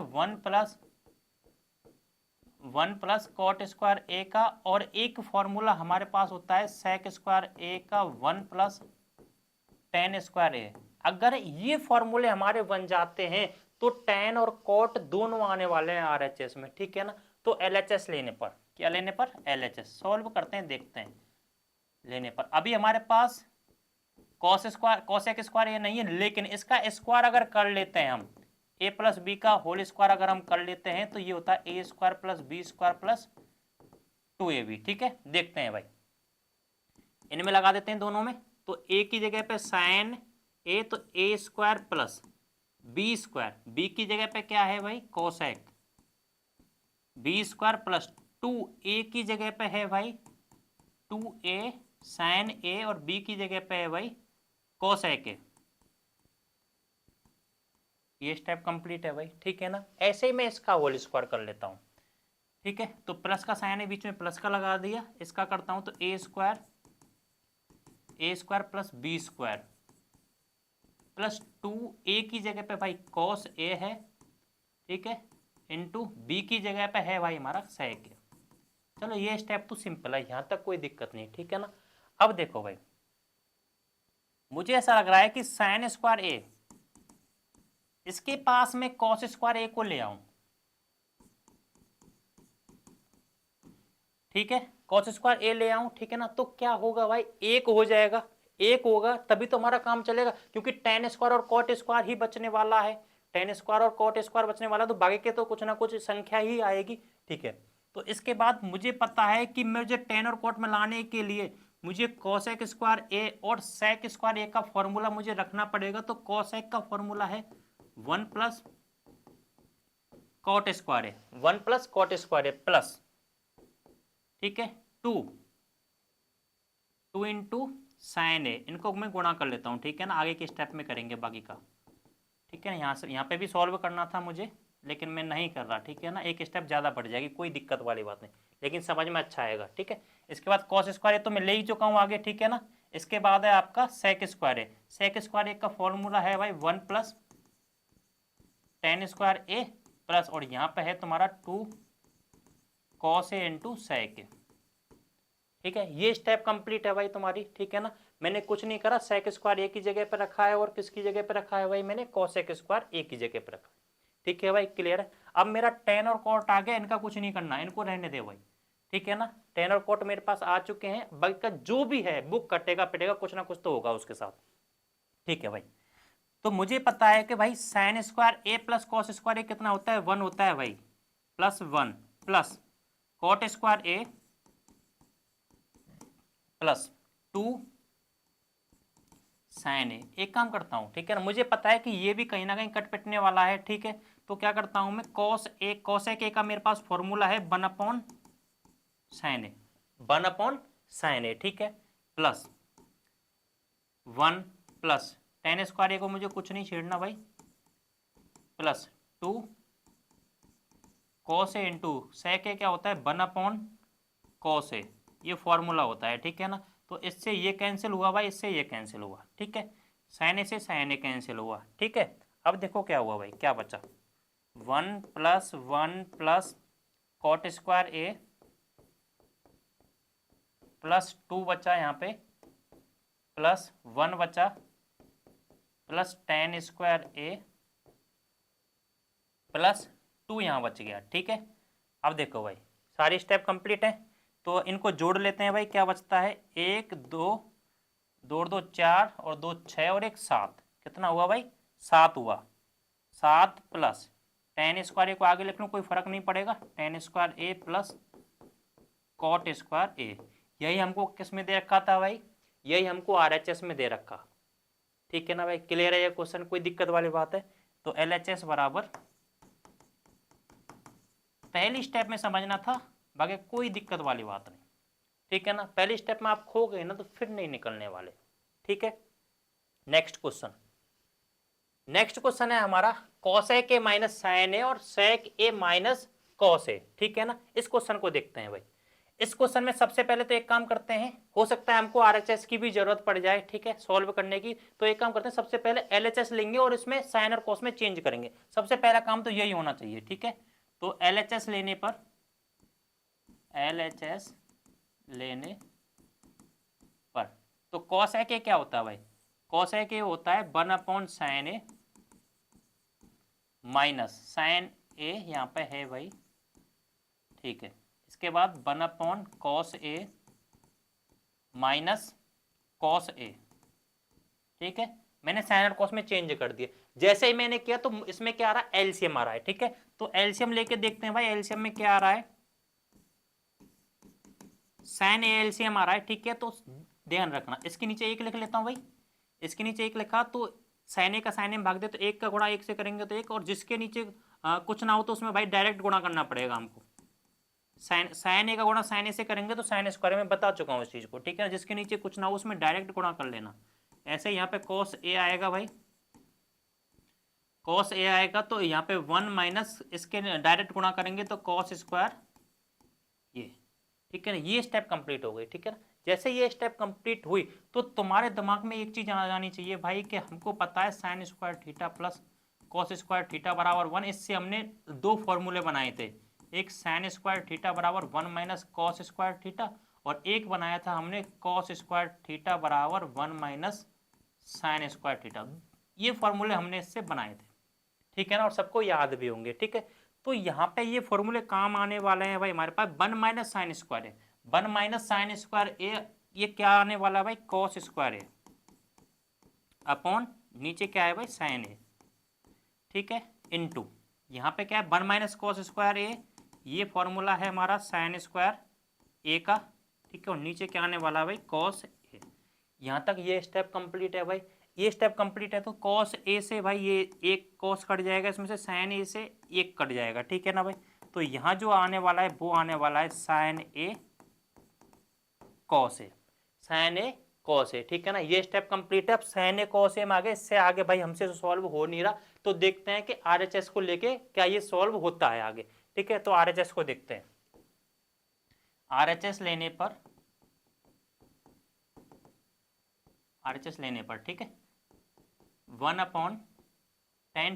वन प्लस कॉट स्क्वायर ए का, और एक फॉर्मूला हमारे पास होता है सेक स्क्वायर ए का वन प्लस टेन स्क्वायर ए। अगर ये फॉर्मूले हमारे बन जाते हैं तो टेन और कॉट दोनों आने वाले हैं आरएचएस में। ठीक है ना, तो एलएचएस लेने पर, क्या लेने पर, एलएचएस। सॉल्व करते हैं, देखते हैं लेने पर। अभी हमारे पास कॉस स्क्वायर कोसेक स्क्वायर ये नहीं है, लेकिन इसका स्क्वायर अगर कर लेते हैं हम, ए प्लस बी का होल स्क्वायर अगर हम कर लेते हैं तो ये होता है A square plus B square plus 2ab। ठीक है, देखते हैं भाई, इनमें लगा देते हैं दोनों में। तो ए की जगह पे साइन ए, तो A square plus B square, B की जगह पे क्या है भाई, cosec, B square plus 2a की जगह पे है भाई 2a साइन ए, और b की जगह पे है भाई कोसेक ए। ये स्टेप कंप्लीट है भाई। ठीक है ना, ऐसे ही मैं इसका होल स्क्वायर कर लेता हूं। ठीक है, तो प्लस का साइन है, बीच में प्लस का लगा दिया, इसका करता हूं तो A square plus B square plus 2a की जगह पे भाई कॉस ए है, ठीक है, इंटू बी की जगह पे है भाई हमारा सेक ए। चलो ये स्टेप तो सिंपल है, यहां तक कोई दिक्कत नहीं। ठीक है ना, अब देखो भाई, मुझे ऐसा लग रहा है कि साइन स्क्वायर ए, इसके पास में कॉस स्क्वायर ए को ले आऊं। ठीक है, कॉस स्क्वायर ए ले आऊं, ठीक है ना, तो क्या होगा भाई, एक हो जाएगा, एक होगा तभी तो हमारा काम चलेगा, क्योंकि टेन स्क्वायर और कॉट स्क्वायर ही बचने वाला है। टेन स्क्वायर और कॉट स्क्वायर बचने वाला, तो बाकी के तो कुछ ना कुछ संख्या ही आएगी। ठीक है, तो इसके बाद मुझे पता है कि मुझे टेन और कॉट में लाने के लिए मुझे कोसेक स्क्वायर ए और सेक स्क्वायर ए का फॉर्मूला मुझे रखना पड़ेगा। तो कोसेक का फॉर्मूला है वन प्लस कॉट स्क्वायर ए, वन प्लस कॉट स्क्वायर ए प्लस, ठीक है, टू इंटू साइन ए, इनको मैं गुणा कर लेता हूँ। ठीक है ना, आगे के स्टेप में करेंगे बाकी का। ठीक है ना, यहाँ से यहाँ पे भी सॉल्व करना था मुझे, लेकिन मैं नहीं कर रहा। ठीक है ना, एक स्टेप ज़्यादा बढ़ जाएगी, कोई दिक्कत वाली बात नहीं, लेकिन समझ में अच्छा आएगा। ठीक है, इसके बाद कॉस स्क्वायर ए तो मैं ले ही चुका हूँ आगे। ठीक है ना, इसके बाद है आपका सेक स्क्वायर ए। सेक स्क्वायर ए का फॉर्मूला है भाई वन प्लस टेन स्क्वायर ए प्लस, और यहाँ पे है तुम्हारा 2 कॉस ए इंटू सेक ए। ठीक है, ये स्टेप कंप्लीट है भाई तुम्हारी। ठीक है ना, मैंने कुछ नहीं करा, सेक स्क्वायर ए की जगह पे रखा है और किसकी जगह पे रखा है भाई, मैंने कोसेक स्क्वायर ए की जगह पे रखा है। ठीक है भाई, क्लियर है। अब मेरा टेन और कॉट आ गया, इनका कुछ नहीं करना, इनको रहने दे भाई। ठीक है ना, टेन और कॉट मेरे पास आ चुके हैं, बाकी का जो भी है बुक कटेगा पिटेगा, कुछ ना कुछ तो होगा उसके साथ। ठीक है भाई, तो मुझे पता है कि भाई साइन स्क्वायर ए प्लस कॉस स्क्वायर ए कितना होता है, 1 होता है भाई, प्लस 1 प्लस कॉट स्क्वायर ए प्लस 2 साइन ए। एक काम करता हूं, ठीक है ना, मुझे पता है कि ये भी कहीं ना कहीं कट पिटने वाला है। ठीक है, तो क्या करता हूं मैं, कोसेक ए का मेरे पास फॉर्मूला है 1 upon sine A, 1 upon sine A. ठीक है, प्लस 1 प्लस टेन स्क्वायर ए को मुझे कुछ नहीं छेड़ना भाई, plus 2 cos A into sec ए क्या होता है 1 अपॉन कॉस ए, ये फॉर्मूला होता है। ठीक है ना, तो इससे ये कैंसिल हुआ भाई, इससे ये कैंसिल हुआ। ठीक है, साइन ए से साइन ए कैंसिल हुआ। ठीक है, अब देखो क्या हुआ भाई, क्या बचा, 1 प्लस कॉट स्क्वायर ए प्लस 2 बचा यहाँ पे, प्लस 1 बचा, प्लस टेन स्क्वायर ए प्लस 2 यहाँ बच गया। ठीक है, अब देखो भाई सारी स्टेप कंप्लीट है, तो इनको जोड़ लेते हैं भाई। क्या बचता है, 1 2, 2 2 4 और 2 6 और 1 7, कितना हुआ भाई, 7 हुआ। 7 प्लस टेन स्क्वायर ए को आगे लिख लूँ, कोई फर्क नहीं पड़ेगा, टेन स्क्वायर ए प्लस कॉट स्क्वायर ए। यही हमको किस में दे रखा था भाई, यही हमको आरएचएस में दे रखा। ठीक है ना भाई, क्लियर है ये क्वेश्चन, कोई दिक्कत वाली बात है? तो एलएचएस बराबर, पहली स्टेप में समझना था, बाकी कोई दिक्कत वाली बात नहीं। ठीक है ना, पहली स्टेप में आप खो गए ना तो फिर नहीं निकलने वाले। ठीक है, नेक्स्ट क्वेश्चन। नेक्स्ट क्वेश्चन है हमारा कॉसेक ए माइनस साइन ए और सेक ए माइनस कॉस ए। ठीक है ना, इस क्वेश्चन को देखते हैं भाई। इस क्वेश्चन में सबसे पहले तो एक काम करते हैं, हो सकता है हमको आरएचएस की भी जरूरत पड़ जाए, ठीक है, सॉल्व करने की। तो एक काम करते हैं, सबसे पहले एलएचएस लेंगे और इसमें साइन और कॉस में चेंज करेंगे। सबसे पहला काम तो यही होना चाहिए। ठीक है, तो एलएचएस लेने पर, एलएचएस लेने पर तो कॉस ए के क्या होता है भाई, कॉस ए के होता है 1/sin ए माइनस साइन ए, यहाँ पे है भाई। ठीक है, इसके बाद 1/cos ए माइनस कॉस ए। ठीक है, मैंने साइन और कॉस में चेंज कर दिया। जैसे ही मैंने किया तो इसमें क्या आ रहा है, एलसीएम आ रहा है। ठीक है, तो एलसीएम लेके देखते हैं भाई, एलसीएम में क्या आ रहा है, साइन ए एलसीएम आ रहा है। ठीक है, तो ध्यान रखना, इसके नीचे एक लिख लेता हूं भाई, इसके नीचे एक लिखा तो साइन ए का साइन ए भाग दे तो एक का गुणा एक से करेंगे तो एक, और जिसके नीचे कुछ ना हो तो उसमें भाई डायरेक्ट गुणा करना पड़ेगा हमको। साइन ए का गुणा साइन ए से करेंगे तो साइन स्क्वायर में बता चुका हूँ इस चीज को। ठीक है, जिसके नीचे कुछ ना हो उसमें डायरेक्ट गुणा कर लेना। ऐसे यहाँ पे कॉस ए आएगा भाई, कॉस ए आएगा तो यहाँ पे 1 माइनस इसके डायरेक्ट गुणा करेंगे तो कॉस स्क्वायर ये। ठीक है ना, ये स्टेप कंप्लीट हो गई। ठीक है ना, जैसे ये स्टेप कंप्लीट हुई तो तुम्हारे दिमाग में एक चीज आ जानी चाहिए भाई कि हमको पता है sign square theta plus cos square theta बराबर 1। इससे हमने दो फॉर्मूले बनाए थे, एक साइन स्क्वायर थीटा बराबर 1 माइनस कॉस स्क्वायर थीटा, और एक बनाया था हमने कॉस स्क्वायर थीटा बराबर 1 माइनस साइन स्क्वायर थीटा। ये फॉर्मूले हमने इससे बनाए थे। ठीक है ना, और सबको याद भी होंगे। ठीक है, तो यहाँ पे ये फॉर्मूले काम आने वाले हैं भाई। हमारे पास 1 माइनस साइन स्क्वायर है, 1 माइनस साइन स्क्वायर ए, ये क्या आने वाला है भाई, कॉस स्क्वायर ए अपॉन नीचे क्या है भाई, साइन ए। ठीक है, इनटू यहाँ पे क्या है 1 माइनस कॉस स्क्वायर ए, ये फॉर्मूला है हमारा साइन स्क्वायर ए का। ठीक है, और नीचे क्या आने वाला है भाई, कॉस ए। यहाँ तक ये स्टेप कंप्लीट है भाई। ये स्टेप कंप्लीट है तो कॉस ए से भाई ये एक कॉस कट जाएगा, इसमें से साइन ए से एक कट जाएगा। ठीक है ना भाई, तो यहाँ जो आने वाला है वो आने वाला है साइन ए कॉस ए, साइन ए कॉस ए। ठीक है ना, ये स्टेप कंप्लीट है। अब साइन ए कॉस ए में आगे, इससे आगे भाई हमसे तो सॉल्व हो नहीं रहा, तो देखते हैं कि आरएचएस को लेके क्या ये सॉल्व होता है आगे। ठीक है, तो आरएचएस को देखते हैं। आरएचएस लेने पर, आरएचएस लेने पर ठीक है 1/tan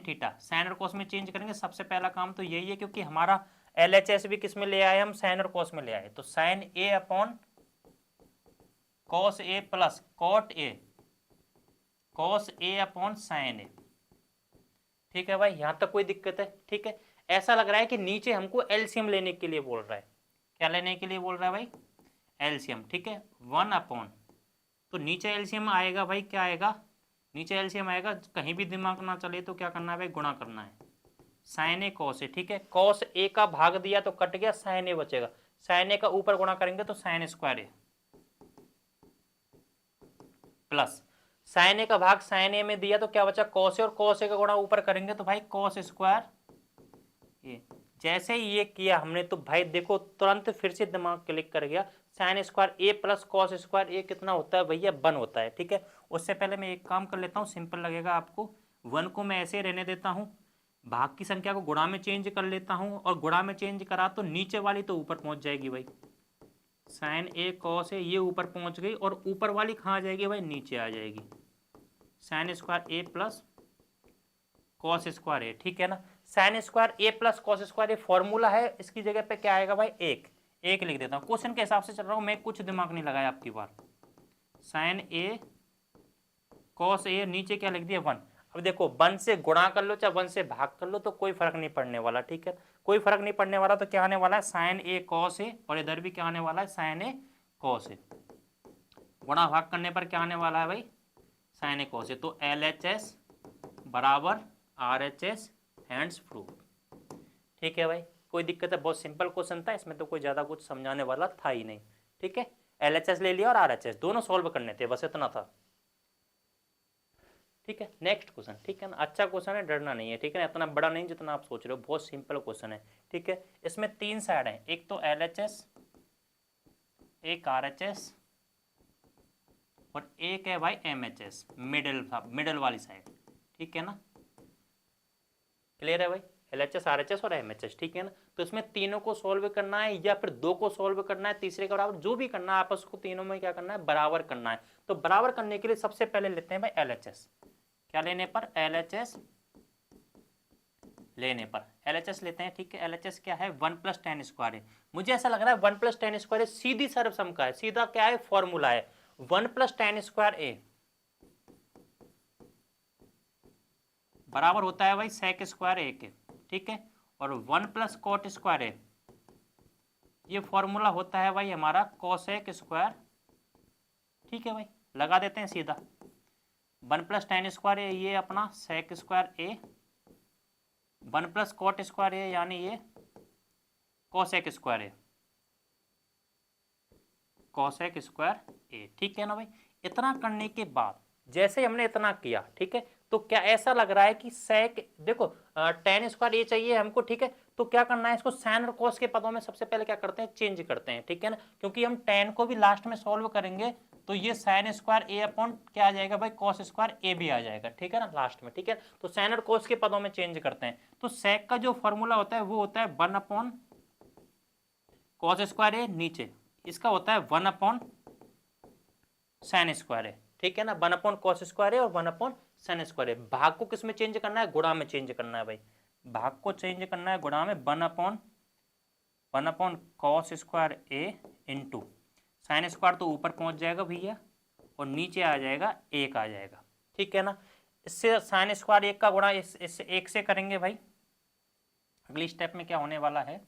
थीटा, साइन और कॉस में चेंज करेंगे। सबसे पहला काम तो यही है, क्योंकि हमारा एलएचएस भी किस में ले आए, हम साइन और कॉस में ले आए, तो sine A upon cos A plus cot A, cos A upon sine A. ठीक है भाई, यहां तक कोई दिक्कत है? ठीक है, ऐसा लग रहा है कि नीचे हमको एलसीएम लेने के लिए बोल रहा है। क्या लेने के लिए बोल रहा है भाई, एलसीएम। ठीक है, 1 अपॉन, तो नीचे एलसीएम आएगा भाई, क्या आएगा, नीचे एलसीएम आएगा, कहीं भी दिमाग ना चले तो क्या करना है भाई, गुणा करना है, साइन ए कॉस ए। ठीक है, कॉस ए का भाग दिया तो कट गया, साइन ए बचेगा, साइन ए का ऊपर गुणा करेंगे तो sine square A plus sine A का भाग साइन ए में दिया तो क्या बचा, कॉस ए, और कॉस ए का गुणा ऊपर करेंगे तो भाई कॉस स्क्वायर ए। जैसे ही ये किया हमने तो भाई देखो तुरंत फिर से दिमाग क्लिक कर गया, साइन स्क्वायर ए प्लस कॉस स्क्वायर ए कितना होता है भैया, 1 होता है। ठीक है, उससे पहले मैं एक काम कर लेता हूँ, सिंपल लगेगा आपको, 1 को मैं ऐसे रहने देता हूँ, भाग की संख्या को गुणा में चेंज कर लेता हूँ, और गुणा में चेंज करा तो नीचे वाली तो ऊपर पहुंच जाएगी भाई, साइन ए कॉस ए ये ऊपर पहुंच गई, और ऊपर वाली कहाँ आ जाएगी भाई, नीचे आ जाएगी, साइन स्क्वायर ए प्लस कॉस स्क्वायर ए। ठीक है ना, sine square A plus cos square a formula है, इसकी जगह पे क्या आएगा भाई, एक लिख देता हूँ, क्वेश्चन के हिसाब से चल रहा हूँ मैं, कुछ दिमाग नहीं लगाया आपकी बार। साइन ए कॉस ए नीचे क्या लिख दिया 1। अब देखो 1 से गुणा कर लो चाहे 1 से भाग कर लो तो कोई फर्क नहीं पड़ने वाला, ठीक है, कोई फर्क नहीं पड़ने वाला। तो क्या आने वाला है साइन ए कॉस ए, और इधर भी क्या आने वाला है साइन ए कॉस ए। गुणा भाग करने पर क्या आने वाला है भाई साइन ए कॉस ए। तो LHS बराबर RHS हैंड्स प्रूफ। ठीक है भाई, कोई दिक्कत है? बहुत सिंपल क्वेश्चन था, इसमें तो कोई ज्यादा कुछ समझाने वाला था ही नहीं। ठीक है, LHS ले लिया और RHS दोनों सॉल्व करने थे, बस इतना था। ठीक है, नेक्स्ट क्वेश्चन। ठीक है ना, अच्छा क्वेश्चन है, डरना नहीं है। ठीक है ना, इतना बड़ा नहीं जितना आप सोच रहे हो, बहुत सिंपल क्वेश्चन है। ठीक है, इसमें 3 साइड हैं, एक तो LHS, एक RHS और एक है भाई MHS, मिडिल वाली साइड। ठीक है ना, क्लियर है भाई? LHS RHS और MHS। ठीक है ना, तो इसमें तीनों को सॉल्व करना है या फिर 2 को सॉल्व करना है, तीसरे के बराबर, जो भी करना है आपस को तीनों में क्या करना है बराबर करना है। तो बराबर करने के लिए सबसे पहले लेते हैं भाई LHS। क्या लेने पर? LHS लेने पर LHS लेते हैं। ठीक है, LHS क्या है 1 + tan स्क्वायर है। मुझे ऐसा लग रहा है 1 + tan स्क्वायर सीधी सर्वसम का है, सीधा क्या है फॉर्मूला है 1 + tan स्क्वायर a बराबर होता है भाई sec स्क्वायर a के। ठीक है, और 1 + cot स्क्वायर a ये फॉर्मूला होता है भाई हमारा cosec स्क्वायर। ठीक है भाई, लगा देते हैं सीधा 1 + tan स्क्वायर a ये अपना sec square a, 1 + cot square a यानी ये cosec square a, cosec square a। ठीक है ना भाई, इतना करने के बाद जैसे हमने इतना किया, ठीक है, तो क्या ऐसा लग रहा है कि sec देखो tan स्क्वायर a चाहिए हमको। ठीक है, तो क्या करना है इसको साइन और cos के पदों में सबसे पहले क्या करते हैं चेंज करते हैं। ठीक है ना, क्योंकि हम tan को भी लास्ट में सॉल्व करेंगे तो ये साइन स्क्वायर a अपॉन क्या आ जाएगा भाई cos स्क्वायर a भी आ जाएगा। ठीक है ना लास्ट में। ठीक है, तो साइन और cos के पदों में चेंज करते हैं। तो sec का जो फॉर्मूला होता है वो होता है 1 अपॉन cos स्क्वायर a, नीचे इसका होता है 1 अपॉन साइन स्क्वायर है। ठीक है ना, 1 अपॉन cos स्क्वायर है और 1 अपॉन साइन स्क्वायर है। भाग को किस में चेंज करना है? गुणा में चेंज करना है भाई। भाग को चेंज करना है गुणा में, 1 upon cos square a into sine square तो ऊपर पहुंच जाएगा भैया और नीचे आ जाएगा 1 आ जाएगा। ठीक है ना, इससे साइन स्क्वायर 1 का गुणा इससे 1 से करेंगे भाई। अगली स्टेप में क्या होने वाला है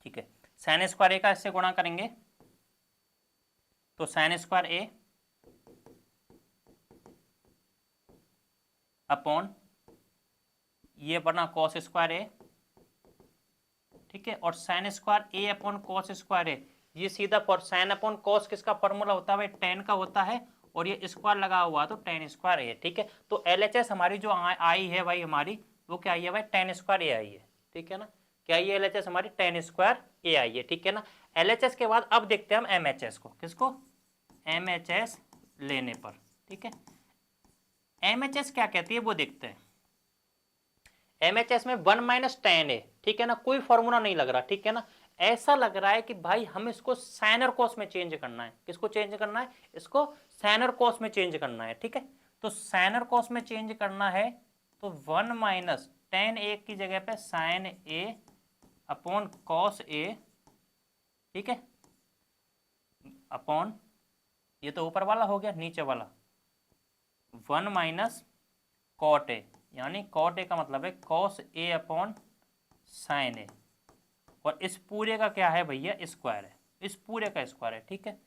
ठीक है, साइन स्क्वायर a का इससे गुणा करेंगे तो साइन स्क्वायर a अपॉन ये बना cos स्क्वायर a। ठीक है, और sine square a upon cos square a ये सीधा फॉर साइन अपॉन cos किसका फॉर्मूला होता है भाई tan का होता है, और ये स्क्वायर लगा हुआ तो tan स्क्वायर a। ठीक है, तो LHS हमारी जो आई है भाई हमारी वो क्या आई है भाई tan स्क्वायर a आई है। ठीक है ना, क्या ये LHS हमारी tan स्क्वायर a आई है। ठीक है ना, LHS के बाद अब देखते हैं हम MHS को, किसको? MHS लेने पर। ठीक है, MHS क्या कहती है वो देखते हैं। MHS में 1 - tan a। ठीक है ना, कोई फॉर्मूला नहीं लग रहा। ठीक है ना, ऐसा लग रहा है कि भाई हम इसको साइन और cos में चेंज करना है। किसको चेंज करना है? इसको साइन और cos में चेंज करना है। ठीक है, तो साइन और cos में चेंज करना है तो 1 - tan a की जगह पे sine a upon cos a। ठीक है, अपॉन ये तो ऊपर वाला हो गया, नीचे वाला 1 - cot a, यानी cot a का मतलब है cos a upon sine a, और इस पूरे का क्या है भैया स्क्वायर है, इस पूरे का स्क्वायर है। ठीक है,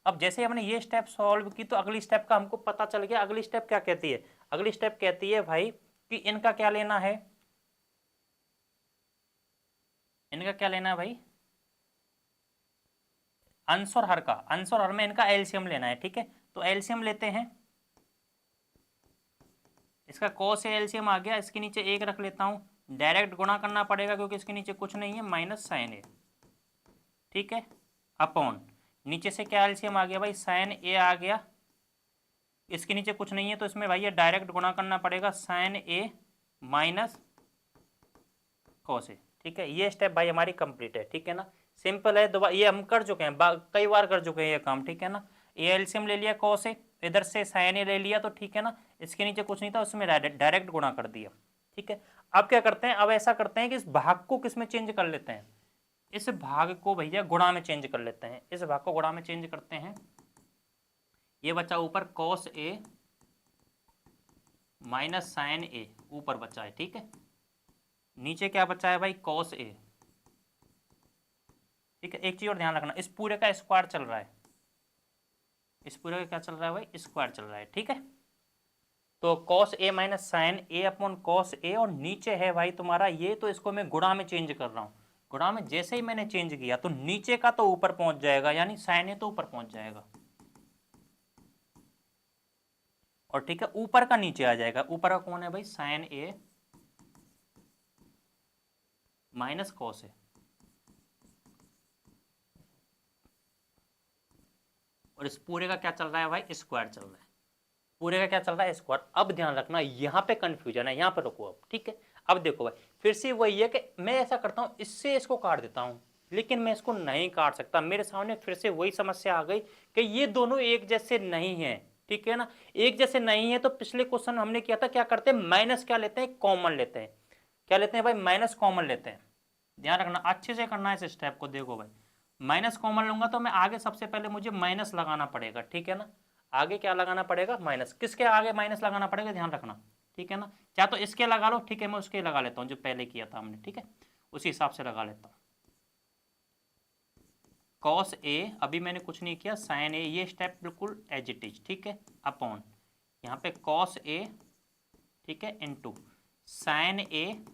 अब जैसे हमने ये स्टेप सॉल्व की तो अगली स्टेप का हमको पता चल गया। अगली स्टेप क्या कहती है? अगली स्टेप कहती है भाई कि इनका क्या लेना है, इनका क्या लेना है भाई अंश और हर का। अंश और हर में इनका एलसीएम लेना है। ठीक है, तो एलसीएम लेते हैं। इसका cos a एलसीएम आ गया, इसके नीचे 1 रख लेता हूँ, डायरेक्ट गुणा करना पड़ेगा क्योंकि इसके नीचे कुछ नहीं है, माइनस साइन a। ठीक है, अपॉन नीचे से क्या एलसीएम आ गया भाई साइन a आ गया, इसके नीचे कुछ नहीं है तो इसमें भाई ये डायरेक्ट गुणा करना पड़ेगा sine a minus cos a। ठीक है, ये स्टेप भाई हमारी कंप्लीट है। ठीक है ना, सिंपल है, दोबारा ये हम कर चुके हैं, कई बार कर चुके हैं ये काम। ठीक है ना, ये एलसीएम ले लिया cos a, इधर से साइन ए ले लिया तो ठीक है ना, इसके नीचे कुछ नहीं था, उसमें डायरेक्ट गुणा कर दिया। ठीक है, अब क्या करते हैं, अब ऐसा करते हैं कि इस भाग को किस में चेंज कर लेते हैं, इस भाग को भैया गुणा में चेंज कर लेते हैं। इस भाग को गुणा में चेंज करते हैं, ये बचा ऊपर कॉस ए माइनस साइन ए ऊपर बचा है। ठीक है, नीचे क्या बचा है भाई, कॉस ए। ठीक है, एक चीज और ध्यान रखना, इस पूरे का स्क्वायर चल रहा है, इस पूरे का क्या चल रहा है भाई, स्क्वायर चल रहा है। ठीक है, तो cos A minus sign A upon cos ए, और नीचे है भाई तुम्हारा ये, तो इसको मैं गुणा में चेंज कर रहा हूं। गुणा में जैसे ही मैंने चेंज किया तो नीचे का तो ऊपर पहुंच जाएगा, यानी साइन ए तो ऊपर पहुंच जाएगा, और ठीक है ऊपर का नीचे आ जाएगा। ऊपर का कौन है भाई, साइन ए माइनस कॉस ए, और इस पूरे का क्या चल रहा है भाई, स्क्वायर चल रहा है। पूरे का क्या चल रहा है, स्क्वायर। अब ध्यान रखना यहाँ पे कंफ्यूजन है, यहाँ पे रुको अब। ठीक है, अब देखो भाई फिर से वही है कि मैं ऐसा करता हूँ, इससे इसको काट देता हूँ, लेकिन मैं इसको नहीं काट सकता। मेरे सामने फिर से वही समस्या आ गई कि ये दोनों एक जैसे नहीं है। ठीक है ना, एक जैसे नहीं है तो पिछले क्वेश्चन हमने किया था, क्या करते हैं, माइनस क्या लेते हैं, कॉमन लेते हैं। क्या लेते हैं भाई, माइनस कॉमन लेते हैं। ध्यान रखना, अच्छे से करना है इस स्टेप को। देखो भाई, माइनस कॉमन लूंगा तो मैं आगे सबसे पहले मुझे माइनस लगाना पड़ेगा। ठीक है ना, आगे क्या लगाना पड़ेगा, माइनस। किसके आगे माइनस लगाना पड़ेगा, ध्यान रखना। ठीक है ना, चाहे तो इसके लगा लो, ठीक है, मैं उसके लगा लेता हूँ जो पहले किया था हमने। ठीक है, उसी हिसाब से लगा लेता हूँ। कॉस ए, अभी मैंने कुछ नहीं किया, साइन ए, ये स्टेप बिल्कुल एज इट इज। ठीक है, अपॉन यहाँ पे कॉस ए, ठीक है, इनटू साइन ए,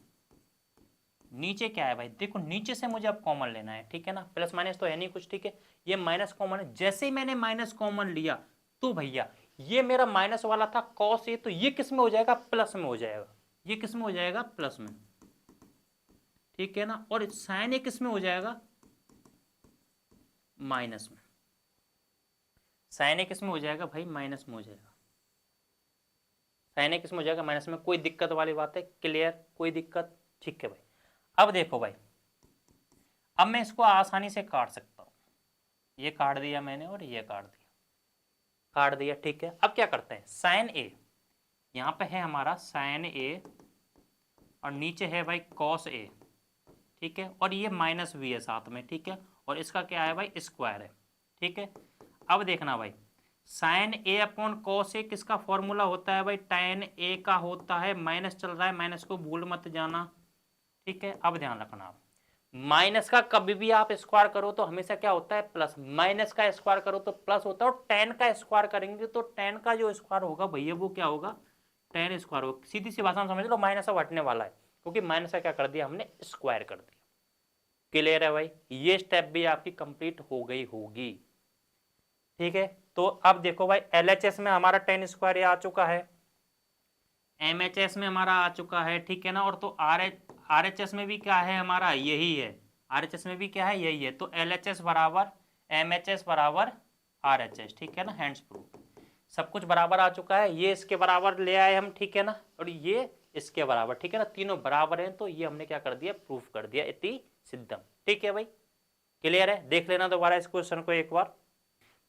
नीचे क्या है भाई, देखो नीचे से मुझे अब कॉमन लेना है। ठीक है ना, प्लस माइनस तो है नहीं कुछ। ठीक है, ये माइनस कॉमन है, जैसे ही मैंने माइनस कॉमन लिया तो भैया ये मेरा माइनस वाला था कॉस ए, तो ये किस में हो जाएगा, प्लस में हो जाएगा। ये किस में हो जाएगा, प्लस में। ठीक है ना, और साइन ए किस में हो जाएगा, माइनस में। साइन ए किस में हो जाएगा भाई, माइनस में हो जाएगा। साइन ए किस में हो जाएगा, माइनस में। कोई दिक्कत वाली बात है, क्लियर, कोई दिक्कत। ठीक है भाई, अब देखो भाई, अब मैं इसको आसानी से काट सकता हूं, ये काट दिया मैंने और ये काट दिया, काट दिया। ठीक है, अब क्या करते हैं, साइन ए, यहां पे है हमारा साइन ए, और नीचे है भाई कॉस ए। ठीक है, और ये माइनस भी है साथ में। ठीक है, और इसका क्या है भाई, स्क्वायर है। ठीक है, अब देखना भाई, साइन ए अपॉन कॉस ए किसका फॉर्मूला होता है भाई, tan ए का होता है। माइनस चल रहा है, माइनस को भूल मत जाना। ठीक है, अब ध्यान रखना आप, माइनस का कभी भी आप स्क्वायर करो तो हमेशा क्या होता है, प्लस। माइनस का स्क्वायर करो तो प्लस होता है, और tan का स्क्वायर करेंगे तो tan का जो स्क्वायर होगा भैया वो क्या होगा, tan स्क्वायर होगा। सीधी सी भाषा में समझ लो, माइनस अब हटने वाला है, क्योंकि माइनस का क्या कर दिया हमने, स्क्वायर कर दिया। क्लियर है भाई, ये स्टेप भी आपकी कंप्लीट हो गई होगी। ठीक है, तो अब देखो भाई, LHS में हमारा tan स्क्वायर आ चुका है, MHS में हमारा आ चुका है। ठीक है ना, और तो RHS में भी क्या है हमारा, यही है। RHS में भी क्या है, यही है। तो LHS बराबर MHS बराबर RHS। ठीक है ना, हैंड्स प्रूफ, सब कुछ बराबर आ चुका है। ये इसके बराबर ले आए हम, ठीक है ना, और ये इसके बराबर। ठीक है ना, तीनों बराबर हैं, तो ये हमने क्या कर दिया, प्रूफ कर दिया, इति सिद्धम। ठीक है भाई, क्लियर है, देख लेना दोबारा इस क्वेश्चन को एक बार।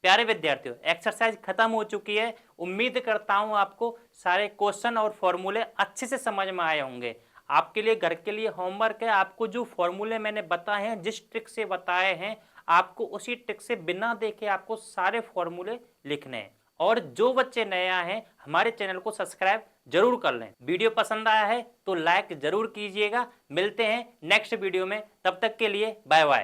प्यारे विद्यार्थियों, एक्सरसाइज खत्म हो चुकी है। उम्मीद करता हूं आपको सारे क्वेश्चन और फॉर्मूले अच्छे से समझ में आए होंगे। आपके लिए घर के लिए होमवर्क है, आपको जो फॉर्मूले मैंने बताए हैं, जिस ट्रिक से बताए हैं, आपको उसी ट्रिक से बिना देखे आपको सारे फॉर्मूले लिखने हैं। और जो बच्चे नए आए हैं, हमारे चैनल को सब्सक्राइब जरूर कर लें। वीडियो पसंद आया है तो लाइक जरूर कीजिएगा। मिलते हैं नेक्स्ट वीडियो में, तब तक के लिए बाय बाय।